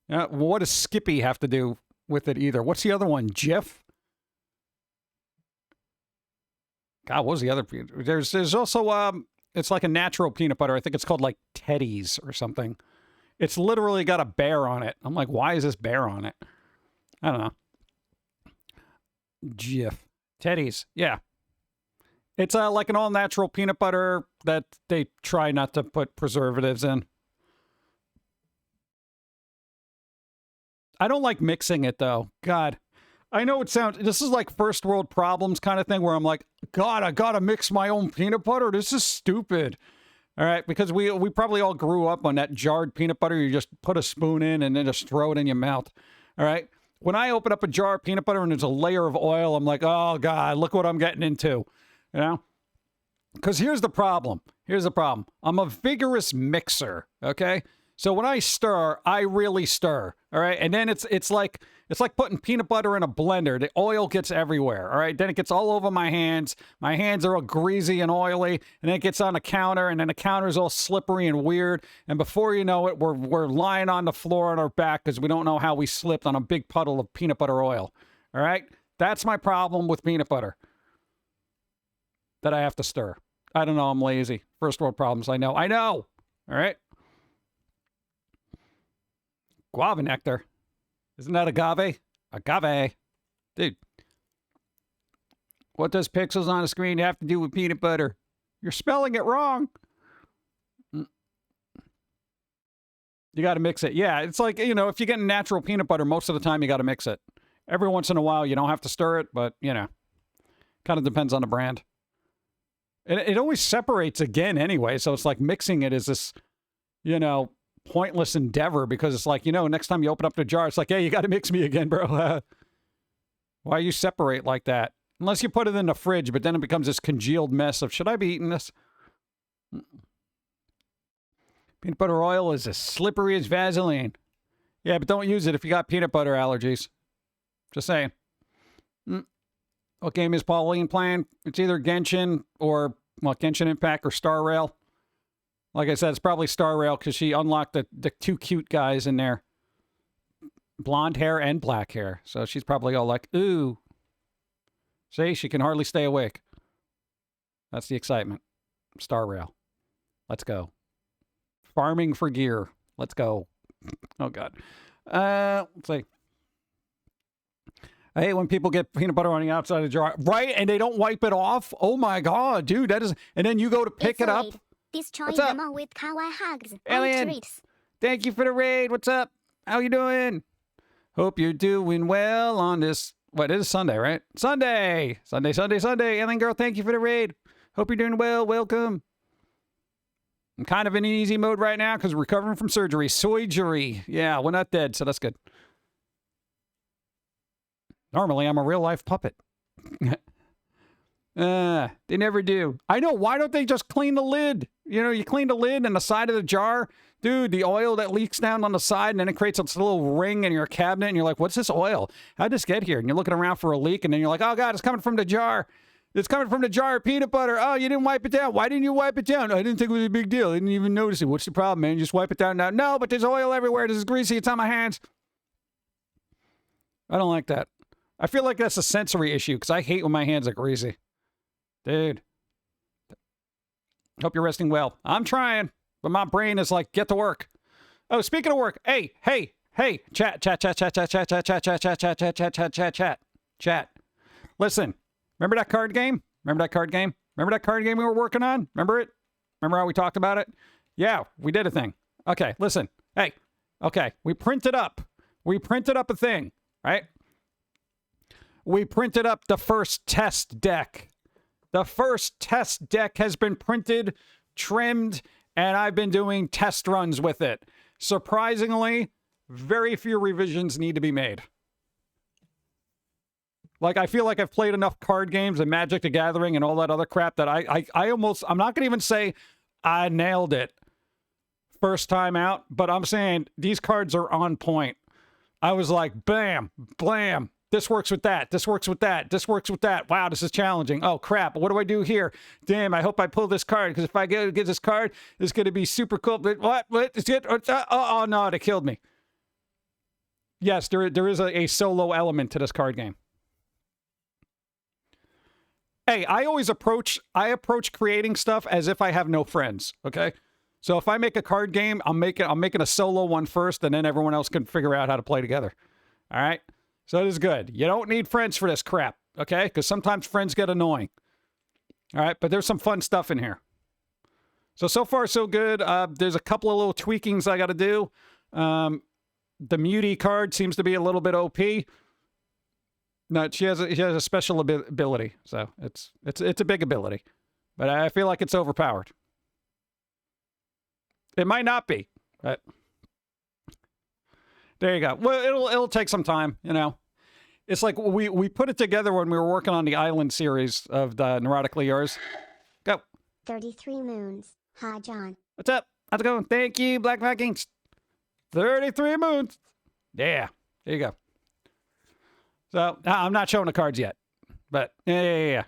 What does Skippy have to do with it either? What's the other one? Jif? God, what was the other? There's also, it's like a natural peanut butter. I think it's called like Teddy's or something. It's literally got a bear on it. I'm like, why is this bear on it? I don't know. Jif. Teddy's. Yeah. It's like an all-natural peanut butter that they try not to put preservatives in. I don't like mixing it, though. God. I know it sounds... This is like first world problems kind of thing where I'm like, God, I gotta mix my own peanut butter? This is stupid. All right? Because we probably all grew up on that jarred peanut butter. You just put a spoon in and then just throw it in your mouth. All right? When I open up a jar of peanut butter and there's a layer of oil, I'm like, oh, God, look what I'm getting into. You know? Because here's the problem. Here's the problem. I'm a vigorous mixer, okay? So when I stir, I really stir, all right? And then it's like putting peanut butter in a blender. The oil gets everywhere, all right? Then it gets all over my hands. My hands are all greasy and oily, and then it gets on the counter, and then the counter's all slippery and weird. And before you know it, we're lying on the floor on our back because we don't know how we slipped on a big puddle of peanut butter oil, all right? That's my problem with peanut butter that I have to stir. I don't know. I'm lazy. First world problems. I know. All right? Guava nectar. Isn't that agave? Agave. Dude. What does pixels on the screen have to do with peanut butter? You're spelling it wrong. You got to mix it. Yeah, it's like, you know, if you're getting natural peanut butter, most of the time you got to mix it. Every once in a while, you don't have to stir it, but, you know, kind of depends on the brand. It always separates again anyway, so it's like mixing it is this, you know, pointless endeavor because it's like, you know, next time you open up the jar, it's like, hey, you got to mix me again, bro. Why you separate like that? Unless you put it in the fridge, but then it becomes this congealed mess of, should I be eating this? Peanut butter oil is as slippery as Vaseline. Yeah, but don't use it if you got peanut butter allergies. Just saying. What game is Pauline playing? It's either Genshin or, well, Genshin Impact or Star Rail. Like I said, it's probably Star Rail because she unlocked the two cute guys in there. Blonde hair and black hair. So she's probably all like, ooh. See, she can hardly stay awake. That's the excitement. Star Rail. Let's go. Farming for gear. Let's go. Oh, God. Let's see. I hate when people get peanut butter on the outside of the jar. Right? And they don't wipe it off? Oh, my God, dude. That is... And then you go to pick it up. Destroy What's up? them all with kawaii hugs and Alien. treats. Thank you for the raid. What's up? How you doing? Hope you're doing well on this... What, it is Sunday, right? Sunday! Sunday. Alien girl, thank you for the raid. Hope you're doing well. Welcome. I'm kind of in easy mode right now because we're recovering from surgery. Surgery. Yeah, we're not dead, so that's good. Normally, I'm a real-life puppet. They never do. I know. Why don't they just clean the lid? You know, you clean the lid and the side of the jar. Dude, the oil that leaks down on the side and then it creates this little ring in your cabinet and you're like, what's this oil? How'd this get here? And you're looking around for a leak and then you're like, oh, God, it's coming from the jar. It's coming from the jar of peanut butter. Oh, you didn't wipe it down. Why didn't you wipe it down? I didn't think it was a big deal. I didn't even notice it. What's the problem, man? Just wipe it down now. No, but there's oil everywhere. This is greasy. It's on my hands. I don't like that. I feel like that's a sensory issue because I hate when my hands are greasy. Dude. Hope you're resting well. I'm trying, but my brain is like, get to work. Oh, speaking of work, hey, chat. Listen, remember that card game? Remember that card game we were working on? Remember it? Remember how we talked about it? Yeah, we did a thing. Okay, listen. Hey, okay, we printed up a thing, right? We printed up the first test deck. The first test deck has been printed, trimmed, and I've been doing test runs with it. Surprisingly, very few revisions need to be made. Like, I feel like I've played enough card games and Magic the Gathering and all that other crap that I'm not going to even say I nailed it first time out, but I'm saying these cards are on point. I was like, bam, blam, This works with that. This works with that. This works with that. Wow, this is challenging. Oh, crap. What do I do here? Damn, I hope I pull this card, because if I get this card, it's going to be super cool. But what? Is it? Oh, no, they killed me. Yes, there is a solo element to this card game. Hey, I approach creating stuff as if I have no friends, okay? So if I make a card game, I'm making a solo one first, and then everyone else can figure out how to play together. All right? So it is good. You don't need friends for this crap, okay? Because sometimes friends get annoying. All right? But there's some fun stuff in here. So far, so good. There's a couple of little tweakings I got to do. The Mutie card seems to be a little bit OP. No, she has a special ability, so it's a big ability. But I feel like it's overpowered. It might not be, but... There you go. Well, it'll take some time, you know. It's like we put it together when we were working on the Island series of the Neurotically Yours. Go. 33 moons. Hi, John. What's up? How's it going? Thank you, Black Vikings. 33 moons. Yeah. There you go. So I'm not showing the cards yet, but yeah.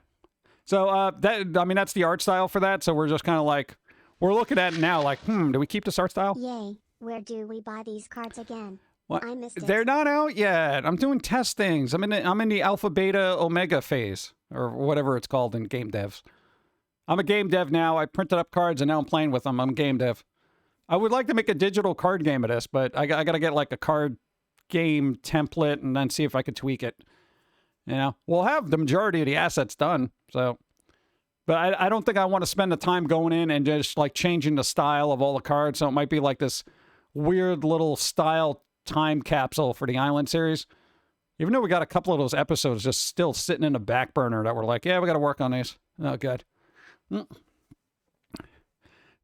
So that's the art style for that. So we're just kind of like we're looking at it now, like, do we keep this art style? Yay. Where do we buy these cards again? What? I missed it. They're not out yet. I'm doing test things. I'm in the alpha, beta, omega phase, or whatever it's called in game devs. I'm a game dev now. I printed up cards and now I'm playing with them. I'm a game dev. I would like to make a digital card game of this, but I got to get like a card game template and then see if I could tweak it. You know, we'll have the majority of the assets done. So, but I don't think I want to spend the time going in and just like changing the style of all the cards. So it might be like this weird little style time capsule for the Island series. Even though we got a couple of those episodes just still sitting in the back burner that we're like, yeah, we got to work on these. Oh, good.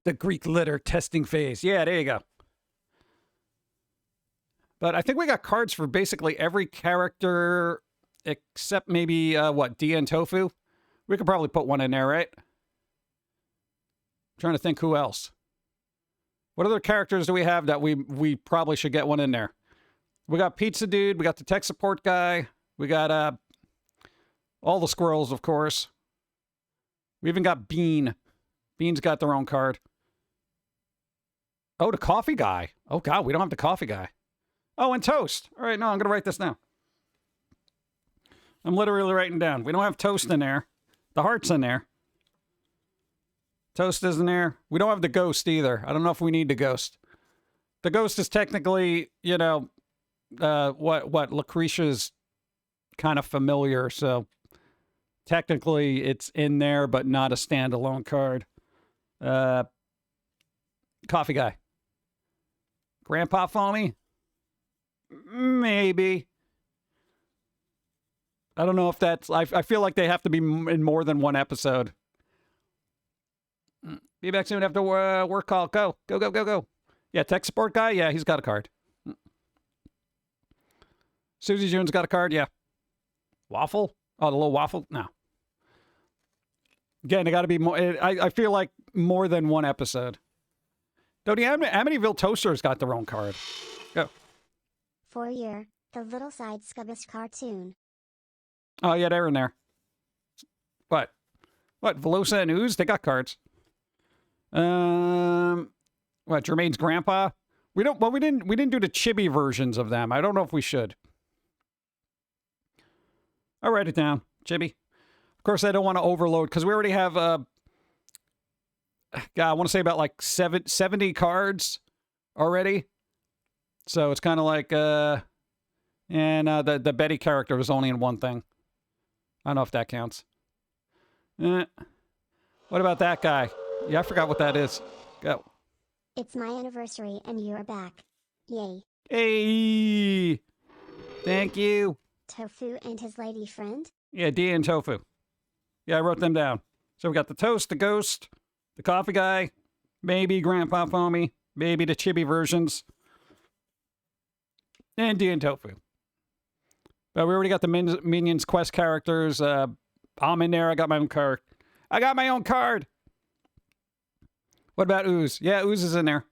The Greek litter testing phase. Yeah, there you go. But I think we got cards for basically every character except maybe, D and Tofu? We could probably put one in there, right? I'm trying to think who else. What other characters do we have that we probably should get one in there? We got Pizza Dude. We got the tech support guy. We got all the squirrels, of course. We even got Bean. Bean's got their own card. Oh, the coffee guy. Oh, God, we don't have the coffee guy. Oh, and Toast. All right, no, I'm going to write this down. I'm literally writing down. We don't have Toast in there. The heart's in there. Toast isn't there. We don't have the ghost either. I don't know if we need the ghost. The ghost is technically, you know, what Lucretia's kind of familiar, so technically it's in there, but not a standalone card. Coffee guy. Grandpa Foamy? Maybe. I don't know if that's... I feel like they have to be in more than one episode. Be back soon after work call. Go. Yeah, tech support guy? Yeah, he's got a card. Susie June's got a card? Yeah. Waffle? Oh, the little waffle? No. Again, it got to be more... I feel like more than one episode. Dodie, Amityville Toaster's got their own card. Go. For year, the Little Side Scubbish cartoon. Oh, yeah, they're in there. What? Velosa and Ooze? They got cards. Jermaine's grandpa? We didn't do the chibi versions of them. I don't know if we should. I'll write it down. Chibi. Of course, I don't want to overload because we already have I want to say about like 70 cards already. So it's kind of like the Betty character was only in one thing. I don't know if that counts. What about that guy? Yeah, I forgot what that is. Go. It's my anniversary and you're back. Yay. Hey! Thank you. Tofu and his lady friend? Yeah, D and Tofu. Yeah, I wrote them down. So we got the Toast, the Ghost, the Coffee Guy, maybe Grandpa Foamy, maybe the chibi versions, and D and Tofu. But we already got the Minions Quest characters. I'm in there. I got my own card. What about Ooze? Yeah, Ooze is in there.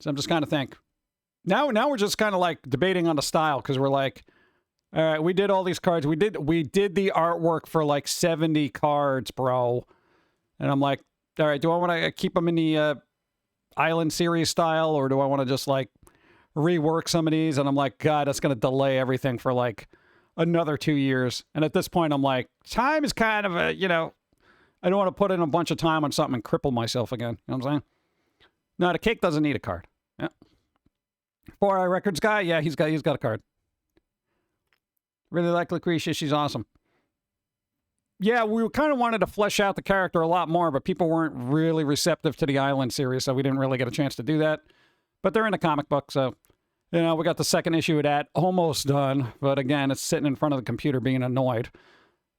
So I'm just kind of think. Now we're just kind of like debating on the style because we're like, All right, we did all these cards. We did the artwork for like 70 cards, bro. And I'm like, all right, do I want to keep them in the Island series style, or do I want to just like rework some of these? And I'm like, God, that's going to delay everything for like another 2 years. And at this point, I'm like, time is kind of a, you know, I don't want to put in a bunch of time on something and cripple myself again. You know what I'm saying? No, the cake doesn't need a card. Yeah. 4 Eye Records guy, yeah, he's got a card. Really like Lucretia. She's awesome. Yeah, we kind of wanted to flesh out the character a lot more, but people weren't really receptive to the Island series, so we didn't really get a chance to do that. But they're in a comic book, so, you know, we got the second issue of that almost done. But again, it's sitting in front of the computer being annoyed.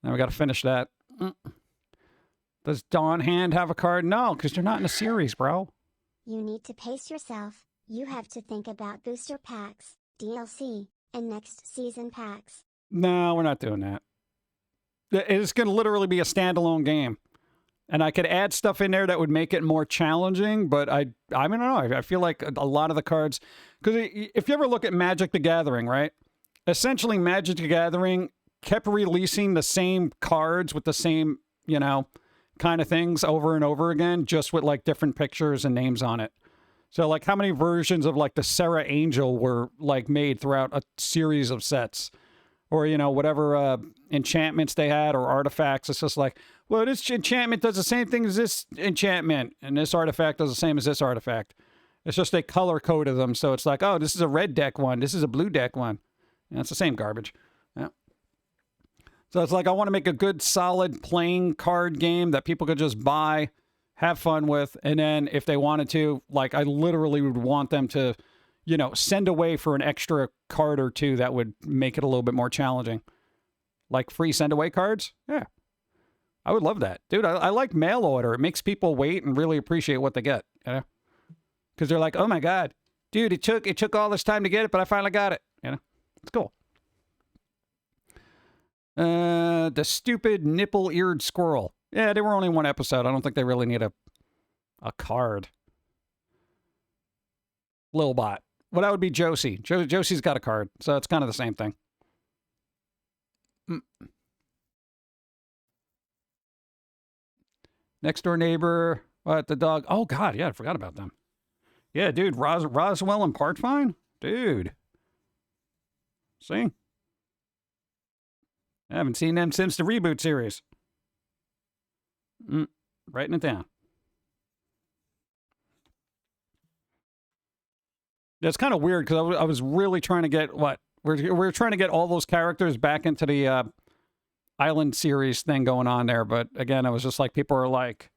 Now we got to finish that. Does Dawn Hand have a card? No, because they're not in a series, bro. You need to pace yourself. You have to think about booster packs, DLC, and next season packs. No, we're not doing that. It's going to literally be a standalone game. And I could add stuff in there that would make it more challenging, but I don't know. I feel like a lot of the cards... Because if you ever look at Magic the Gathering, right? Essentially, Magic the Gathering kept releasing the same cards with the same, you know, kind of things over and over again, just with, like, different pictures and names on it. So, like, how many versions of, like, the Serra Angel were, like, made throughout a series of sets? Or, you know, whatever enchantments they had or artifacts. It's just like, well, this enchantment does the same thing as this enchantment, and this artifact does the same as this artifact. It's just they color-coded them, so it's like, oh, this is a red deck one, this is a blue deck one. And it's the same garbage. Yeah. So it's like, I want to make a good, solid playing card game that people could just buy, have fun with, and then if they wanted to, like, I literally would want them to, you know, send away for an extra card or two that would make it a little bit more challenging. Like free send away cards? Yeah. I would love that. Dude, I like mail order. It makes people wait and really appreciate what they get, you know? Because they're like, oh my God, dude, it took all this time to get it, but I finally got it, you know? It's cool. The stupid nipple-eared squirrel. Yeah, they were only one episode. I don't think they really need a card. Lil Bot. Well, that would be Josie. Josie's got a card, so it's kind of the same thing. Next door neighbor. What, the dog? Oh, God, yeah, I forgot about them. Yeah, dude, Roswell and Partfine? Dude. See? I haven't seen them since the reboot series. Writing it down. It's kind of weird because I was really trying to get what we're trying to get all those characters back into the Island series thing going on there, but again, it was just like people are like,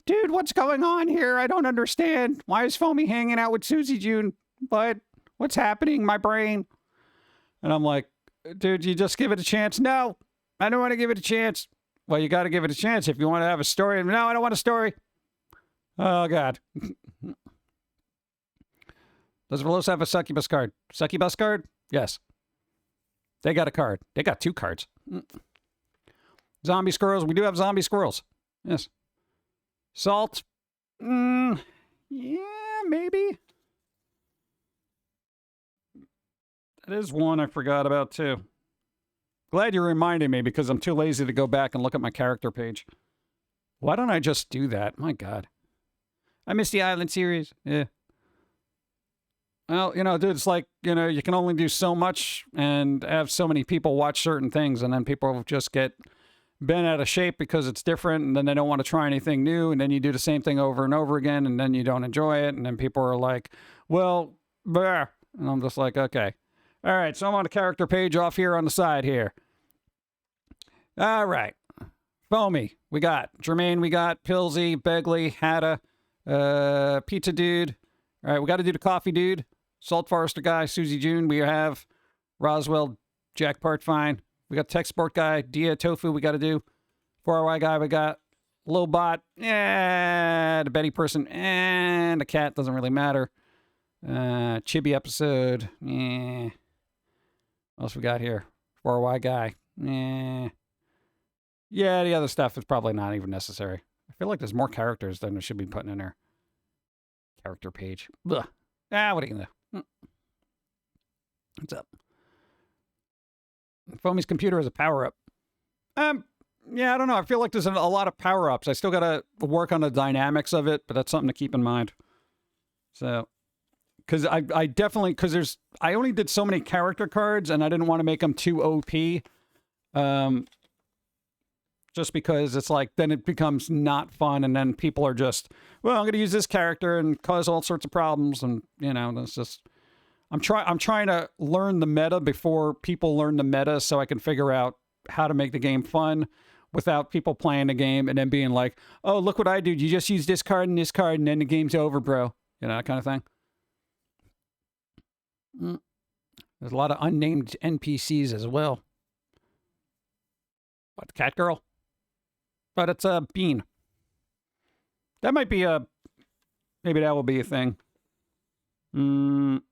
"Dude, what's going on here? I don't understand. Why is Foamy hanging out with Susie June? What's happening? My brain." And I'm like, "Dude, you just give it a chance." No, I don't want to give it a chance. Well, you got to give it a chance if you want to have a story. No, I don't want a story. Oh God. Does Velosa have a succubus card? Succubus card? Yes. They got a card. They got 2 cards. Zombie squirrels. We do have zombie squirrels. Yes. Salt. Yeah, maybe. That is one I forgot about, too. Glad you reminded me because I'm too lazy to go back and look at my character page. Why don't I just do that? My God. I missed the Island series. Yeah. Well, you know, dude, it's like, you know, you can only do so much and have so many people watch certain things, and then people just get bent out of shape because it's different, and then they don't want to try anything new, and then you do the same thing over and over again, and then you don't enjoy it, and then people are like, well, bleh. And I'm just like, okay. All right, so I'm on a character page off here on the side here. All right. Foamy, we got. Jermaine, we got. Pilsy, Begley, Hatta, Pizza Dude. All right, we got to do the Coffee Dude. Salt Forester Guy, Susie June. We have Roswell, Jack Partfine. We got Tech Sport Guy, Dia Tofu. We got to do 4RY Guy. We got Lil Bot. Yeah, the Betty person. And the cat doesn't really matter. Chibi episode. Yeah. What else we got here? 4RY Guy. Yeah, the other stuff is probably not even necessary. I feel like there's more characters than we should be putting in there. Character page. Ugh. What are you gonna do? What's up? Foamy's computer is a power-up. Yeah, I don't know. I feel like there's a lot of power-ups. I still got to work on the dynamics of it, but that's something to keep in mind. So, because I definitely, because I only did so many character cards, and I didn't want to make them too OP. Just because it's like, then it becomes not fun, and then people are just, well, I'm going to use this character and cause all sorts of problems, and, that's just... I'm trying to learn the meta before people learn the meta so I can figure out how to make the game fun without people playing the game and then being like, oh, look what I did. You just use this card and then the game's over, bro. That kind of thing. There's a lot of unnamed NPCs as well. What, Cat Girl? But it's a Bean. That might be maybe that will be a thing. I'm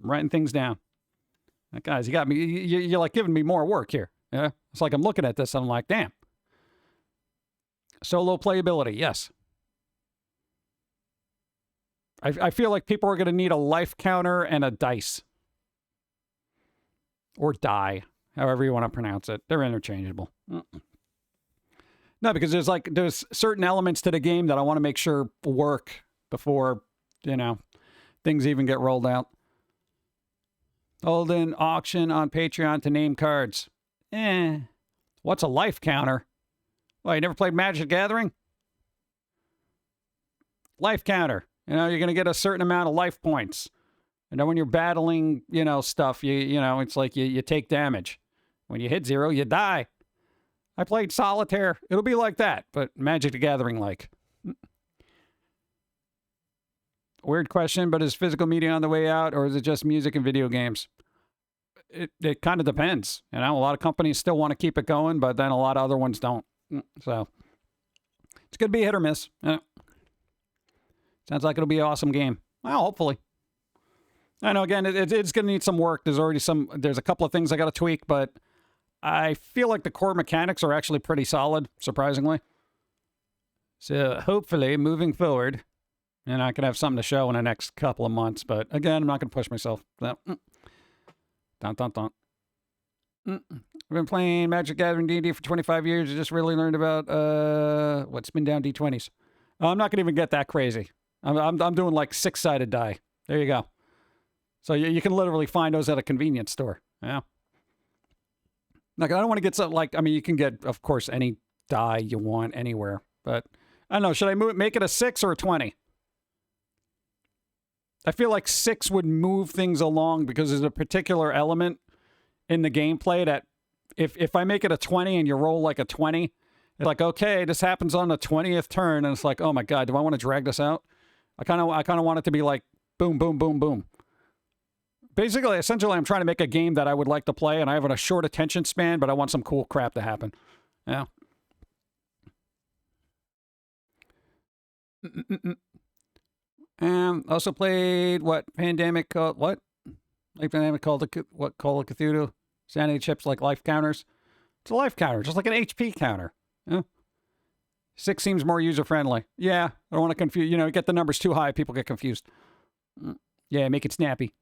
writing things down. Guys, you got me. You're like giving me more work here. Yeah, it's like I'm looking at this and I'm like, damn. Solo playability, yes. I feel like people are going to need a life counter and a dice. Or die, however you want to pronounce it. They're interchangeable. No, because there's certain elements to the game that I want to make sure work before, things even get rolled out. Hold an auction on Patreon to name cards. What's a life counter? Well, you never played Magic the Gathering? Life counter. You're going to get a certain amount of life points. And then when you're battling, stuff, it's like you take damage. When you hit 0, you die. I played Solitaire. It'll be like that, but Magic the Gathering like. Weird question, but is physical media on the way out, or is it just music and video games? It kind of depends. A lot of companies still want to keep it going, but then a lot of other ones don't. So it's going to be hit or miss. Sounds like it'll be an awesome game. Well, hopefully. I know, again, it's going to need some work. There's a couple of things I got to tweak, but I feel like the core mechanics are actually pretty solid, surprisingly. So hopefully, moving forward, and I can have something to show in the next couple of months. But again, I'm not going to push myself. Dun, dun, dun. I've been playing Magic the Gathering D&D for 25 years. I just really learned about what spin down D20s. I'm not going to even get that crazy. I'm doing like 6-sided die. There you go. So you can literally find those at a convenience store. Yeah. Like, I don't want to get something like, you can get, of course, any die you want anywhere. But I don't know. Should I make it a 6 or a 20? I feel like 6 would move things along because there's a particular element in the gameplay that if I make it a 20 and you roll like a 20, it's like, okay, this happens on the 20th turn. And it's like, oh my God, do I want to drag this out? I kind of want it to be like boom, boom, boom, boom. Basically, essentially, I'm trying to make a game that I would like to play, and I have a short attention span, but I want some cool crap to happen. Yeah. Also played Pandemic called what? Like Pandemic called what? Call of Cthulhu. Sanity chips like life counters. It's a life counter, just like an HP counter. Yeah. 6 seems more user friendly. Yeah, I don't want to confuse. Get the numbers too high, people get confused. Yeah, make it snappy.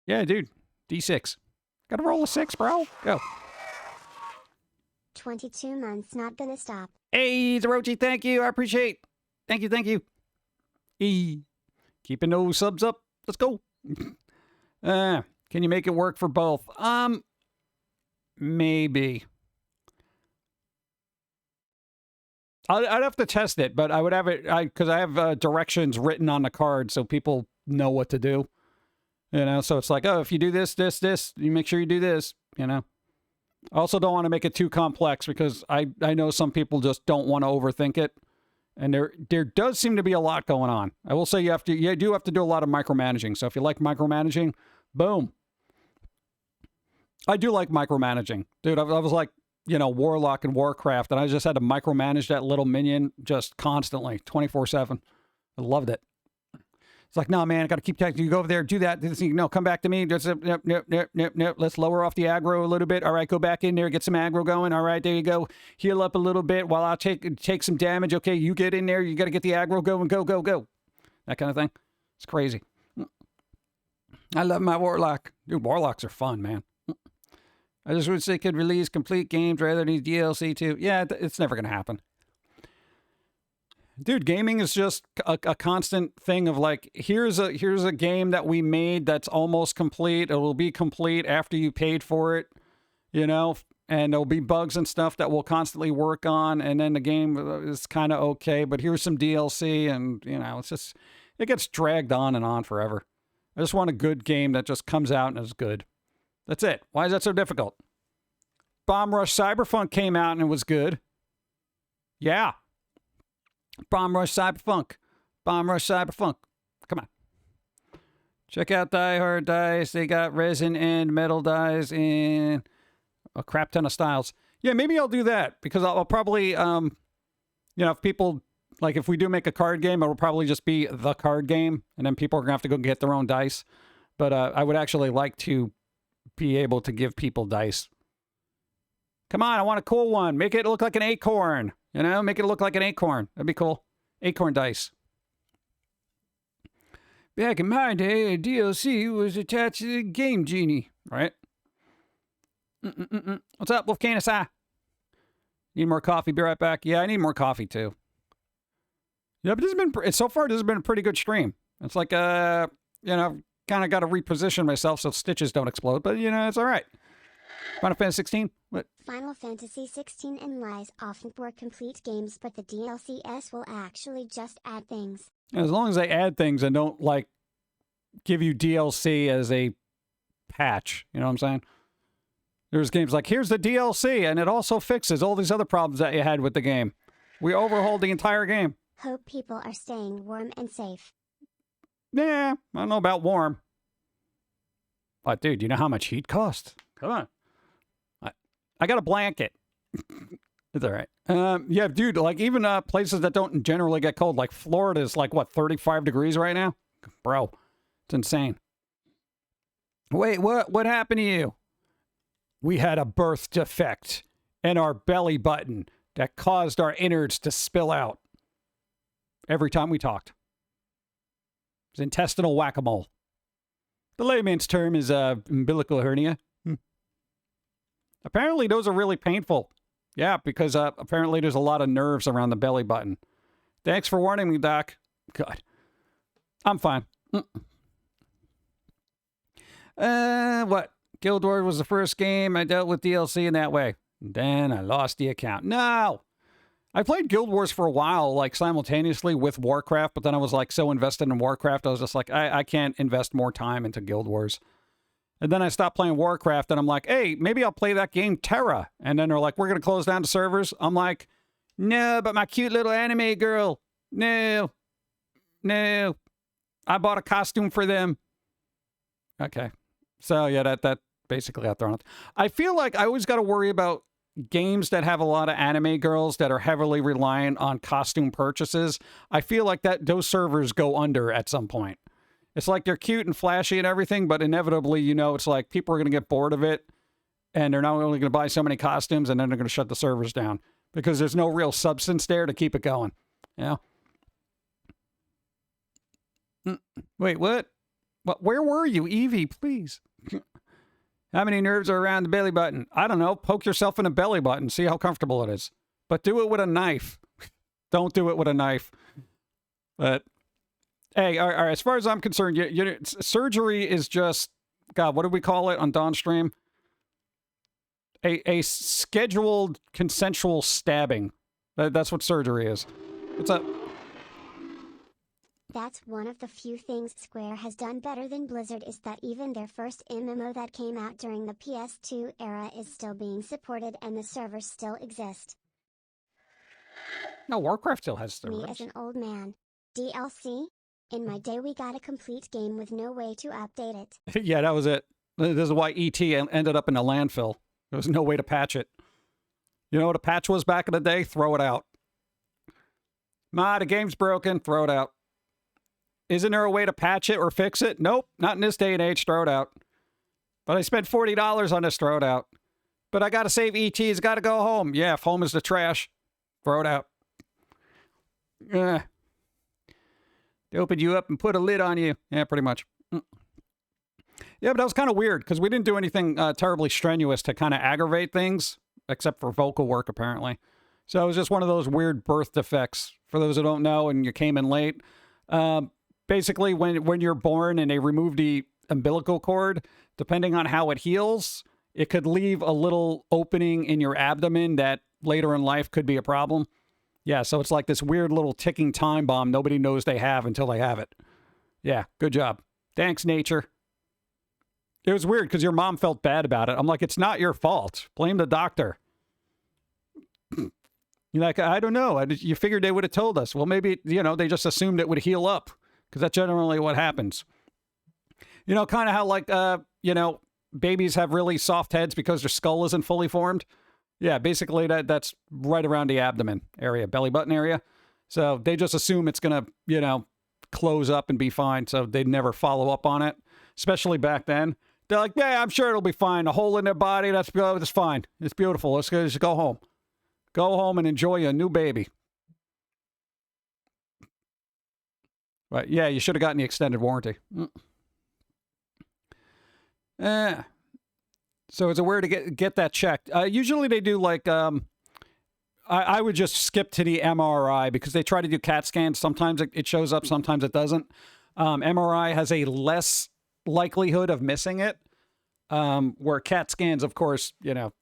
Yeah, dude. D6. Gotta roll a 6, bro. Go. 22 months, not gonna stop. Hey, Zerochi, thank you. I appreciate. Thank you. Hey, keeping those subs up. Let's go. Can you make it work for both? Maybe. I'd have to test it, but I would have it because I have directions written on the card so people know what to do. So it's like, oh, if you do this, you make sure you do this, I also don't want to make it too complex because I know some people just don't want to overthink it. And there does seem to be a lot going on. I will say you do have to do a lot of micromanaging. So if you like micromanaging, boom. I do like micromanaging. Dude, I was like, Warlock and Warcraft, and I just had to micromanage that little minion just constantly, 24/7. I loved it. It's like, no, man, I got to keep texting. You go over there, do that. No, come back to me. Just, nope. Let's lower off the aggro a little bit. All right, go back in there, get some aggro going. All right, there you go. Heal up a little bit while I'll take some damage. Okay, you get in there. You got to get the aggro going. Go. that kind of thing. It's crazy. I love my Warlock. Dude, Warlocks are fun, man. I just wish they could release complete games rather than DLC too. Yeah, it's never going to happen. Dude, gaming is just a constant thing of like, here's a game that we made that's almost complete. It will be complete after you paid for it, you know, and there'll be bugs and stuff that we'll constantly work on. And then the game is kind of okay, but here's some DLC and, you know, it's just, it gets dragged on and on forever. I just want a good game that just comes out and is good. That's it. Why is that so difficult? Bomb Rush Cyberpunk came out and it was good. Yeah. Bomb Rush Cyberpunk. Bomb Rush Cyberpunk. Come on. Check out Die Hard dice. They got resin and metal dies in a crap ton of styles. Yeah, maybe I'll do that because I'll probably, you know, if people, like if we do make a card game, it will probably just be the card game and then people are going to have to go get their own dice. But I would actually like to be able to give people dice. Come on, I want a cool one. Make it look like an acorn. You know, make it look like an acorn. That'd be cool. Acorn dice. Back in my day, a DLC was attached to the Game Genie. Right? What's up, Wolfcana Sai? Need more coffee? Be right back. Yeah, I need more coffee too. Yeah, but this has been, so far, this has been a pretty good stream. It's like, you know, kind of got to reposition myself so stitches don't explode, but, you know, it's all right. Final Fantasy 16? What? Final Fantasy 16 and Rise often were complete games, but the DLCs will actually just add things. As long as they add things and don't, like, give you DLC as a patch. You know what I'm saying? There's games like, here's the DLC, and it also fixes all these other problems that you had with the game. We overhauled the entire game. Hope people are staying warm and safe. Yeah, I don't know about warm. But, dude, you know how much heat costs? Come on. I got a blanket. It's all right. Yeah, dude, like even places that don't generally get cold, like Florida is like, what, 35 degrees right now? Bro, it's insane. Wait, what happened to you? We had a birth defect in our belly button that caused our innards to spill out every time we talked. It's intestinal whack-a-mole. The layman's term is umbilical hernia. Apparently, those are really painful. Yeah, because apparently there's a lot of nerves around the belly button. Thanks for warning me, Doc. God. I'm fine. What? Guild Wars was the first game I dealt with DLC in that way. Then I lost the account. No! I played Guild Wars for a while, like simultaneously with Warcraft, but then I was like so invested in Warcraft, I was just like, I can't invest more time into Guild Wars. And then I stopped playing Warcraft, and I'm like, hey, maybe I'll play that game Terra. And then they're like, we're going to close down the servers. I'm like, no, but my cute little anime girl. No. I bought a costume for them. Okay. So, yeah, that basically got thrown out. I feel like I always got to worry about games that have a lot of anime girls that are heavily reliant on costume purchases. I feel like those servers go under at some point. It's like they're cute and flashy and everything, but inevitably, you know, it's like people are going to get bored of it, and they're not only going to buy so many costumes, and then they're going to shut the servers down because there's no real substance there to keep it going. You know? Wait, what? Where were you, Evie? Please. How many nerves are around the belly button? I don't know. Poke yourself in the belly button. See how comfortable it is. But do it with a knife. Don't do it with a knife. But... hey, all right, as far as I'm concerned, surgery is just, God, what do we call it on Dawn's stream? A scheduled consensual stabbing. That's what surgery is. What's up? That's one of the few things Square has done better than Blizzard is that even their first MMO that came out during the PS2 era is still being supported and the servers still exist. No, Warcraft still has servers. Me as an old man. DLC? In my day we got a complete game with no way to update it. Yeah, that was it. This is why E.T. ended up in a landfill. There was no way to patch it. You know what a patch was back in the day? Throw it out. Ma, the game's broken. Throw it out. Isn't there a way to patch it or fix it? Nope, not in this day and age. Throw it out. But I spent $40 on this. Throw it out. But I got to save E.T. He's got to go home. Yeah, if home is the trash, throw it out. They opened you up and put a lid on you. Yeah, pretty much. Yeah, but that was kind of weird because we didn't do anything terribly strenuous to kind of aggravate things, except for vocal work, apparently. So it was just one of those weird birth defects. For those who don't know and you came in late, basically when you're born and they remove the umbilical cord, depending on how it heals, it could leave a little opening in your abdomen that later in life could be a problem. Yeah, so it's like this weird little ticking time bomb nobody knows they have until they have it. Yeah, good job. Thanks, nature. It was weird because your mom felt bad about it. I'm like, it's not your fault. Blame the doctor. You're like, I don't know. You figured they would have told us. Well, maybe, they just assumed it would heal up because that's generally what happens. Kind of how like, babies have really soft heads because their skull isn't fully formed. Yeah, basically that's right around the abdomen area, belly button area. So they just assume it's going to, close up and be fine. So they'd never follow up on it, especially back then. They're like, yeah, I'm sure it'll be fine. A hole in their body, that's fine. It's beautiful. Let's just go home. Go home and enjoy a new baby. But yeah, you should have gotten the extended warranty. So is it where to get that checked? Usually they do like, I would just skip to the MRI because they try to do CAT scans. Sometimes it shows up, sometimes it doesn't. MRI has a less likelihood of missing it, where CAT scans, of course,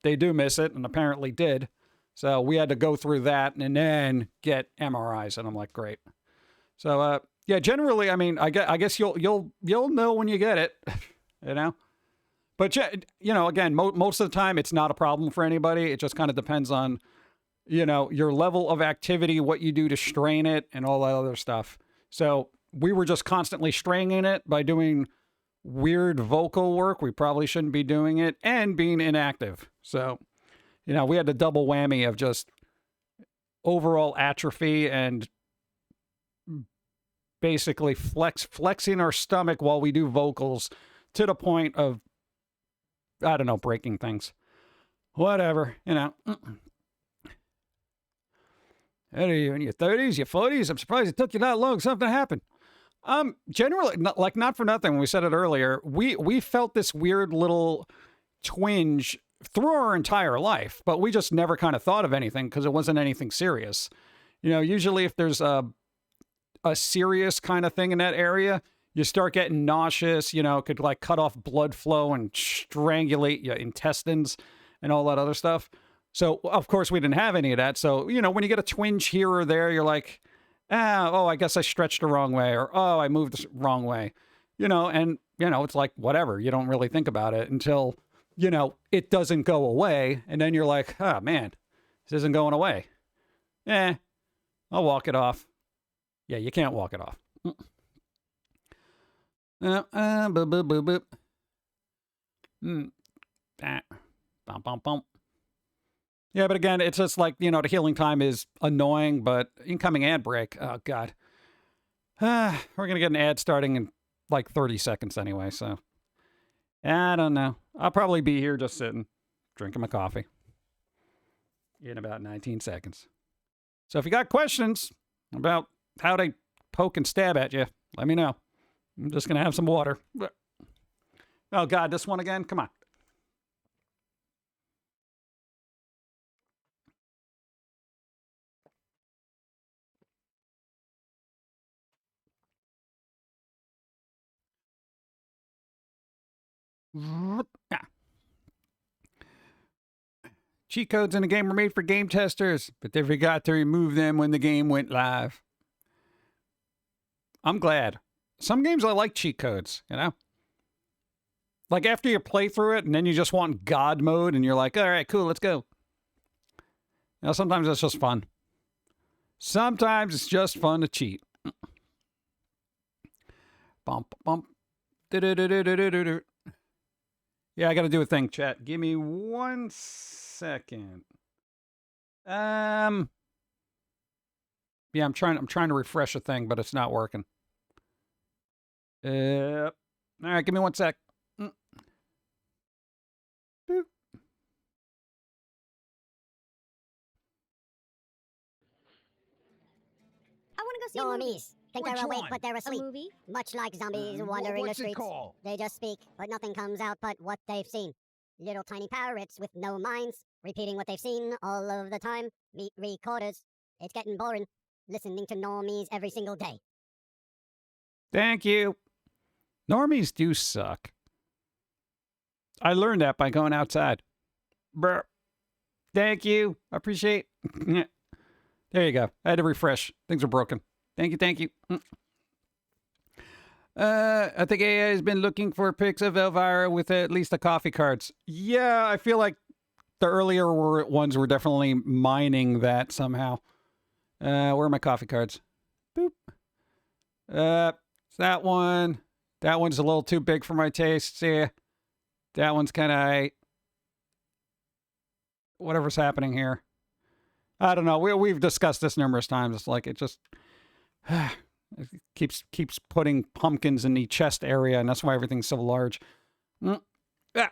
they do miss it and apparently did. So we had to go through that and then get MRIs, and I'm like, great. So yeah, generally, I mean, I guess you'll know when you get it, But again, most of the time it's not a problem for anybody. It just kind of depends on your level of activity, what you do to strain it, and all that other stuff. So we were just constantly straining it by doing weird vocal work. We probably shouldn't be doing it, and being inactive. So, we had the double whammy of just overall atrophy and basically flexing our stomach while we do vocals to the point of, I don't know, breaking things. Whatever, Are you in your 30s, your 40s? I'm surprised it took you that long. Something happened. Generally, not for nothing, when we said it earlier, we felt this weird little twinge through our entire life, but we just never kind of thought of anything because it wasn't anything serious. Usually if there's a serious kind of thing in that area, you start getting nauseous, it could like cut off blood flow and strangulate your intestines and all that other stuff. So, of course, we didn't have any of that. So, when you get a twinge here or there, you're like, I guess I stretched the wrong way, or, I moved the wrong way, it's like, whatever. You don't really think about it until, it doesn't go away. And then you're like, oh, man, this isn't going away. I'll walk it off. Yeah, you can't walk it off. Boop, boop, boop. Yeah, but again, it's just like, the healing time is annoying, but incoming ad break. Oh, God. We're going to get an ad starting in like 30 seconds anyway, so. I don't know. I'll probably be here just sitting, drinking my coffee in about 19 seconds. So if you got questions about how they poke and stab at you, let me know. I'm just going to have some water. Oh, God, this one again? Come on. Cheat codes in the game were made for game testers, but they forgot to remove them when the game went live. I'm glad. Some games I like cheat codes, Like after you play through it and then you just want God mode and you're like, all right, cool, let's go. Sometimes that's just fun. Sometimes it's just fun to cheat. Bump, bump. Yeah, I got to do a thing, chat. Give me 1 second. Yeah, I'm trying to refresh a thing, but it's not working. All right, give me 1 sec. Boop. I want to go see movies. Think Which they're awake, one? but they're A asleep. movie? Much like zombies wandering the What's it streets. called? They just speak, but nothing comes out but what they've seen. Little tiny parrots with no minds, repeating what they've seen all of the time. Meet recorders. It's getting boring, listening to normies every single day. Thank you. Normies do suck. I learned that by going outside. Brr. Thank you. I appreciate. There you go. I had to refresh. Things are broken. Thank you. Thank you. I think AI has been looking for pics of Elvira with at least the coffee cards. Yeah, I feel like the earlier ones were definitely mining that somehow. Where are my coffee cards? Boop. It's that one. That one's a little too big for my taste. See, that one's kind of whatever's happening here. I don't know. We've discussed this numerous times. It's like it just it keeps putting pumpkins in the chest area, and that's why everything's so large. Yeah.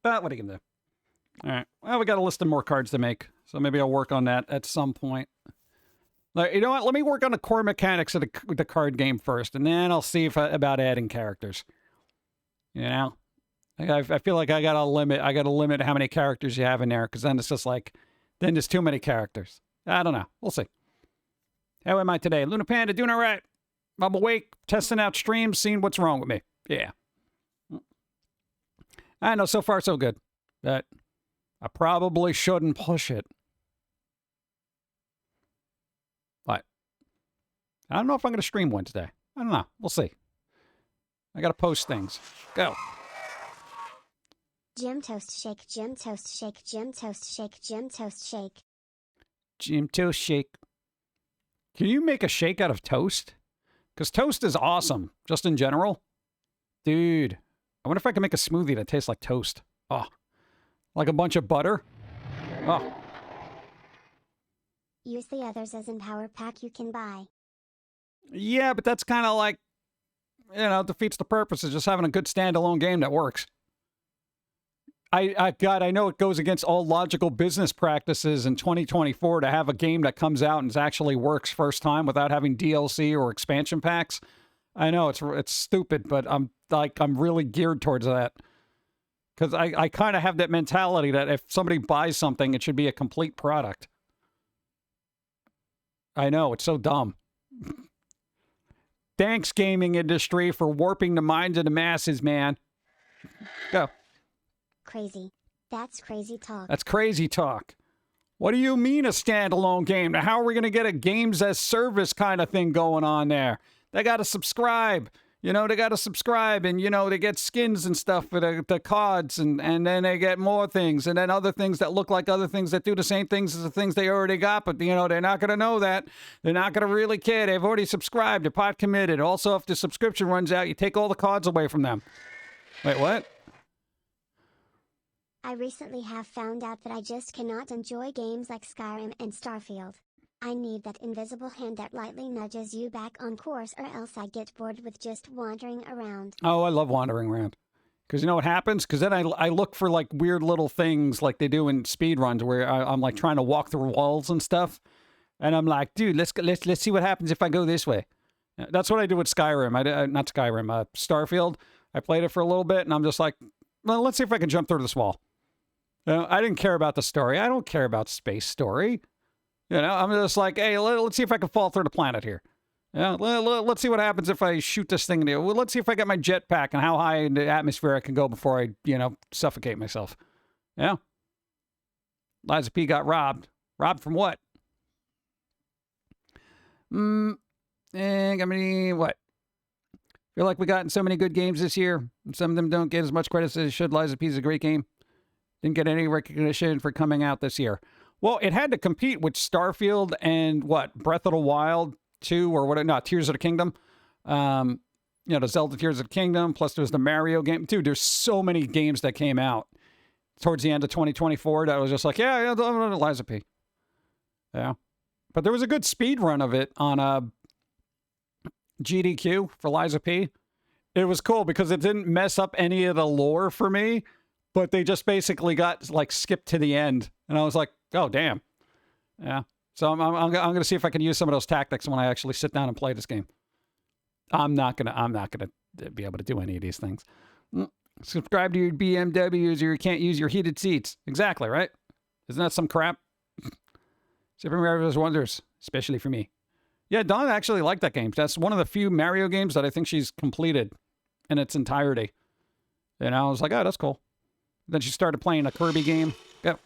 But what are you gonna do? All right. Well, we got a list of more cards to make, so maybe I'll work on that at some point. Like, you know what? Let me work on the core mechanics of the card game first, and then I'll see about adding characters. You know, I feel like I got to limit how many characters you have in there, because then it's just like, then there's too many characters. I don't know. We'll see. How am I today? Luna Panda, doing all right. I'm awake, testing out streams, seeing what's wrong with me. Yeah. I know, so far so good. But I probably shouldn't push it. But I don't know if I'm going to stream Wednesday. I don't know. We'll see. I got to post things. Go. Jim toast shake, Jim toast shake, Jim toast shake, Jim toast shake. Jim toast shake. Can you make a shake out of toast? Because toast is awesome, just in general. Dude, I wonder if I can make a smoothie that tastes like toast. Oh, like a bunch of butter. Oh. Use the others as in power pack you can buy. Yeah, but that's kind of like, you know, defeats the purpose of just having a good standalone game that works. God, I know it goes against all logical business practices in 2024 to have a game that comes out and actually works first time without having DLC or expansion packs. I know it's stupid, but I'm really geared towards that. Because I kind of have that mentality that if somebody buys something, it should be a complete product. I know, it's so dumb. Thanks, gaming industry, for warping the minds of the masses, man. Go. Crazy. That's crazy talk. That's crazy talk. What do you mean a standalone game? Now, how are we going to get a games as service kind of thing going on there? They got to subscribe. You know, they got to subscribe, and, you know, they get skins and stuff for the cards, and then they get more things, and then other things that look like other things that do the same things as the things they already got, but, you know, they're not going to know that. They're not going to really care. They've already subscribed. They're pot committed. Also, if the subscription runs out, you take all the cards away from them. Wait, what? I recently have found out that I just cannot enjoy games like Skyrim and Starfield. I need that invisible hand that lightly nudges you back on course, or else I get bored with just wandering around. Oh, I love wandering around. Because you know what happens? Because then I look for like weird little things like they do in speedruns where I'm like trying to walk through walls and stuff. And I'm like, dude, let's see what happens if I go this way. That's what I do with Skyrim. Not Skyrim, Starfield. I played it for a little bit and I'm just like, well, let's see if I can jump through this wall. You know, I didn't care about the story. I don't care about space story. You know, I'm just like, hey, let's see if I can fall through the planet here. Yeah, let's see what happens if I shoot this thing. Well, let's see if I get my jetpack and how high in the atmosphere I can go before I, you know, suffocate myself. Yeah. Liza P got robbed. Robbed from what? What? Feel like we gotten so many good games this year. Some of them don't get as much credit as they should. Liza P is a great game. Didn't get any recognition for coming out this year. Well, it had to compete with Starfield and what? Breath of the Wild 2 or what? No, Tears of the Kingdom. You know, the Zelda Tears of the Kingdom. Plus there's the Mario game. Dude, there's so many games that came out towards the end of 2024 that was just like, yeah, Liza P. Yeah. But there was a good speed run of it on GDQ for Liza P. It was cool because it didn't mess up any of the lore for me. But they just basically got, like, skipped to the end. And I was like, oh, damn. Yeah. So I'm going to see if I can use some of those tactics when I actually sit down and play this game. I'm not gonna be able to do any of these things. Subscribe to your BMWs or you can't use your heated seats. Exactly, right? Isn't that some crap? Super Mario Bros. Wonders, especially for me. Yeah, Dawn actually liked that game. That's one of the few Mario games that I think she's completed in its entirety. And I was like, oh, that's cool. Then she started playing a Kirby game. Go.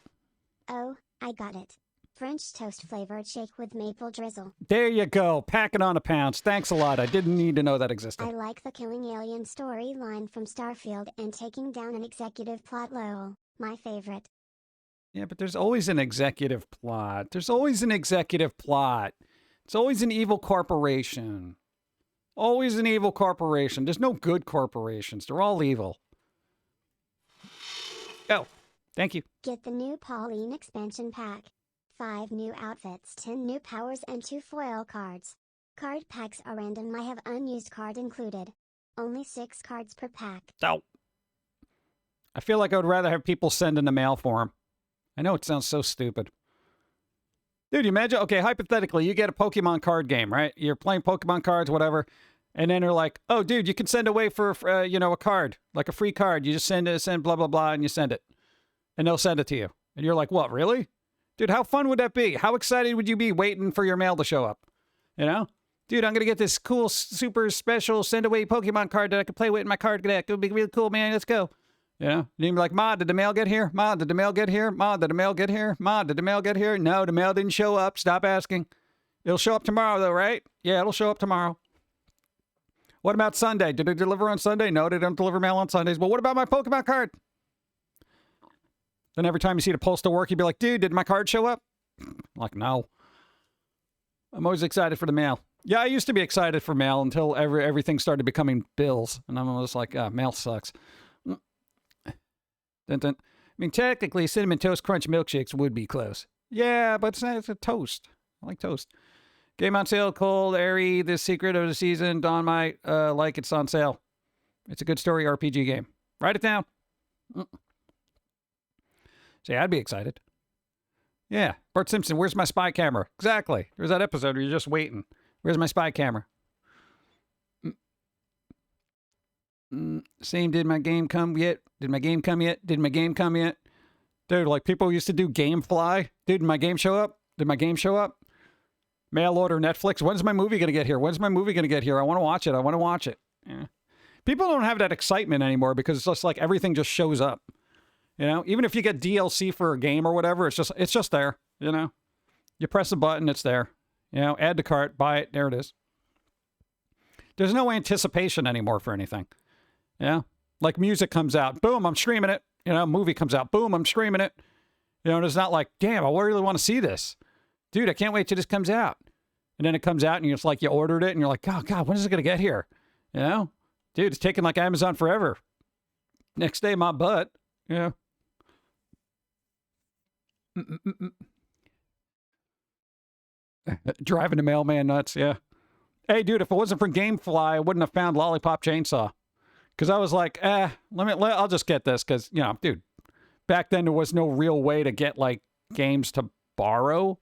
Oh, I got it. French toast flavored shake with maple drizzle. There you go. Pack it on a pounce. Thanks a lot. I didn't need to know that existed. I like the killing alien storyline from Starfield and taking down an executive plot Lowell. My favorite. Yeah, but there's always an executive plot. There's always an executive plot. It's always an evil corporation. Always an evil corporation. There's no good corporations. They're all evil. Go. Thank you. Get the new Pauline expansion pack. 5 new outfits, 10 new powers, and 2 foil cards. Card packs are random. I have unused card included. Only 6 cards per pack. Oh. I feel like I would rather have people send in the mail for them. I know it sounds so stupid. Dude, you imagine, okay, hypothetically, you get a Pokemon card game, right? You're playing Pokemon cards, whatever, and then they're like, oh, dude, you can send away for a card, like a free card. You just send blah, blah, blah, and you send it. And they'll send it to you. And you're like, what, really? Dude, how fun would that be? How excited would you be waiting for your mail to show up? You know? Dude, I'm going to get this cool, super special send-away Pokemon card that I can play with in my card deck. It would be really cool, man. Let's go. You know? And you'd be like, Ma, did the mail get here? Ma, did the mail get here? Ma, did the mail get here? Ma, did the mail get here? No, the mail didn't show up. Stop asking. It'll show up tomorrow, though, right? Yeah, it'll show up tomorrow. What about Sunday? Did it deliver on Sunday? No, they don't deliver mail on Sundays. Well, what about my Pokemon card? Then every time you see the postal work, you'd be like, dude, did my card show up? I'm like, no. I'm always excited for the mail. Yeah, I used to be excited for mail until everything started becoming bills. And I'm just like, mail sucks. Dun, dun. I mean, technically, Cinnamon Toast Crunch milkshakes would be close. Yeah, but it's a toast. I like toast. Game on sale, cold, airy, the secret of the season. Dawn might like it's on sale. It's a good story RPG game. Write it down. See, I'd be excited. Yeah. Bart Simpson, where's my spy camera? Exactly. There's that episode where you're just waiting. Where's my spy camera? Same, did my game come yet? Did my game come yet? Did my game come yet? Dude, like people used to do Gamefly. Dude, did my game show up? Did my game show up? Mail order Netflix. When's my movie going to get here? When's my movie going to get here? I want to watch it. I want to watch it. Yeah. People don't have that excitement anymore because it's just like everything just shows up. You know, even if you get DLC for a game or whatever, it's just there, you know. You press a button, it's there. You know, add to cart, buy it, there it is. There's no anticipation anymore for anything. Yeah. Like music comes out, boom, I'm streaming it. You know, movie comes out, boom, I'm streaming it. You know, it's not like, damn, I really want to see this. Dude, I can't wait till this comes out. And then it comes out and you're just like, you ordered it and you're like, oh, God, when is it going to get here? You know? Dude, it's taking like Amazon forever. Next day, my butt. Yeah. Driving the mailman nuts, yeah. Hey, dude, if it wasn't for Gamefly, I wouldn't have found Lollipop Chainsaw. Because I was like, I'll just get this. Because, you know, dude, back then there was no real way to get, like, games to borrow.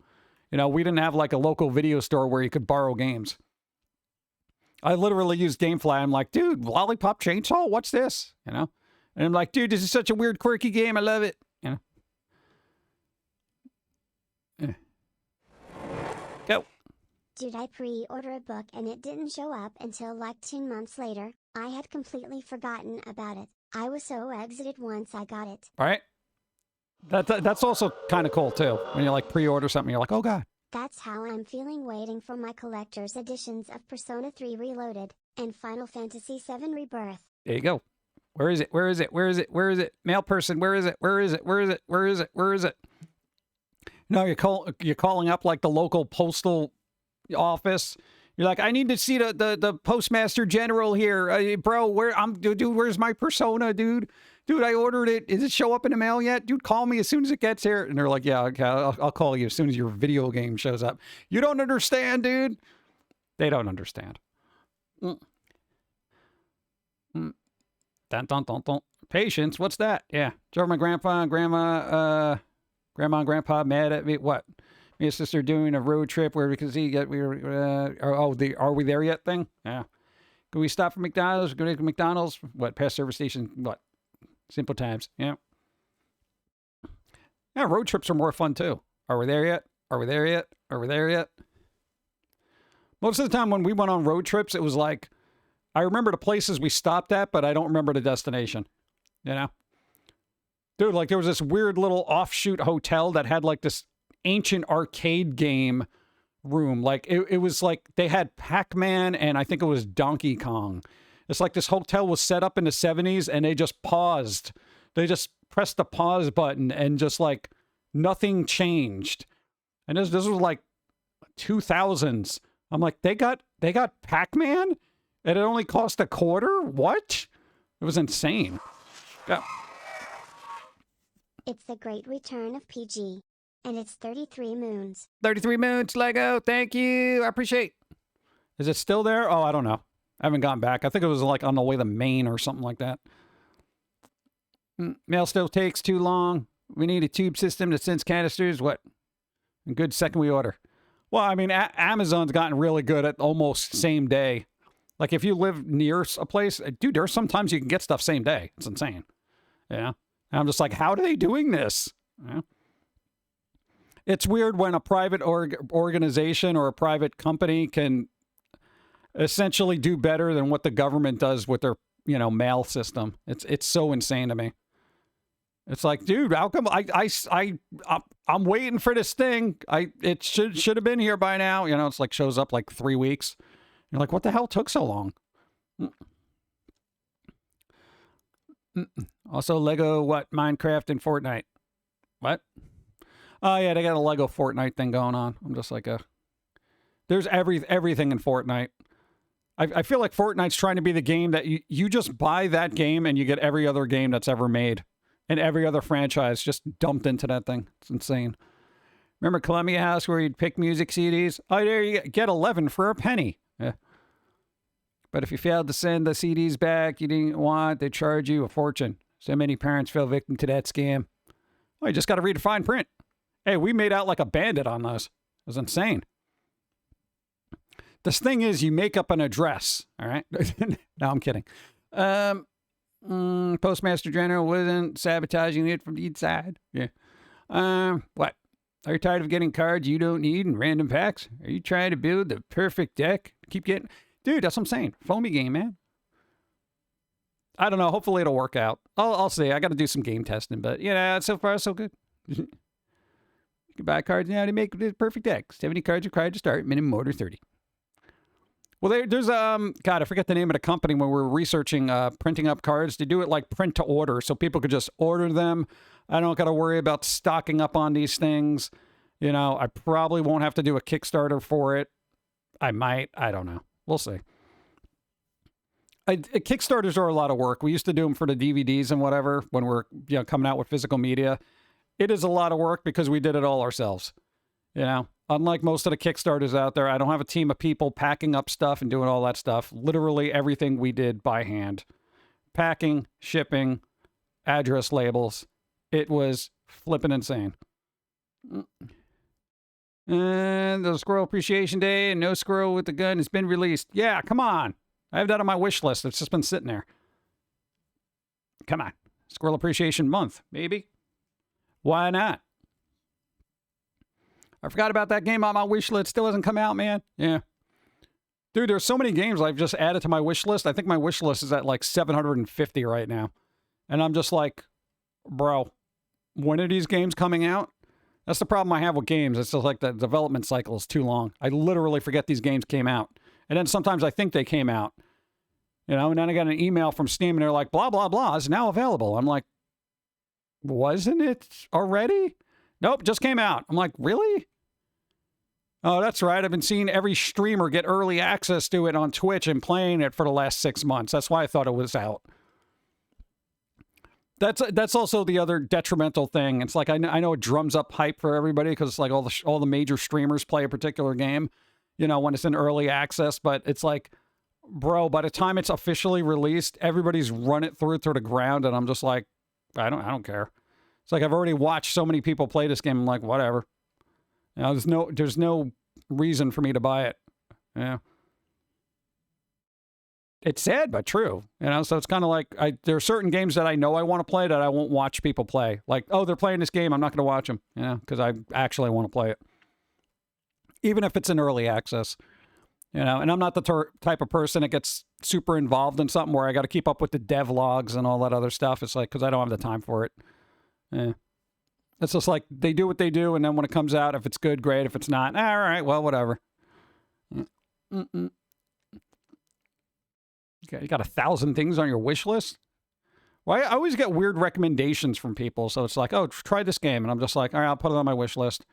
You know, we didn't have, like, a local video store where you could borrow games. I literally used Gamefly. I'm like, dude, Lollipop Chainsaw? What's this? You know? And I'm like, dude, this is such a weird, quirky game. I love it. You know? Go. Did I pre-order a book and it didn't show up until like 2 months later? I had completely forgotten about it. I was so exited once I got it. All right. That's also kind of cool too. When you like pre-order something, you're like, oh God. That's how I'm feeling waiting for my collector's editions of Persona 3 Reloaded and Final Fantasy 7 Rebirth. There you go. Where is it? Where is it? Where is it? Where is it? Mail person, where is it? Where is it? Where is it? Where is it? Where is it? No, you're calling up like the local postal office. You're like, I need to see the postmaster general here, bro. Dude, where's my Persona, dude? Dude, I ordered it. Does it show up in the mail yet? Dude, call me as soon as it gets here. And they're like, yeah, okay, I'll call you as soon as your video game shows up. You don't understand, dude. They don't understand. Dun, dun, dun, dun. Patience, what's that? Yeah, drove my grandpa and grandma and grandpa mad at me. What? Me and sister doing a road trip where we can see are we there yet thing? Yeah. Can we stop for McDonald's? Go to McDonald's? What, past service station? What? Simple times. Yeah. Yeah, road trips are more fun too. Are we there yet? Are we there yet? Are we there yet? Most of the time when we went on road trips, it was like, I remember the places we stopped at, but I don't remember the destination. You know? Dude, like there was this weird little offshoot hotel that had like this ancient arcade game room. Like it was like they had Pac-Man and I think it was Donkey Kong. It's like this hotel was set up in the 70s and they just paused. They just pressed the pause button and just like nothing changed. And this was like 2000s. I'm like, they got Pac-Man and it only cost $0.25? What? It was insane. Yeah. It's the great return of PG. And it's 33 moons. 33 moons, Lego. Thank you. I appreciate. Is it still there? Oh, I don't know. I haven't gone back. I think it was like on the way to Maine or something like that. Mail still takes too long. We need a tube system that sends canisters. What? And good second we order. Well, I mean, Amazon's gotten really good at almost same day. Like if you live near a place, dude, there's sometimes you can get stuff same day. It's insane. Yeah. And I'm just like, how are they doing this? Yeah. It's weird when a private organization or a private company can essentially do better than what the government does with their, mail system. It's so insane to me. It's like, dude, how come I'm waiting for this thing. It should have been here by now. It's like shows up like 3 weeks. You're like, what the hell took so long? Also, Lego, what? Minecraft and Fortnite. What? Oh, yeah, they got a Lego Fortnite thing going on. I'm just like, there's everything in Fortnite. I feel like Fortnite's trying to be the game that you just buy that game and you get every other game that's ever made. And every other franchise just dumped into that thing. It's insane. Remember Columbia House where you'd pick music CDs? Oh, there you get 11 for a penny. Yeah. But if you failed to send the CDs back you didn't want, they charge you a fortune. So many parents fell victim to that scam. Oh, you just got to read the fine print. Hey, we made out like a bandit on those. It was insane. This thing is, you make up an address, all right? No, I'm kidding. Postmaster General wasn't sabotaging it from the inside. Yeah. What? Are you tired of getting cards you don't need in random packs? Are you trying to build the perfect deck? Keep getting... Dude, that's what I'm saying. Foamy game, man. I don't know. Hopefully it'll work out. I'll see. I got to do some game testing, but, so far, so good. You can buy cards now to make the perfect deck. 70 cards required to start, minimum order 30. Well, there's, God, I forget the name of the company when we were researching printing up cards. They do it like print to order, so people could just order them. I don't got to worry about stocking up on these things. I probably won't have to do a Kickstarter for it. I might. I don't know. We'll see. Kickstarters are a lot of work. We used to do them for the DVDs and whatever when we're coming out with physical media. It is a lot of work because we did it all ourselves. Unlike most of the Kickstarters out there, I don't have a team of people packing up stuff and doing all that stuff. Literally everything we did by hand. Packing, shipping, address labels. It was flipping insane. And the Squirrel Appreciation Day and No Squirrel with the Gun has been released. Yeah, come on. I have that on my wish list. It's just been sitting there. Come on. Squirrel Appreciation Month, maybe. Why not? I forgot about that game on my wish list. Still hasn't come out, man. Yeah. Dude, there's so many games I've just added to my wish list. I think my wish list is at like 750 right now. And I'm just like, bro, when are these games coming out? That's the problem I have with games. It's just like the development cycle is too long. I literally forget these games came out. And then sometimes I think they came out. And then I got an email from Steam and they're like, blah, blah, blah, is now available. I'm like, wasn't it already? Nope, just came out. I'm like, really? Oh, that's right. I've been seeing every streamer get early access to it on Twitch and playing it for the last 6 months. That's why I thought it was out. That's also the other detrimental thing. It's like I know it drums up hype for everybody because it's like all the major streamers play a particular game, when it's in early access. But it's like, bro, by the time it's officially released, everybody's run it through to the ground, and I'm just like, I don't care. It's like I've already watched so many people play this game. I'm like, whatever. You know, there's no reason for me to buy it. Yeah. It's sad, but true. You know, so it's kind of like there are certain games that I know I want to play that I won't watch people play. Like, oh, they're playing this game, I'm not going to watch them. You know, because I actually want to play it, even if it's in early access. You know, and I'm not the type of person that gets super involved in something where I got to keep up with the dev logs and all that other stuff. It's like, because I don't have the time for it. Yeah. It's just like they do what they do, and then when it comes out, if it's good, great. If it's not, all right, well, whatever. Okay, you got 1,000 things on your wish list? Well, I always get weird recommendations from people, so it's like, oh, try this game, and I'm just like, all right, I'll put it on my wish list.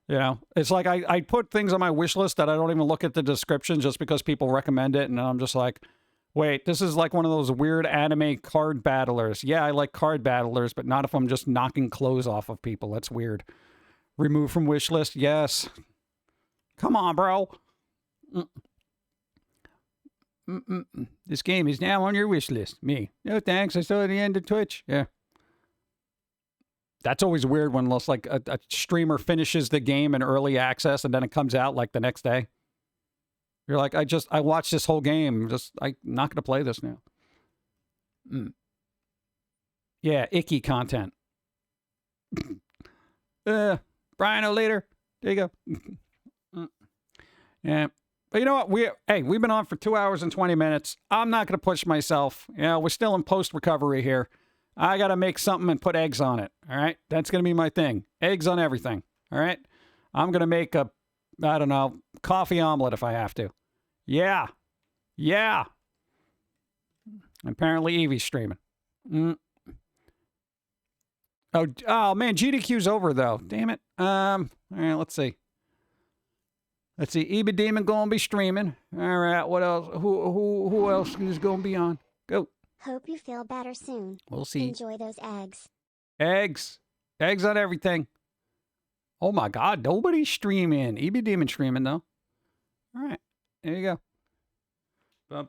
You know, it's like I put things on my wish list that I don't even look at the description just because people recommend it, and I'm just like, wait, this is like one of those weird anime card battlers. Yeah, I like card battlers, but not if I'm just knocking clothes off of people. That's weird. Remove from wish list? Yes. Come on, bro. This game is now on your wish list. Me. No thanks, I saw the end of Twitch. Yeah. That's always weird when like a streamer finishes the game in early access and then it comes out like the next day. You're like, I watched this whole game. I'm not going to play this now. Yeah, icky content. Brian O'Later. There you go. Yeah. But you know what? We've been on for 2 hours and 20 minutes. I'm not going to push myself. You know, we're still in post-recovery here. I got to make something and put eggs on it. All right? That's going to be my thing. Eggs on everything. All right? I'm going to make I don't know, coffee omelet if I have to. Yeah. Yeah. Apparently Evie's streaming. Oh, man, GDQ's over, though. Damn it. All right, let's see. Let's see. Eba Demon going to be streaming. All right, what else? Who else is going to be on? Go. Hope you feel better soon. We'll see. Enjoy those eggs. Eggs. Eggs on everything. Oh, my God. Nobody's streaming. Eba Demon streaming, though. All right. There you go. Boom.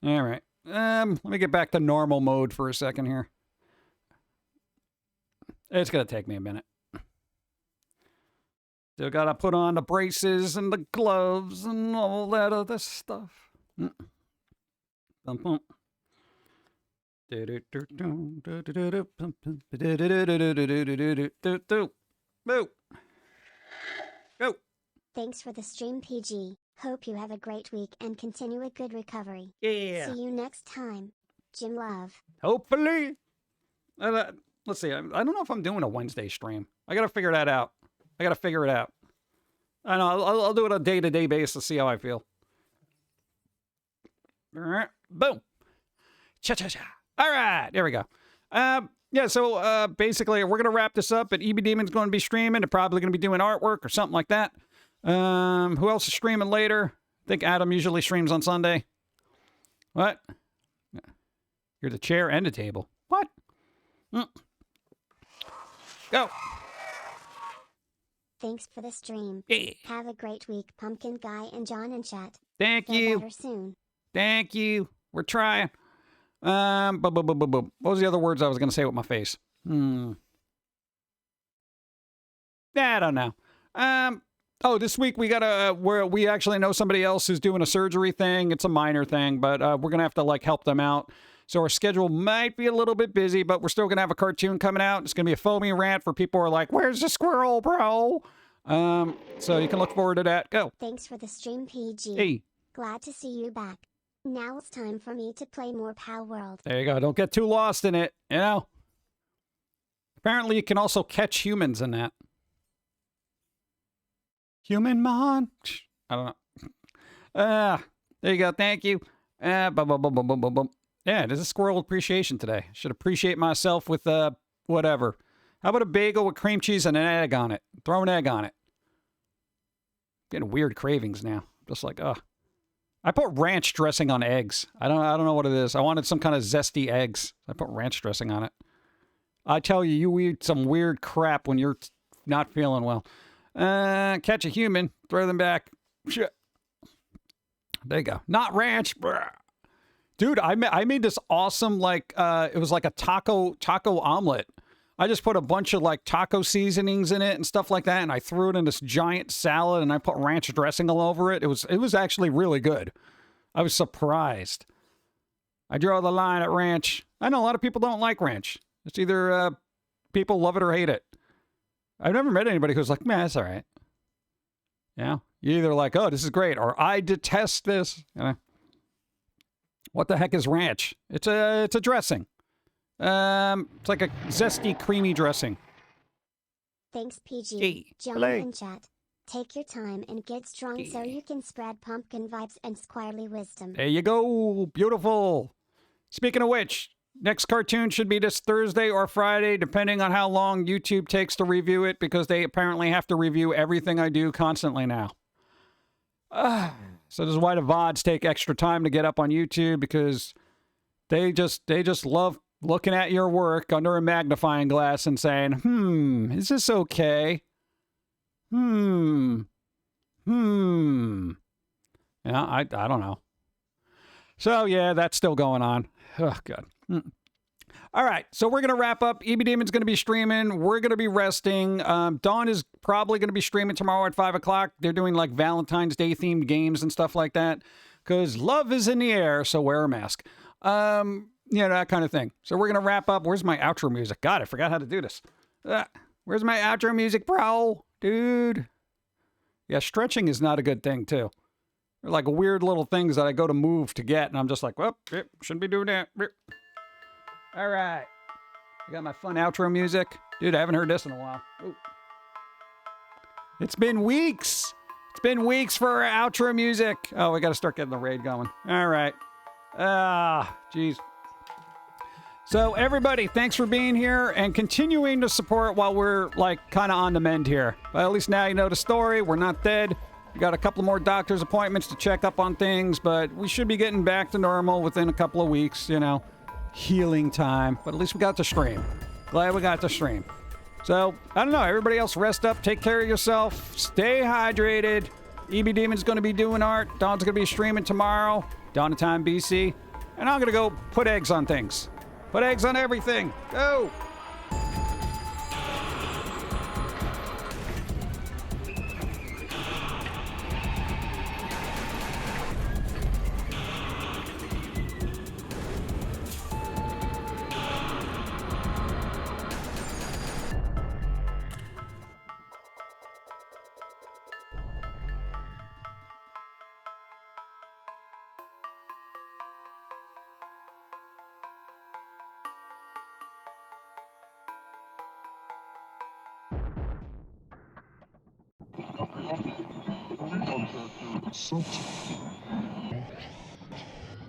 All right. Let me get back to normal mode for a second here. It's going to take me a minute. Still got to put on the braces and the gloves and all that other stuff. Bum. Go. Thanks for the stream, PG. Hope you have a great week and continue a good recovery. Yeah. See you next time. Jim Love. Hopefully. Let's see. I don't know if I'm doing a Wednesday stream. I got to figure that out. I got to figure it out. I know. I'll do it on a day-to-day basis, see how I feel. All right. Boom. Cha-cha-cha. All right. There we go. Yeah, so basically, we're going to wrap this up, but EB Demon's going to be streaming. They're probably going to be doing artwork or something like that. Who else is streaming later? I think Adam usually streams on Sunday. What? You're the chair and the table. What? Go. Thanks for the stream. Yeah. Have a great week, Pumpkin Guy and John in chat. Thank Feel you. better soon. Thank you. We're trying. What was the other words I was going to say with my face? I don't know. This week we got we actually know somebody else who's doing a surgery thing. It's a minor thing, but we're going to have to like help them out. So our schedule might be a little bit busy, but we're still going to have a cartoon coming out. It's going to be a Foamy rant for people who are like, where's the squirrel, bro? So you can look forward to that. Go. Thanks for the stream, PG. Hey. Glad to see you back. Now it's time for me to play more Pal World. There you go. Don't get too lost in it, you know? Apparently you can also catch humans in that. Human Mon. I don't know. There you go. Thank you. Yeah, there's a squirrel appreciation today. Should appreciate myself with whatever. How about a bagel with cream cheese and an egg on it? Throw an egg on it. Getting weird cravings now. Just like, I put ranch dressing on eggs. I don't know what it is. I wanted some kind of zesty eggs. I put ranch dressing on it. I tell you, you eat some weird crap when you're not feeling well. Catch a human, throw them back. Shit. There you go. Not ranch. Dude, I made this awesome, like, it was like a taco omelet. I just put a bunch of like taco seasonings in it and stuff like that, and I threw it in this giant salad, and I put ranch dressing all over it. It was actually really good. I was surprised. I draw the line at ranch. I know a lot of people don't like ranch. It's either people love it or hate it. I've never met anybody who's like, man, it's all right. Yeah, you're either like, oh, this is great, or I detest this. You know? What the heck is ranch? It's a dressing. It's like a zesty, creamy dressing. Thanks, PG. Hey, John hello. in chat. Take your time and get strong so you can spread pumpkin vibes and squirrely wisdom. There you go. Beautiful. Speaking of which, next cartoon should be this Thursday or Friday, depending on how long YouTube takes to review it, because they apparently have to review everything I do constantly now. So this is why the VODs take extra time to get up on YouTube, because they just love looking at your work under a magnifying glass and saying, is this okay? Yeah, I don't know. So yeah, that's still going on. Oh, God. All right, so we're going to wrap up. EB Demon's going to be streaming. We're going to be resting. Dawn is probably going to be streaming tomorrow at 5 o'clock. They're doing like Valentine's Day themed games and stuff like that, because love is in the air, so wear a mask. You know, that kind of thing. So we're going to wrap up. Where's my outro music? God, I forgot how to do this. Where's my outro music, bro? Dude. Yeah, stretching is not a good thing, too. They're like weird little things that I go to move to get, and I'm just like, well, shouldn't be doing that. All right. I got my fun outro music. Dude, I haven't heard this in a while. Ooh. It's been weeks. It's been weeks for our outro music. Oh, we got to start getting the raid going. All right. Jeez. So everybody, thanks for being here and continuing to support while we're like kind of on the mend here. But at least now you know the story. We're not dead. We got a couple more doctor's appointments to check up on things, but we should be getting back to normal within a couple of weeks, you know. Healing time. But at least we got to stream. Glad we got to stream. So, I don't know. Everybody else rest up. Take care of yourself. Stay hydrated. EB Demon's going to be doing art. Dawn's going to be streaming tomorrow. Dawn of Time BC. And I'm going to go put eggs on things. Put eggs on everything. Go!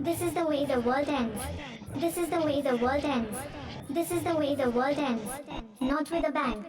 This is the way the world ends. This is the way the world ends. This is the way the world ends. Not with a bang.